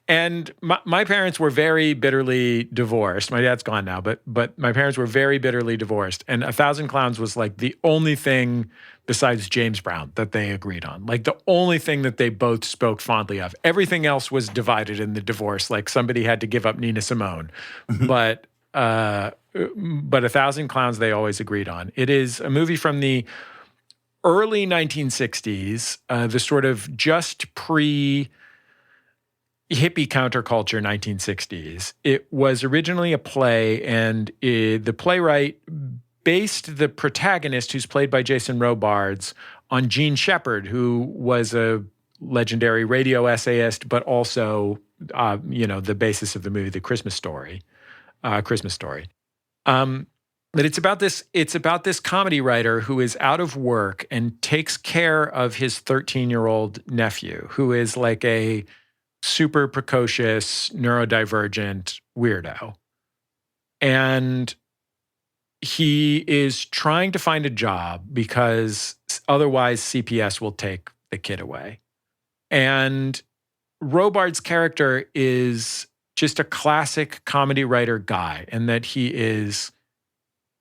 And my parents were very bitterly divorced. My dad's gone now, but my parents were very bitterly divorced. And 1,000 Clowns was like the only thing besides James Brown that they agreed on. Like the only thing that they both spoke fondly of. Everything else was divided in the divorce. Like somebody had to give up Nina Simone. But 1,000 Clowns they always agreed on. It is a movie from the early 1960s, the sort of just pre-hippie counterculture 1960s. It was originally a play, and the playwright based the protagonist, who's played by Jason Robards, on Gene Shepard, who was a legendary radio essayist, but also, the basis of the movie, The Christmas Story. But it's about this comedy writer who is out of work and takes care of his 13-year-old nephew, who is like a super precocious, neurodivergent weirdo. And he is trying to find a job because otherwise CPS will take the kid away. And Robards' character is just a classic comedy writer guy, in that he is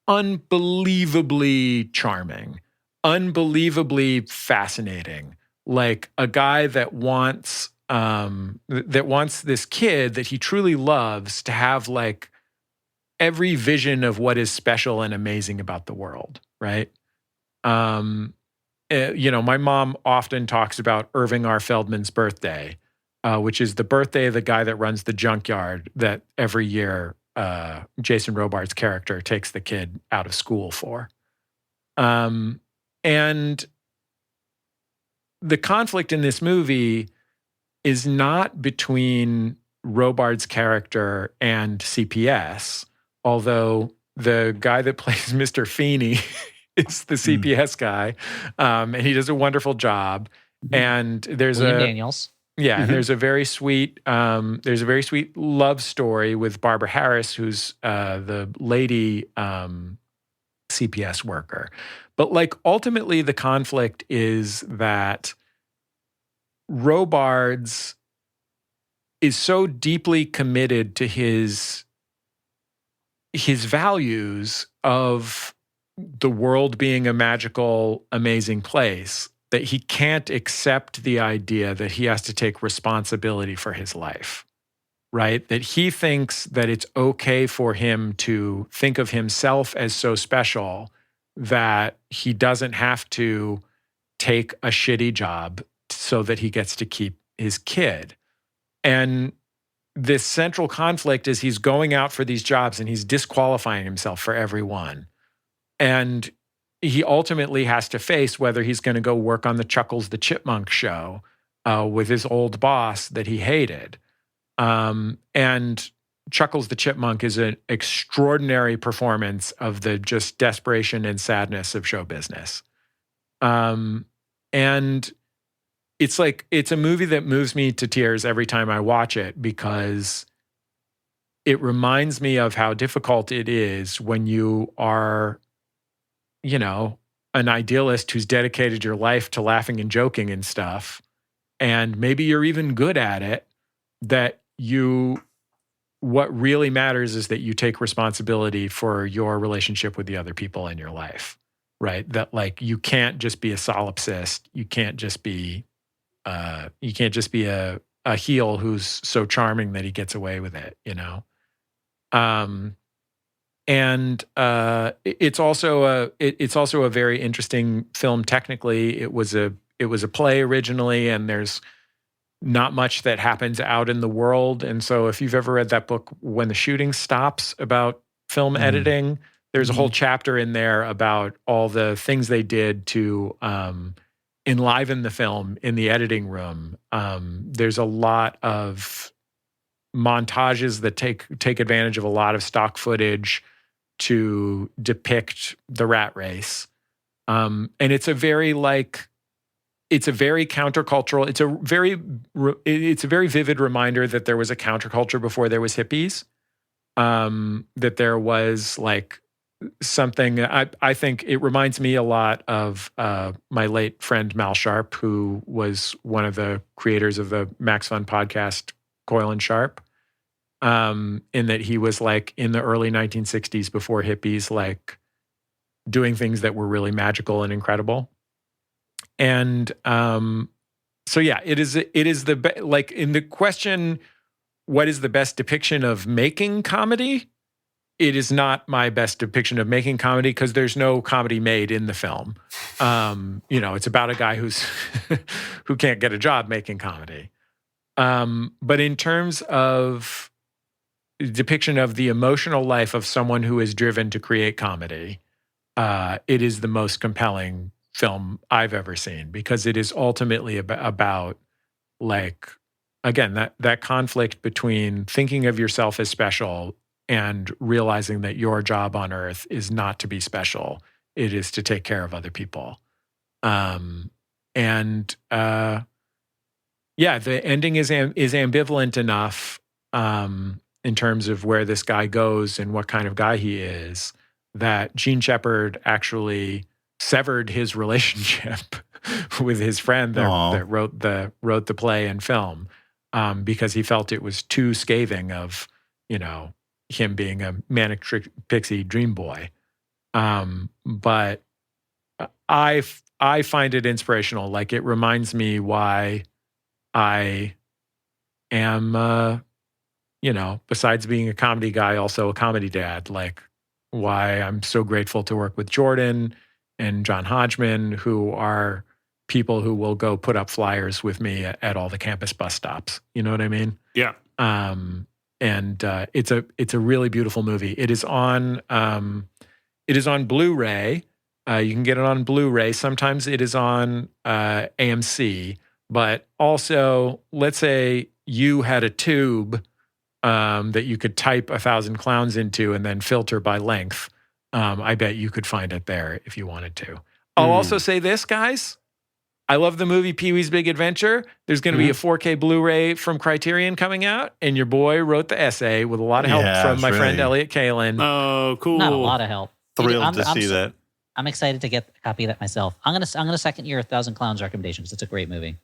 unbelievably charming, unbelievably fascinating, like a guy that wants this kid that he truly loves to have like every vision of what is special and amazing about the world, right? My mom often talks about Irving R. Feldman's birthday, which is the birthday of the guy that runs the junkyard that every year Jason Robards' character takes the kid out of school for. And the conflict in this movie is not between Robards' character and CPS, although the guy that plays Mr. Feeney is the CPS guy, and he does a wonderful job. And there's William Daniels. Yeah, and there's a very sweet love story with Barbara Harris, who's the lady CPS worker. But like ultimately the conflict is that Robards is so deeply committed to his values of the world being a magical, amazing place that he can't accept the idea that he has to take responsibility for his life, right? That he thinks that it's okay for him to think of himself as so special that he doesn't have to take a shitty job so that he gets to keep his kid. And this central conflict is he's going out for these jobs and he's disqualifying himself for every one. And he ultimately has to face whether he's going to go work on the Chuckles the Chipmunk show with his old boss that he hated. And Chuckles the Chipmunk is an extraordinary performance of the just desperation and sadness of show business. And it's a movie that moves me to tears every time I watch it, because it reminds me of how difficult it is when you are, an idealist who's dedicated your life to laughing and joking and stuff, and maybe you're even good at it, what really matters is that you take responsibility for your relationship with the other people in your life, right? That like, you can't just be a solipsist. You can't just be a heel who's so charming that he gets away with it, And it's also a very interesting film technically. It was a play originally, and there's not much that happens out in the world. And so if you've ever read that book, When the Shooting Stops, about film editing, there's a whole chapter in there about all the things they did to enliven the film in the editing room. There's a lot of montages that take advantage of a lot of stock footage to depict the rat race. And it's a very countercultural. It's a very vivid reminder that there was a counterculture before there was hippies. That there was like something. I think it reminds me a lot of my late friend Mal Sharp, who was one of the creators of the Max Fun podcast, Coil and Sharp. In that he was like in the early 1960s, before hippies, like doing things that were really magical and incredible. And so yeah, it is like in the question, what is the best depiction of making comedy? It is not my best depiction of making comedy, because there's no comedy made in the film. It's about a guy who's who can't get a job making comedy. But in terms of depiction of the emotional life of someone who is driven to create comedy, it is the most compelling film I've ever seen, because it is ultimately about like, again, that conflict between thinking of yourself as special and realizing that your job on earth is not to be special. It is to take care of other people. The ending is ambivalent enough in terms of where this guy goes and what kind of guy he is, that Gene Shepard actually severed his relationship with his friend that wrote the play and film, because he felt it was too scathing of, him being a manic pixie dream boy. But I find it inspirational. Like, it reminds me why I am, besides being a comedy guy, also a comedy dad. Like, why I'm so grateful to work with Jordan and John Hodgman, who are people who will go put up flyers with me at all the campus bus stops. You know what I mean? Yeah. It's a really beautiful movie. It is on Blu-ray. You can get it on Blu-ray. Sometimes it is on AMC. But also, let's say you had a tube that you could type 1,000 Clowns into and then filter by length. I bet you could find it there if you wanted to. I'll also say this, guys. I love the movie Pee-wee's Big Adventure. There's going to be a 4K Blu-ray from Criterion coming out, and your boy wrote the essay with a lot of help from my friend Elliot Kalin. Oh, cool! Not a lot of help. Thrilled to see that. I'm excited to get a copy of that myself. I'm gonna second your 1,000 Clowns recommendation, because it's a great movie.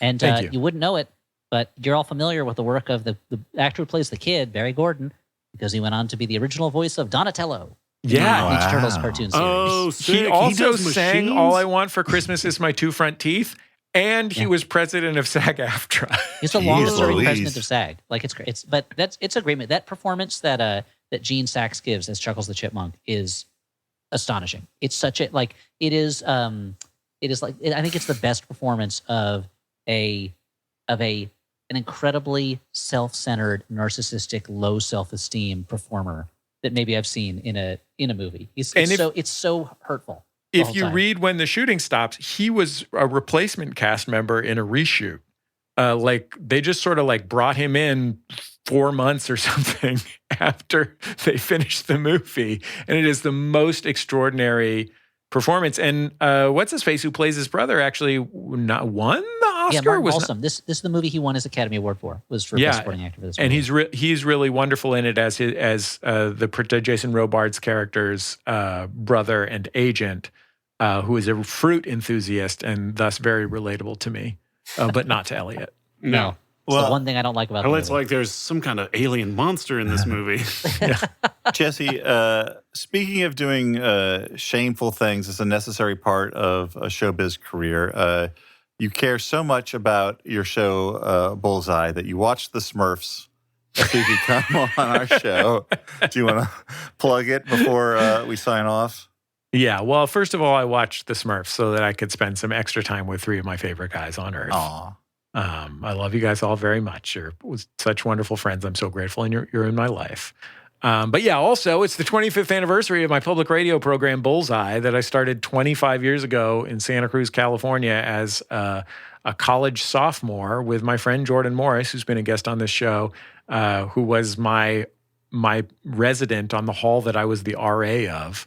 And you wouldn't know it, but you're all familiar with the work of the actor who plays the kid, Barry Gordon, because he went on to be the original voice of Donatello. Yeah. Ninja Turtles cartoon series. Oh, sick. He also sang machines? All I Want for Christmas Is My Two Front Teeth, and he was president of SAG-AFTRA. He's the longest-serving president of SAG. Like, it's great. It's a great movie. That performance that Gene Sachs gives as Chuckles the Chipmunk is astonishing. It's such a like. It is like, I think it's the best performance of an incredibly self-centered, narcissistic, low self-esteem performer that maybe I've seen in a movie. It's so hurtful. If you read When the Shooting Stops, he was a replacement cast member in a reshoot. Like, they just sort of like brought him in 4 months or something after they finished the movie, and it is the most extraordinary performance. And what's his face, who plays his brother, actually won the Oscar. Yeah, Martin Balsam. This is the movie he won his Academy Award for. Was for Best Supporting Actor for this movie. And he's really wonderful in it as the Jason Robards' character's brother and agent, who is a fruit enthusiast and thus very relatable to me, but not to Elliot. No. It's the one thing I don't like about Elliot's like, there's some kind of alien monster in this movie. Jesse, speaking of doing shameful things as a necessary part of a showbiz career, you care so much about your show Bullseye that you watched the Smurfs so you can come on our show. Do you want to plug it before we sign off? Yeah, well, first of all, I watched the Smurfs so that I could spend some extra time with three of my favorite guys on Earth. Aw. I love you guys all very much. You're such wonderful friends. I'm so grateful, and you're in my life. But yeah, also, it's the 25th anniversary of my public radio program, Bullseye, that I started 25 years ago in Santa Cruz, California, as a college sophomore with my friend Jordan Morris, who's been a guest on this show, who was my resident on the hall that I was the RA of.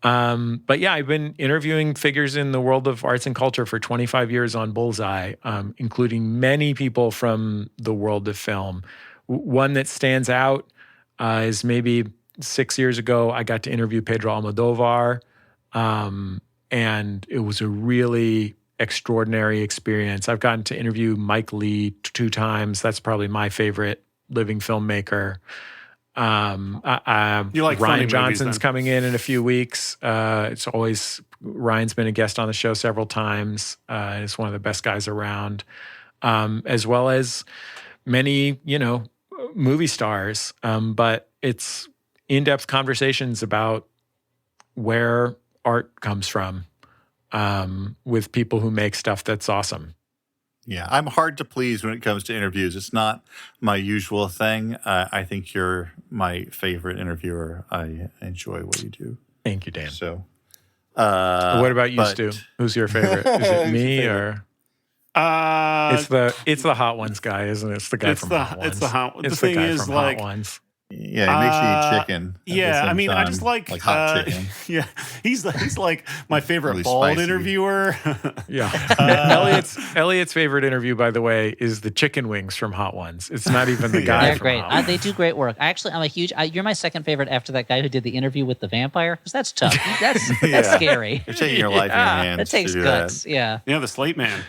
But yeah, I've been interviewing figures in the world of arts and culture for 25 years on Bullseye, including many people from the world of film. One that stands out is maybe 6 years ago, I got to interview Pedro Almodovar, and it was a really extraordinary experience. I've gotten to interview Mike Lee 2 times. That's probably my favorite living filmmaker. You like Ryan Johnson's coming in a few weeks. It's always Ryan's been a guest on the show several times. And is one of the best guys around, as well as many movie stars. But it's in-depth conversations about where art comes from with people who make stuff that's awesome. Yeah, I'm hard to please when it comes to interviews. It's not my usual thing. I think you're my favorite interviewer. I enjoy what you do. Thank you, Dan. So, what about you, Stu? Who's your favorite? Is it me or? It's the Hot Ones guy, isn't it? It's the guy from Hot Ones. It's the Hot Ones. It's the the thing guy is, from like, Hot Ones. Yeah, he makes you eat chicken. At the I same mean, I time, just like hot chicken. Yeah, he's like my favorite Really bald spicy. interviewer. Yeah. Elliot's favorite interview, by the way, is the chicken wings from Hot Ones. It's not even the guy. They're from great. Hot Ones. They do great work. I'm a huge. You're my second favorite after that guy who did the interview with the vampire, because that's tough. That's Yeah. scary. You're taking your life in your hands. That takes to do guts. Yeah. Yeah, the Slate Man.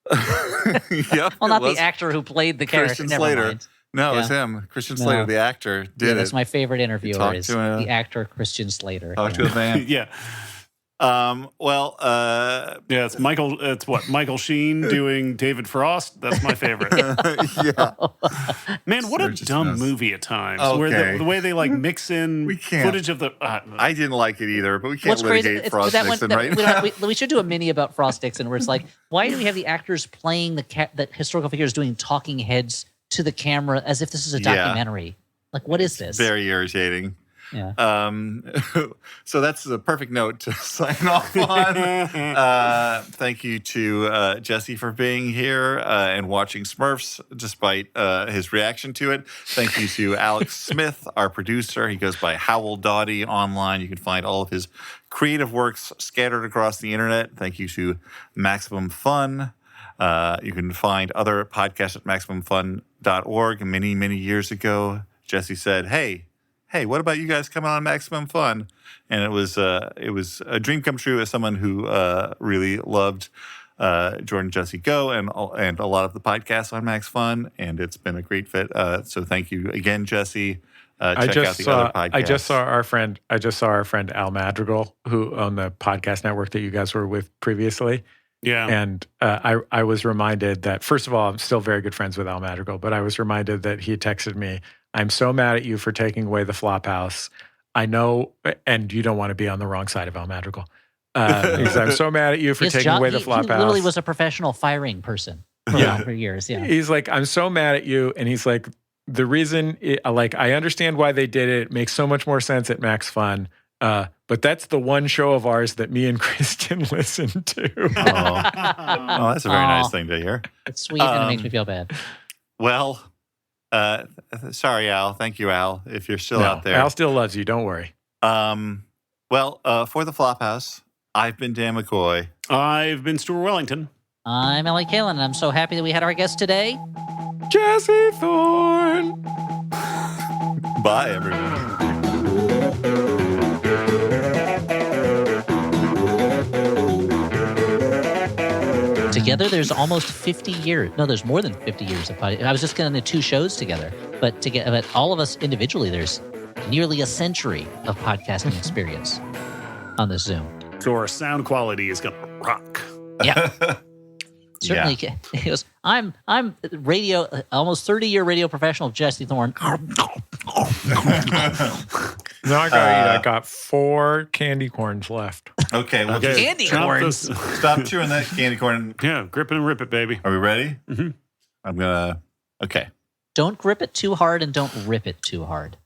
That. Yep, Well, it not was the actor who played the character. Christian Never Slater. mind. No, it was Yeah. him. Christian No. Slater, the actor, did Yeah, it. that's my favorite interviewer. talked Is to a- the actor Christian Slater. Talk to a man. Yeah. Well, Yeah, it's Michael. It's what Michael Sheen doing David Frost. That's my favorite. yeah. Man, what a Sturgis dumb knows. movie at times. Okay. Where the way they like mix in We can't. footage of the. I didn't like it either, but we can't What's crazy? litigate Frost Nixon, right? We should do a mini about Frost Nixon, where it's like, why do we have the actors playing the historical figures doing talking heads to the camera as if this is a Yeah. documentary? Like, what is this? Very irritating. Yeah. So that's the perfect note to sign off on. Thank you to Jesse for being here and watching Smurfs despite his reaction to it. Thank you to Alex Smith, our producer. He goes by Howell Doughty online. You can find all of his creative works scattered across the internet. Thank you to Maximum Fun. You can find other podcasts at MaximumFun.org. Many, many years ago, Jesse said, hey, what about you guys coming on Maximum Fun? And it was a dream come true as someone who really loved Jordan Jesse Go and a lot of the podcasts on Max Fun, and it's been a great fit. So thank you again, Jesse. Check out the other podcasts. I just saw our friend Al Madrigal, who on the podcast network that you guys were with previously. Yeah. And I was reminded that, first of all, I'm still very good friends with Al Madrigal, but I was reminded that he texted me, I'm so mad at you for taking away the Flophouse. I know, and you don't want to be on the wrong side of Al Madrigal. Because I'm so mad at you for taking away the Flophouse. He literally was a professional firing person for years. Yeah. He's like, I'm so mad at you. And he's like, the reason, I understand why they did it. It makes so much more sense at Max Fun. But that's the one show of ours that me and Kristen listen to. Oh, that's a very nice thing to hear. It's sweet and it makes me feel bad. Well, sorry, Al. Thank you, Al, if you're still out there. Al still loves you. Don't worry. Well, for the Flophouse, I've been Dan McCoy. I've been Stuart Wellington. I'm Ellie Kalin, and I'm so happy that we had our guest today, Jesse Thorn. Bye, everyone. Together, there's almost 50 years. No, there's more than 50 years of podcast. I was just getting the 2 shows together, but all of us individually, there's nearly a century of podcasting experience on this Zoom. So our sound quality is going to rock. Yeah. certainly. He goes, I'm radio, almost 30-year radio professional Jesse Thorn. No, I got 4 candy corns left. Okay, well, Okay. Candy corns. Stop chewing that candy corn. Yeah, grip it and rip it, baby. Are we ready? Mm-hmm. I'm gonna. Okay. Don't grip it too hard and don't rip it too hard,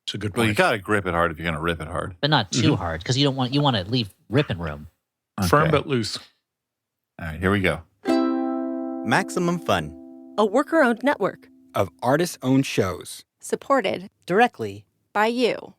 It's a good Well, point. you gotta grip it hard if you're gonna rip it hard. but not too hard because you want to leave ripping room. Firm Okay. but loose. All right, here we go. Maximum Fun A worker-owned network of artist-owned shows. supported Directly by you.